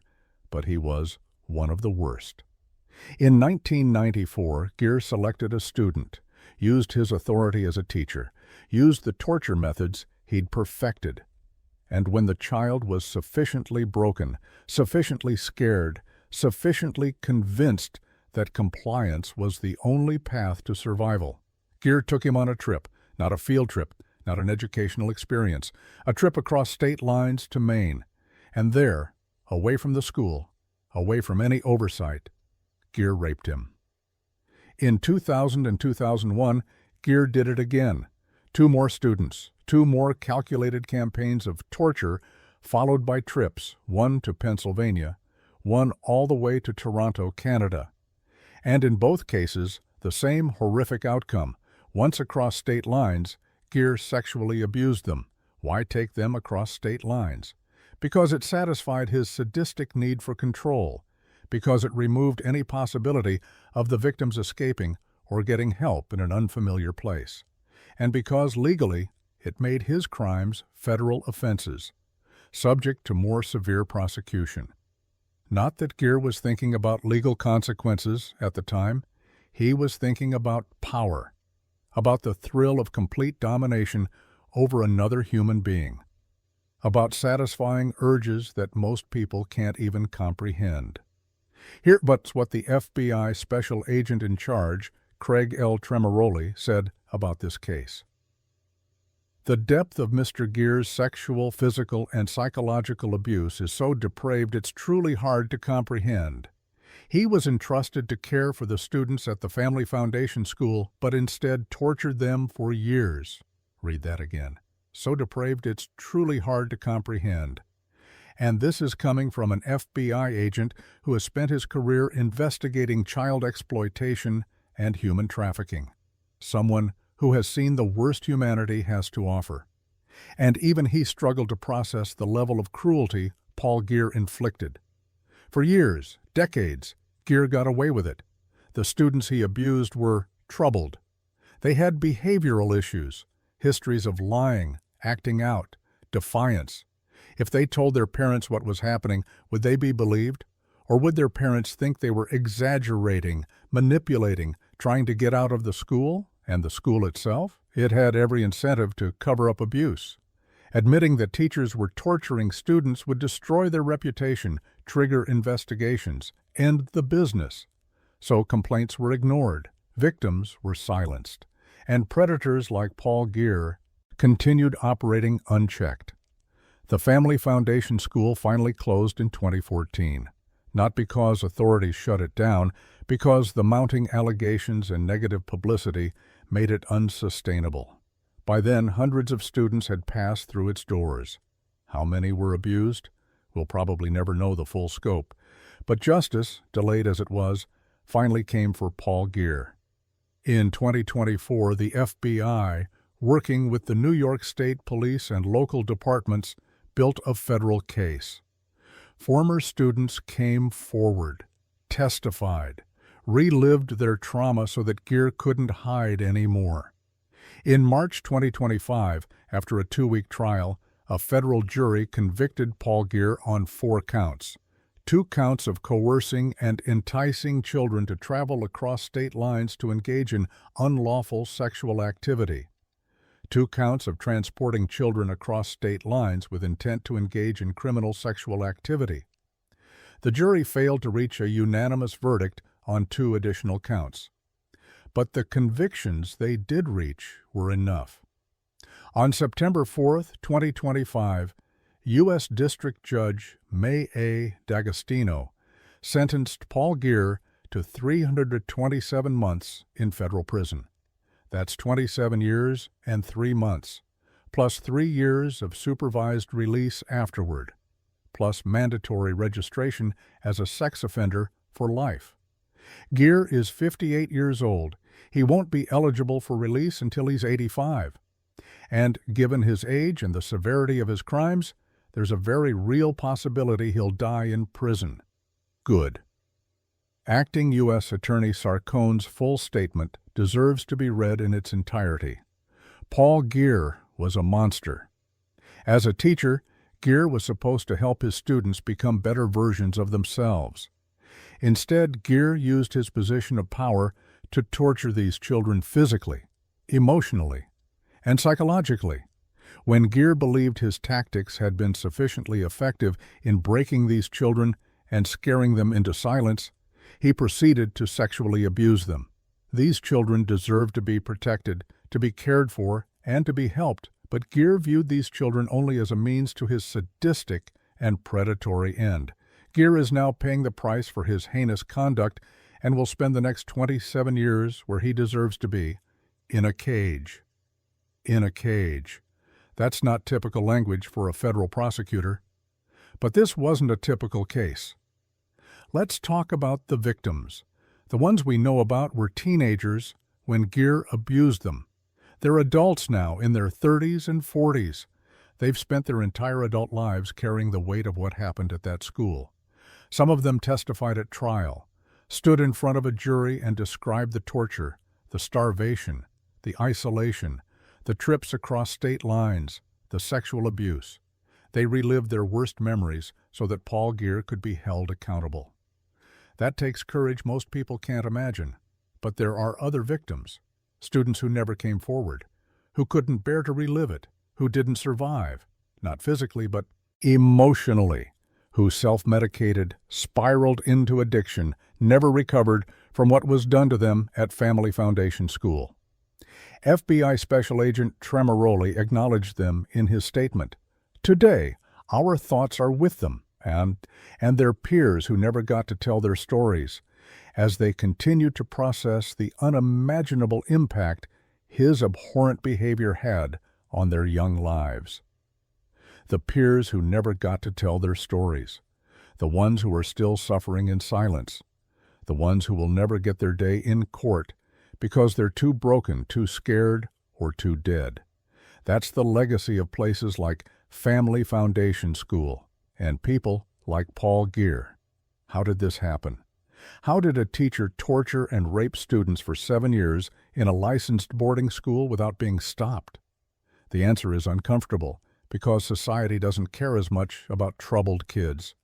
but he was one of the worst. In 1994, Gear selected a student, used his authority as a teacher, used the torture methods he'd perfected. And when the child was sufficiently broken, sufficiently scared, sufficiently convinced that compliance was the only path to survival, Gear took him on a trip, not a field trip, not an educational experience, a trip across state lines to Maine. And there, away from the school, away from any oversight, Gear raped him. In 2000 and 2001, Geer did it again. 2 more students, 2 more calculated campaigns of torture, followed by trips, one to Pennsylvania, one all the way to Toronto, Canada. And in both cases, the same horrific outcome. Once across state lines, Geer sexually abused them. Why take them across state lines? Because it satisfied his sadistic need for control, because it removed any possibility of the victims escaping or getting help in an unfamiliar place, and because legally it made his crimes federal offenses, subject to more severe prosecution. Not that Geer was thinking about legal consequences at the time. He was thinking about power, about the thrill of complete domination over another human being, about satisfying urges that most people can't even comprehend. But what the FBI special agent in charge, Craig L. Tremoroli, said about this case. The depth of Mr. Geer's sexual, physical, and psychological abuse is so depraved it's truly hard to comprehend. He was entrusted to care for the students at the Family Foundation School, but instead tortured them for years. Read that again. So depraved it's truly hard to comprehend. And this is coming from an FBI agent who has spent his career investigating child exploitation and human trafficking. Someone who has seen the worst humanity has to offer. And even he struggled to process the level of cruelty Paul Geer inflicted. For years, decades, Geer got away with it. The students he abused were troubled. They had behavioral issues, histories of lying, acting out, defiance. If they told their parents what was happening, would they be believed? Or would their parents think they were exaggerating, manipulating, trying to get out of the school and the school itself? It had every incentive to cover up abuse. Admitting that teachers were torturing students would destroy their reputation, trigger investigations, end the business. So complaints were ignored, victims were silenced, and predators like Paul Geer continued operating unchecked. The Family Foundation School finally closed in 2014, not because authorities shut it down, because the mounting allegations and negative publicity made it unsustainable. By then, hundreds of students had passed through its doors. How many were abused? We'll probably never know the full scope. But justice, delayed as it was, finally came for Paul Geer. In 2024, the FBI, working with the New York State Police and local departments, built a federal case. Former students came forward, testified, relived their trauma so that Geer couldn't hide anymore. In March 2025, after a 2-week trial, a federal jury convicted Paul Geer on 4 counts. 2 counts of coercing and enticing children to travel across state lines to engage in unlawful sexual activity. 2 counts of transporting children across state lines with intent to engage in criminal sexual activity. The jury failed to reach a unanimous verdict on 2 additional counts. But the convictions they did reach were enough. On September 4, 2025, U.S. District Judge May A. D'Agostino sentenced Paul Geer to 327 months in federal prison. That's 27 years and 3 months, plus 3 years of supervised release afterward, plus mandatory registration as a sex offender for life. Geer is 58 years old. He won't be eligible for release until he's 85. And given his age and the severity of his crimes, there's a very real possibility he'll die in prison. Good. Acting U.S. Attorney Sarkone's full statement deserves to be read in its entirety. Paul Geer was a monster. As a teacher, Geer was supposed to help his students become better versions of themselves. Instead, Geer used his position of power to torture these children physically, emotionally, and psychologically. When Geer believed his tactics had been sufficiently effective in breaking these children and scaring them into silence, he proceeded to sexually abuse them. These children deserved to be protected, to be cared for, and to be helped, but Geer viewed these children only as a means to his sadistic and predatory end. Geer is now paying the price for his heinous conduct and will spend the next 27 years where he deserves to be, In a cage. In a cage. That's not typical language for a federal prosecutor. But this wasn't a typical case. Let's talk about the victims. The ones we know about were teenagers when Geer abused them. They're adults now in their 30s and 40s. They've spent their entire adult lives carrying the weight of what happened at that school. Some of them testified at trial, stood in front of a jury and described the torture, the starvation, the isolation, the trips across state lines, the sexual abuse. They relived their worst memories so that Paul Geer could be held accountable. That takes courage most people can't imagine. But there are other victims, students who never came forward, who couldn't bear to relive it, who didn't survive, not physically but emotionally, who self-medicated, spiraled into addiction, never recovered from what was done to them at Family Foundation School. FBI Special Agent Tremoroli acknowledged them in his statement. Today, our thoughts are with them and their peers who never got to tell their stories, as they continue to process the unimaginable impact his abhorrent behavior had on their young lives. The peers who never got to tell their stories, the ones who are still suffering in silence, the ones who will never get their day in court because they're too broken, too scared, or too dead. That's the legacy of places like Family Foundation School and people like Paul Geer. How did this happen? How did a teacher torture and rape students for 7 years in a licensed boarding school without being stopped? The answer is uncomfortable, because society doesn't care as much about troubled kids.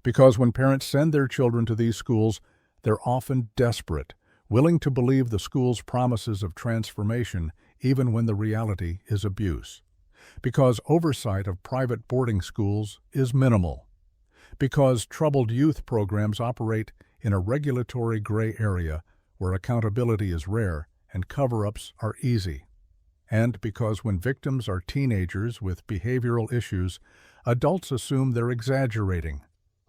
Because when parents send their children to these schools, they're often desperate, willing to believe the school's promises of transformation even when the reality is abuse. Because oversight of private boarding schools is minimal. Because troubled youth programs operate in a regulatory gray area where accountability is rare and cover-ups are easy. And because when victims are teenagers with behavioral issues, adults assume they're exaggerating,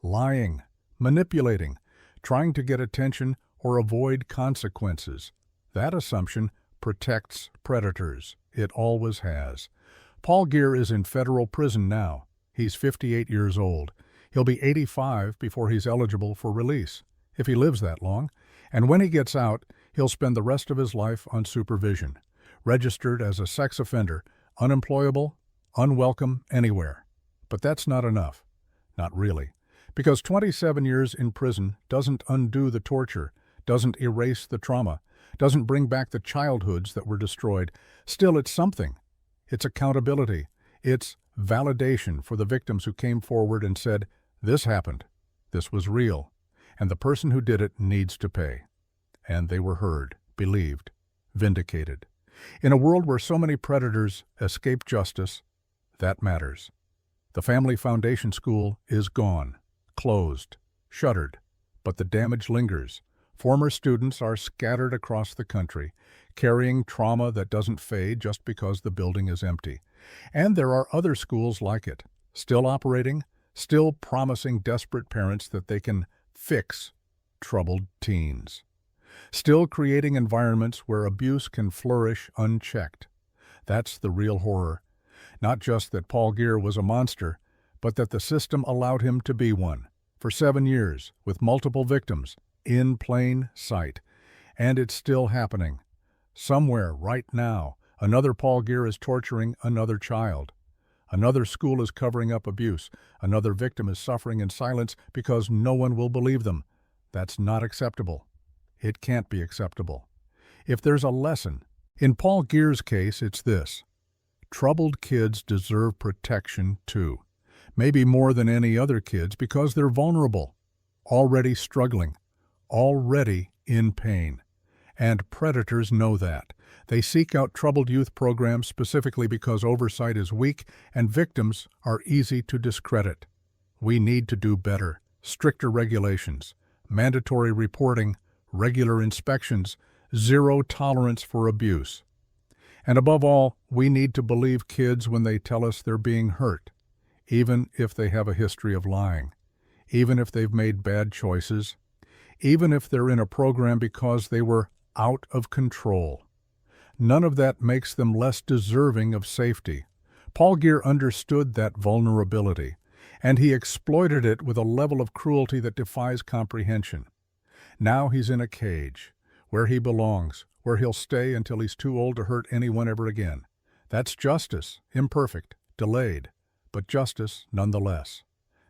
lying, manipulating, trying to get attention or avoid consequences. That assumption protects predators. It always has. Paul Geer is in federal prison now. He's 58 years old. He'll be 85 before he's eligible for release, if he lives that long. And when he gets out, he'll spend the rest of his life on supervision, registered as a sex offender, unemployable, unwelcome anywhere. But that's not enough. Not really. Because 27 years in prison doesn't undo the torture, doesn't erase the trauma, doesn't bring back the childhoods that were destroyed. Still, it's something. It's accountability. It's validation for the victims who came forward and said, "This happened. This was real. And the person who did it needs to pay." And they were heard, believed, vindicated. In a world where so many predators escape justice, that matters. The Family Foundation School is gone, closed, shuttered, but the damage lingers. Former students are scattered across the country, carrying trauma that doesn't fade just because the building is empty. And there are other schools like it, still operating, still promising desperate parents that they can fix troubled teens. Still creating environments where abuse can flourish unchecked. That's the real horror. Not just that Paul Geer was a monster, but that the system allowed him to be one, for 7 years, with multiple victims, in plain sight. And it's still happening. Somewhere, right now, another Paul Geer is torturing another child. Another school is covering up abuse. Another victim is suffering in silence because no one will believe them. That's not acceptable. It can't be acceptable. If there's a lesson, in Paul Geer's case, it's this. Troubled kids deserve protection too. Maybe more than any other kids because they're vulnerable, already struggling, already in pain. And predators know that. They seek out troubled youth programs specifically because oversight is weak and victims are easy to discredit. We need to do better. Stricter regulations, mandatory reporting, regular inspections, zero tolerance for abuse. And above all, we need to believe kids when they tell us they're being hurt, even if they have a history of lying, even if they've made bad choices, even if they're in a program because they were out of control. none of that makes them less deserving of safety. Paul Gear understood that vulnerability, and he exploited it with a level of cruelty that defies comprehension. Now he's in a cage, where he belongs, where he'll stay until he's too old to hurt anyone ever again. That's justice, imperfect, delayed, but justice nonetheless.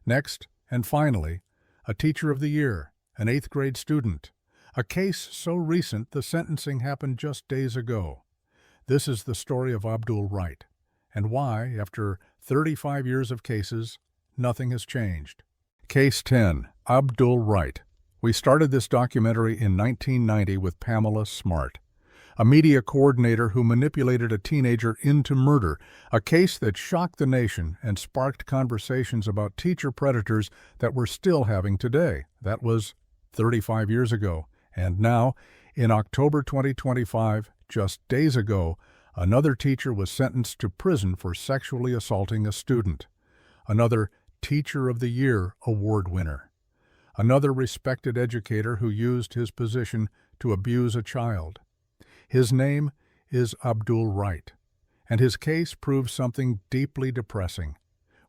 Next, and finally, a Teacher of the Year, an 8th grade student. A case so recent the sentencing happened just days ago. This is the story of Abdul Wright, and why, after 35 years of cases, nothing has changed. Case 10, Abdul Wright. We started this documentary in 1990 with Pamela Smart, a media coordinator who manipulated a teenager into murder, a case that shocked the nation and sparked conversations about teacher predators that we're still having today. That was 35 years ago. And now, in October 2025, just days ago, another teacher was sentenced to prison for sexually assaulting a student. Another Teacher of the Year award winner. Another respected educator who used his position to abuse a child. His name is Abdul Wright, and his case proves something deeply depressing.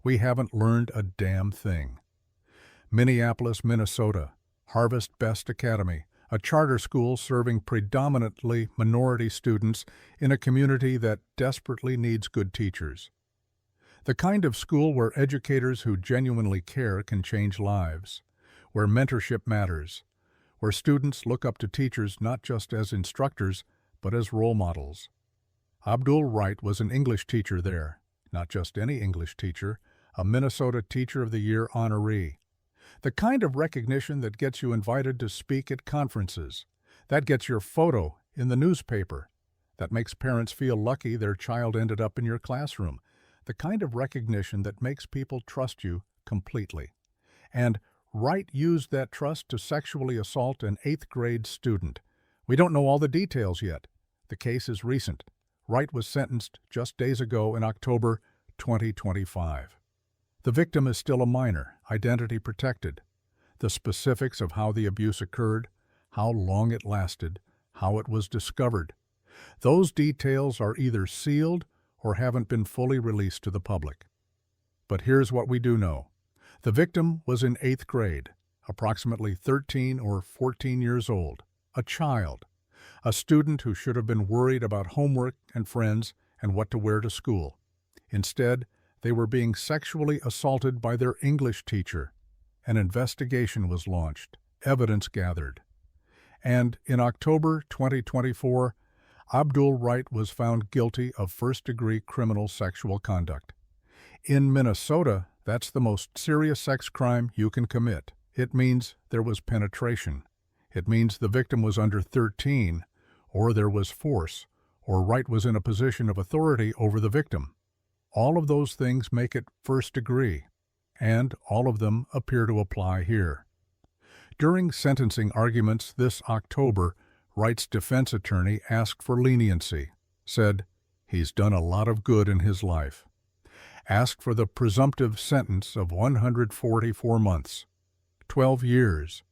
We haven't learned a damn thing. Minneapolis, Minnesota, Harvest Best Academy, a charter school serving predominantly minority students in a community that desperately needs good teachers. The kind of school where educators who genuinely care can change lives, where mentorship matters, where students look up to teachers not just as instructors, but as role models. Abdul Wright was an English teacher there, not just any English teacher, a Minnesota Teacher of the Year honoree. The kind of recognition that gets you invited to speak at conferences, that gets your photo in the newspaper, that makes parents feel lucky their child ended up in your classroom, the kind of recognition that makes people trust you completely. And Wright used that trust to sexually assault an 8th grade student. We don't know all the details yet. The case is recent. Wright was sentenced just days ago in October 2025. The victim is still a minor, identity protected. The specifics of how the abuse occurred, how long it lasted, how it was discovered, those details are either sealed or haven't been fully released to the public. But here's what we do know. The victim was in 8th grade, approximately 13 or 14 years old, a child, a student who should have been worried about homework and friends and what to wear to school. Instead, they were being sexually assaulted by their English teacher. An investigation was launched, evidence gathered. And in October 2024, Abdul Wright was found guilty of first-degree criminal sexual conduct. In Minnesota, that's the most serious sex crime you can commit. It means there was penetration. It means the victim was under 13, or there was force, or Wright was in a position of authority over the victim. All of those things make it first degree, and all of them appear to apply here. During sentencing arguments this October, Wright's defense attorney asked for leniency, said he's done a lot of good in his life, asked for the presumptive sentence of 144 months, 12 years.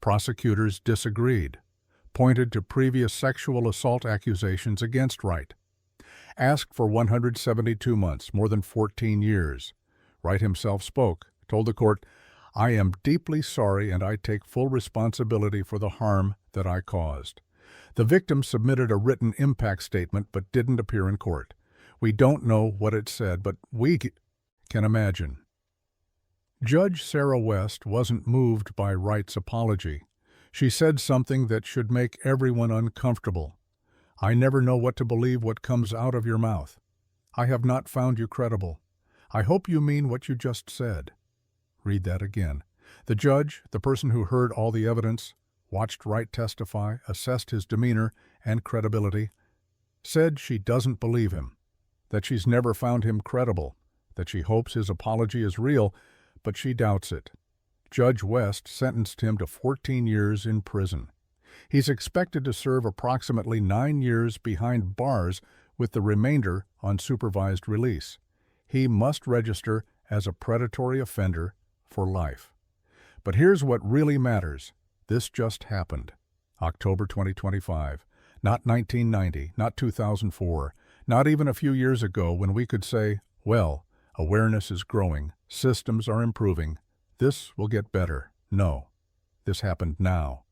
Prosecutors disagreed, pointed to previous sexual assault accusations against Wright, asked for 172 months, more than 14 years. Wright himself spoke, told the court, "I am deeply sorry and I take full responsibility for the harm that I caused." The victim submitted a written impact statement but didn't appear in court. We don't know what it said, but we can imagine. Judge Sarah West wasn't moved by Wright's apology. She said something that should make everyone uncomfortable. "I never know what to believe what comes out of your mouth. I have not found you credible. I hope you mean what you just said." Read that again. The judge, the person who heard all the evidence, watched Wright testify, assessed his demeanor and credibility, said she doesn't believe him, that she's never found him credible, that she hopes his apology is real, but she doubts it. Judge West sentenced him to 14 years in prison. He's expected to serve approximately 9 years behind bars with the remainder on supervised release. He must register as a predatory offender for life. But here's what really matters. This just happened. October 2025. Not 1990, not 2004, not even a few years ago when we could say, well, awareness is growing, systems are improving, this will get better. No, this happened now.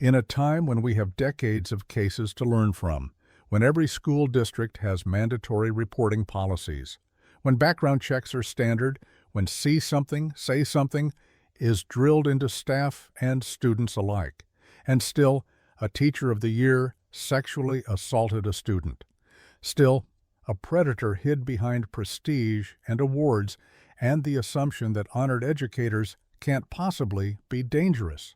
In a time when we have decades of cases to learn from, when every school district has mandatory reporting policies, when background checks are standard, when see something, say something is drilled into staff and students alike, and still, a teacher of the year sexually assaulted a student. Still, a predator hid behind prestige and awards and the assumption that honored educators can't possibly be dangerous.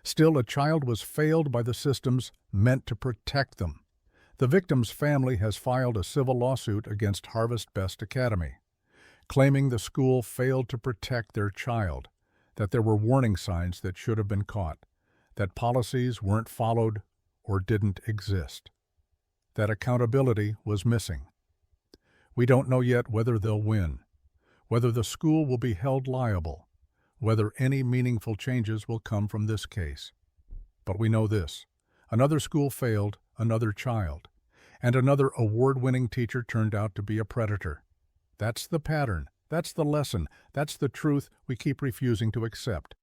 Still, a child was failed by the systems meant to protect them. The victim's family has filed a civil lawsuit against Harvest Best Academy, claiming the school failed to protect their child, that there were warning signs that should have been caught, that policies weren't followed or didn't exist, that accountability was missing. We don't know yet whether they'll win, whether the school will be held liable, whether any meaningful changes will come from this case. But we know this: another school failed another child, and another award-winning teacher turned out to be a predator. That's the pattern, that's the lesson, that's the truth we keep refusing to accept.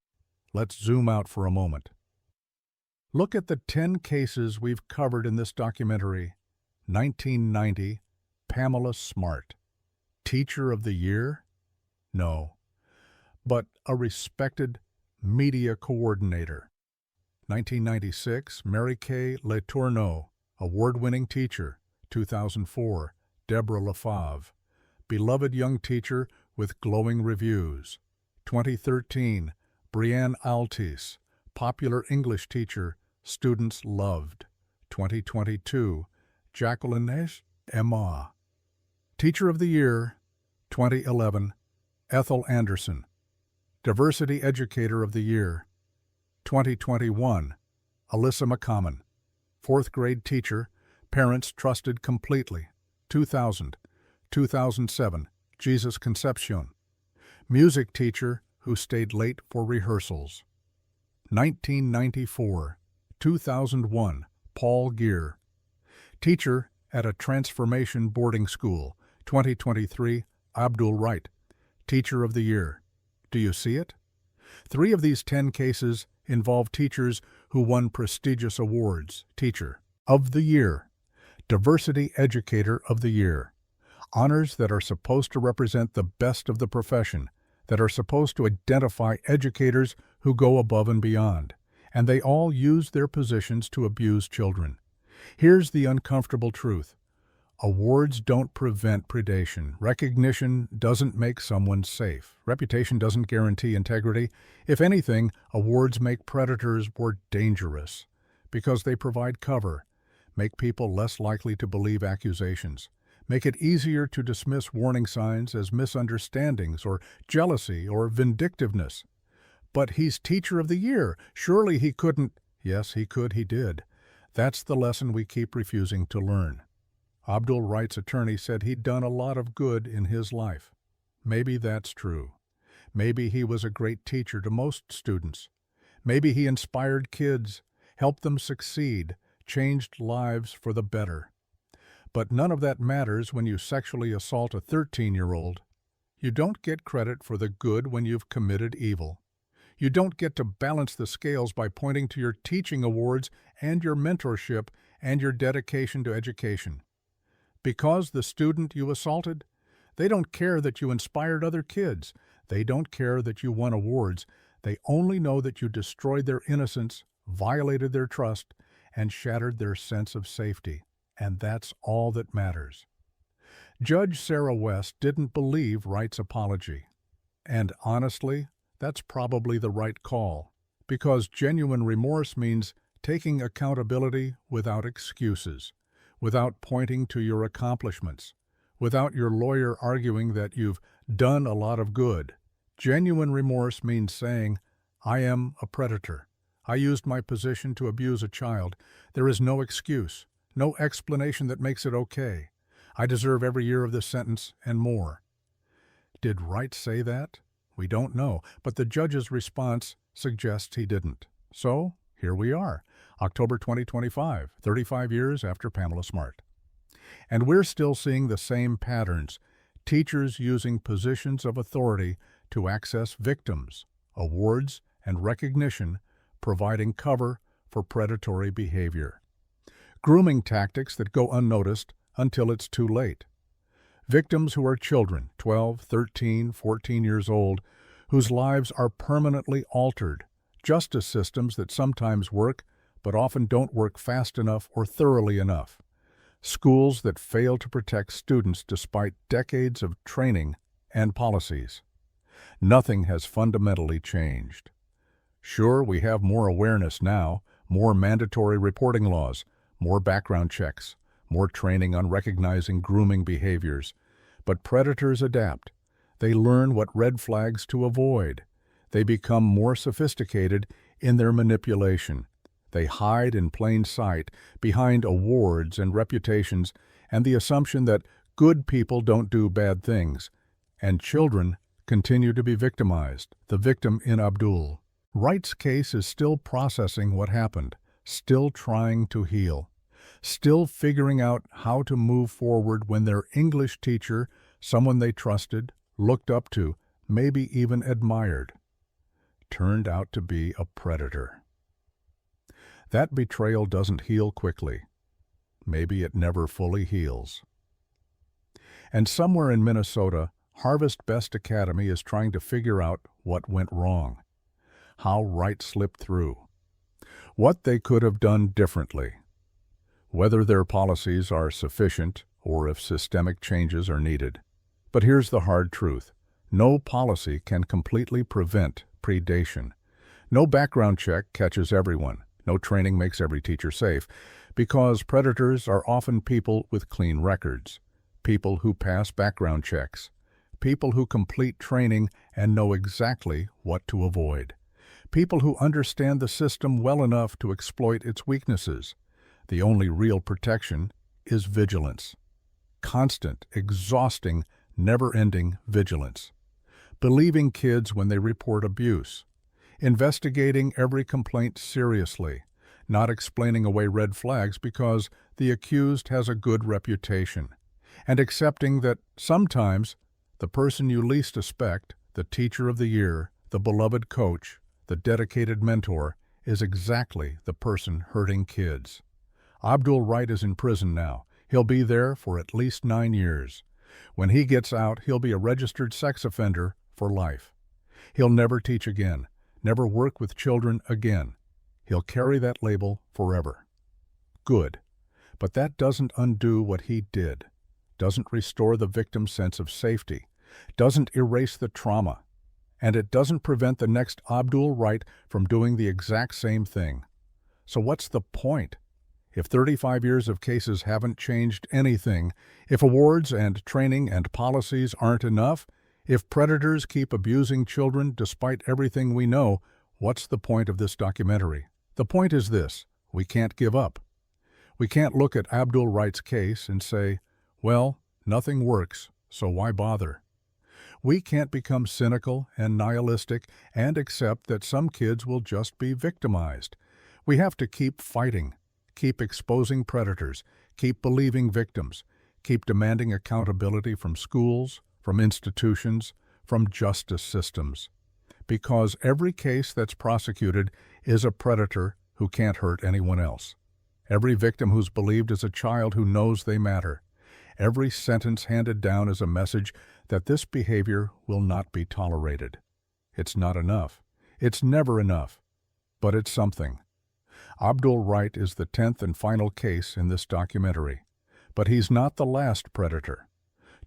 Let's zoom out for a moment. Look at the 10 cases we've covered in this documentary. 1990, Pamela Smart. Teacher of the Year? No. But a respected media coordinator. 1996, Mary Kay Letourneau, award-winning teacher. 2004, Deborah LaFave, beloved young teacher with glowing reviews. 2013, Brianne Altis, popular English teacher, students loved. 2022, Jacqueline Emma. Teacher of the Year. 2011, Ethel Anderson, Diversity Educator of the Year. 2021, Alyssa McCommon, 4th grade teacher, parents trusted completely. 2000, 2007, Jesus Concepcion, music teacher who stayed late for rehearsals. 1994, 2001, Paul Gear, teacher at a transformation boarding school. 2023, Abdul Wright, Teacher of the Year. Do you see it? 3 of these 10 cases involve teachers who won prestigious awards. Teacher of the Year, Diversity Educator of the Year, honors that are supposed to represent the best of the profession, that are supposed to identify educators who go above and beyond, and they all use their positions to abuse children. Here's the uncomfortable truth. Awards don't prevent predation. Recognition doesn't make someone safe. Reputation doesn't guarantee integrity. If anything, awards make predators more dangerous because they provide cover, make people less likely to believe accusations, make it easier to dismiss warning signs as misunderstandings or jealousy or vindictiveness. But he's Teacher of the Year. Surely he couldn't. Yes, he could, he did. That's the lesson we keep refusing to learn. Abdul Wright's attorney said he'd done a lot of good in his life. Maybe that's true. Maybe he was a great teacher to most students. Maybe he inspired kids, helped them succeed, changed lives for the better. But none of that matters when you sexually assault a 13-year-old. You don't get credit for the good when you've committed evil. You don't get to balance the scales by pointing to your teaching awards and your mentorship and your dedication to education. Because the student you assaulted, they don't care that you inspired other kids. They don't care that you won awards. They only know that you destroyed their innocence, violated their trust, and shattered their sense of safety. And that's all that matters. Judge Sarah West didn't believe Wright's apology. And honestly, that's probably the right call, because genuine remorse means taking accountability without excuses, without pointing to your accomplishments, without your lawyer arguing that you've done a lot of good. Genuine remorse means saying, I am a predator. I used my position to abuse a child. There is no excuse, no explanation that makes it okay. I deserve every year of this sentence and more. Did Wright say that? We don't know, but the judge's response suggests he didn't. So, here we are, October 2025, 35 years after Pamela Smart. And we're still seeing the same patterns, teachers using positions of authority to access victims, awards, and recognition, providing cover for predatory behavior. Grooming tactics that go unnoticed until it's too late. Victims who are children, 12, 13, 14 years old, whose lives are permanently altered. Justice systems that sometimes work, but often don't work fast enough or thoroughly enough. Schools that fail to protect students despite decades of training and policies. Nothing has fundamentally changed. Sure, we have more awareness now, more mandatory reporting laws, more background checks, more training on recognizing grooming behaviors. But predators adapt. They learn what red flags to avoid. They become more sophisticated in their manipulation. They hide in plain sight behind awards and reputations and the assumption that good people don't do bad things, and children continue to be victimized, the victim in Abdul. Wright's case is still processing what happened, still trying to heal, still figuring out how to move forward when their English teacher, someone they trusted, looked up to, maybe even admired, turned out to be a predator. That betrayal doesn't heal quickly. Maybe it never fully heals. And somewhere in Minnesota, Harvest Best Academy is trying to figure out what went wrong, how Wright slipped through, what they could have done differently, whether their policies are sufficient or if systemic changes are needed. But here's the hard truth. No policy can completely prevent predation. No background check catches everyone. No training makes every teacher safe, because predators are often people with clean records, people who pass background checks, people who complete training and know exactly what to avoid, people who understand the system well enough to exploit its weaknesses. The only real protection is vigilance. Constant, exhausting, never-ending vigilance. Believing kids when they report abuse. Investigating every complaint seriously. Not explaining away red flags because the accused has a good reputation. And accepting that sometimes the person you least suspect, the teacher of the year, the beloved coach, the dedicated mentor, is exactly the person hurting kids. Abdul Wright is in prison now. He'll be there for at least 9 years. When he gets out, he'll be a registered sex offender for life. He'll never teach again, never work with children again. He'll carry that label forever. Good. But that doesn't undo what he did, doesn't restore the victim's sense of safety, doesn't erase the trauma, and it doesn't prevent the next Abdul Wright from doing the exact same thing. So what's the point? If 35 years of cases haven't changed anything, if awards and training and policies aren't enough, if predators keep abusing children despite everything we know, what's the point of this documentary? The point is this: we can't give up. We can't look at Abdul Wright's case and say, well, nothing works, so why bother? We can't become cynical and nihilistic and accept that some kids will just be victimized. We have to keep fighting. Keep exposing predators, keep believing victims, keep demanding accountability from schools, from institutions, from justice systems. Because every case that's prosecuted is a predator who can't hurt anyone else. Every victim who's believed is a child who knows they matter. Every sentence handed down is a message that this behavior will not be tolerated. It's not enough. It's never enough. But it's something. Abdul Wright is the 10th and final case in this documentary. But he's not the last predator.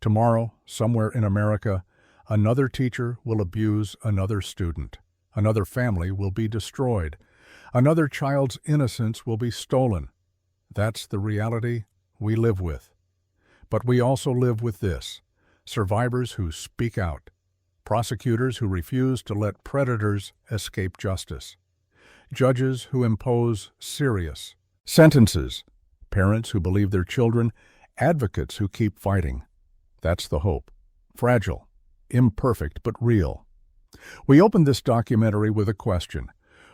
Tomorrow, somewhere in America, another teacher will abuse another student. Another family will be destroyed. Another child's innocence will be stolen. That's the reality we live with. But we also live with this: survivors who speak out, prosecutors who refuse to let predators escape justice, judges who impose serious sentences, parents who believe their children, advocates who keep fighting. That's the hope. Fragile, imperfect, but real. We opened this documentary with a question: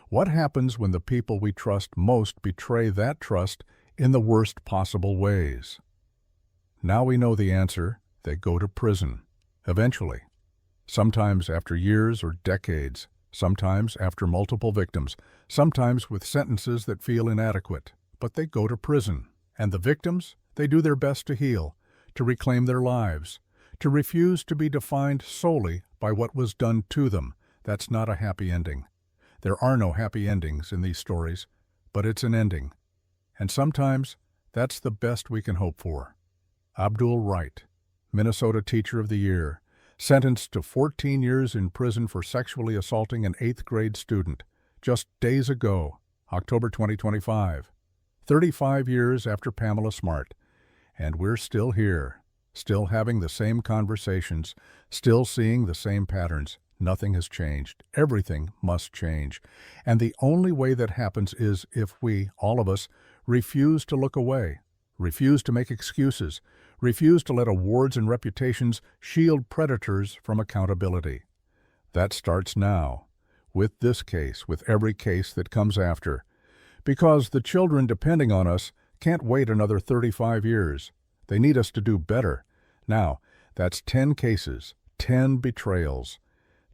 What happens when the people we trust most betray that trust in the worst possible ways? Now we know the answer. They go to prison. Eventually. Sometimes after years or decades. Sometimes after multiple victims. Sometimes with sentences that feel inadequate. But they go to prison. And the victims? They do their best to heal, to reclaim their lives, to refuse to be defined solely by what was done to them. That's not a happy ending. There are no happy endings in these stories, but it's an ending. And sometimes that's the best we can hope for. Abdul Wright, Minnesota Teacher of the Year, sentenced to 14 years in prison for sexually assaulting an 8th grade student, just days ago, October 2025. 35 years after Pamela Smart, and we're still here, still having the same conversations, still seeing the same patterns. Nothing has changed. Everything must change. And the only way that happens is if we, all of us, refuse to look away, refuse to make excuses, refuse to let awards and reputations shield predators from accountability. That starts now, with this case, with every case that comes after. Because the children depending on us can't wait another 35 years. They need us to do better. Now, that's 10 cases, 10 betrayals,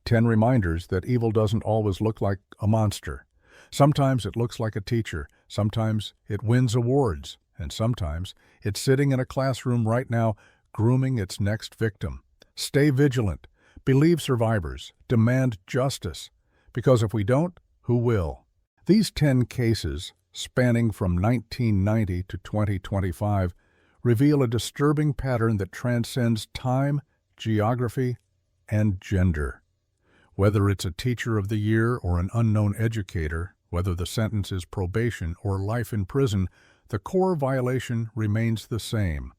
10 reminders that evil doesn't always look like a monster. Sometimes it looks like a teacher, sometimes it wins awards, and sometimes it's sitting in a classroom right now grooming its next victim. Stay vigilant, believe survivors, demand justice, because if we don't, who will? These 10 cases, spanning from 1990 to 2025, reveal a disturbing pattern that transcends time, geography, and gender. Whether it's a teacher of the year or an unknown educator, whether the sentence is probation or life in prison, the core violation remains the same.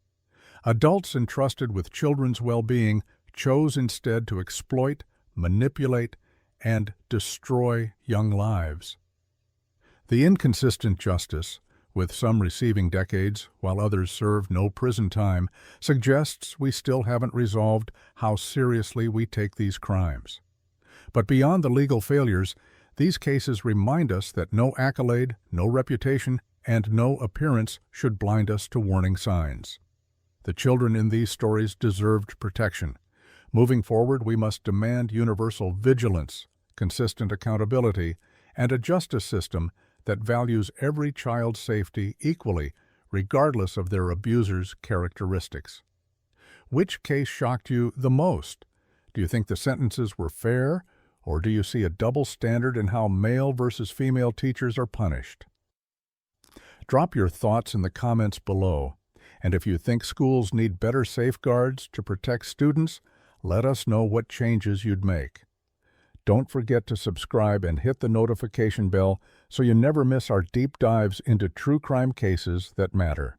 Adults entrusted with children's well-being chose instead to exploit, manipulate, and destroy young lives. The inconsistent justice, with some receiving decades while others serve no prison time, suggests we still haven't resolved how seriously we take these crimes. But beyond the legal failures, these cases remind us that no accolade, no reputation, and no appearance should blind us to warning signs. The children in these stories deserved protection. Moving forward, we must demand universal vigilance, consistent accountability, and a justice system that values every child's safety equally, regardless of their abuser's characteristics. Which case shocked you the most? Do you think the sentences were fair, or do you see a double standard in how male versus female teachers are punished? Drop your thoughts in the comments below, and if you think schools need better safeguards to protect students, let us know what changes you'd make. Don't forget to subscribe and hit the notification bell so you never miss our deep dives into true crime cases that matter.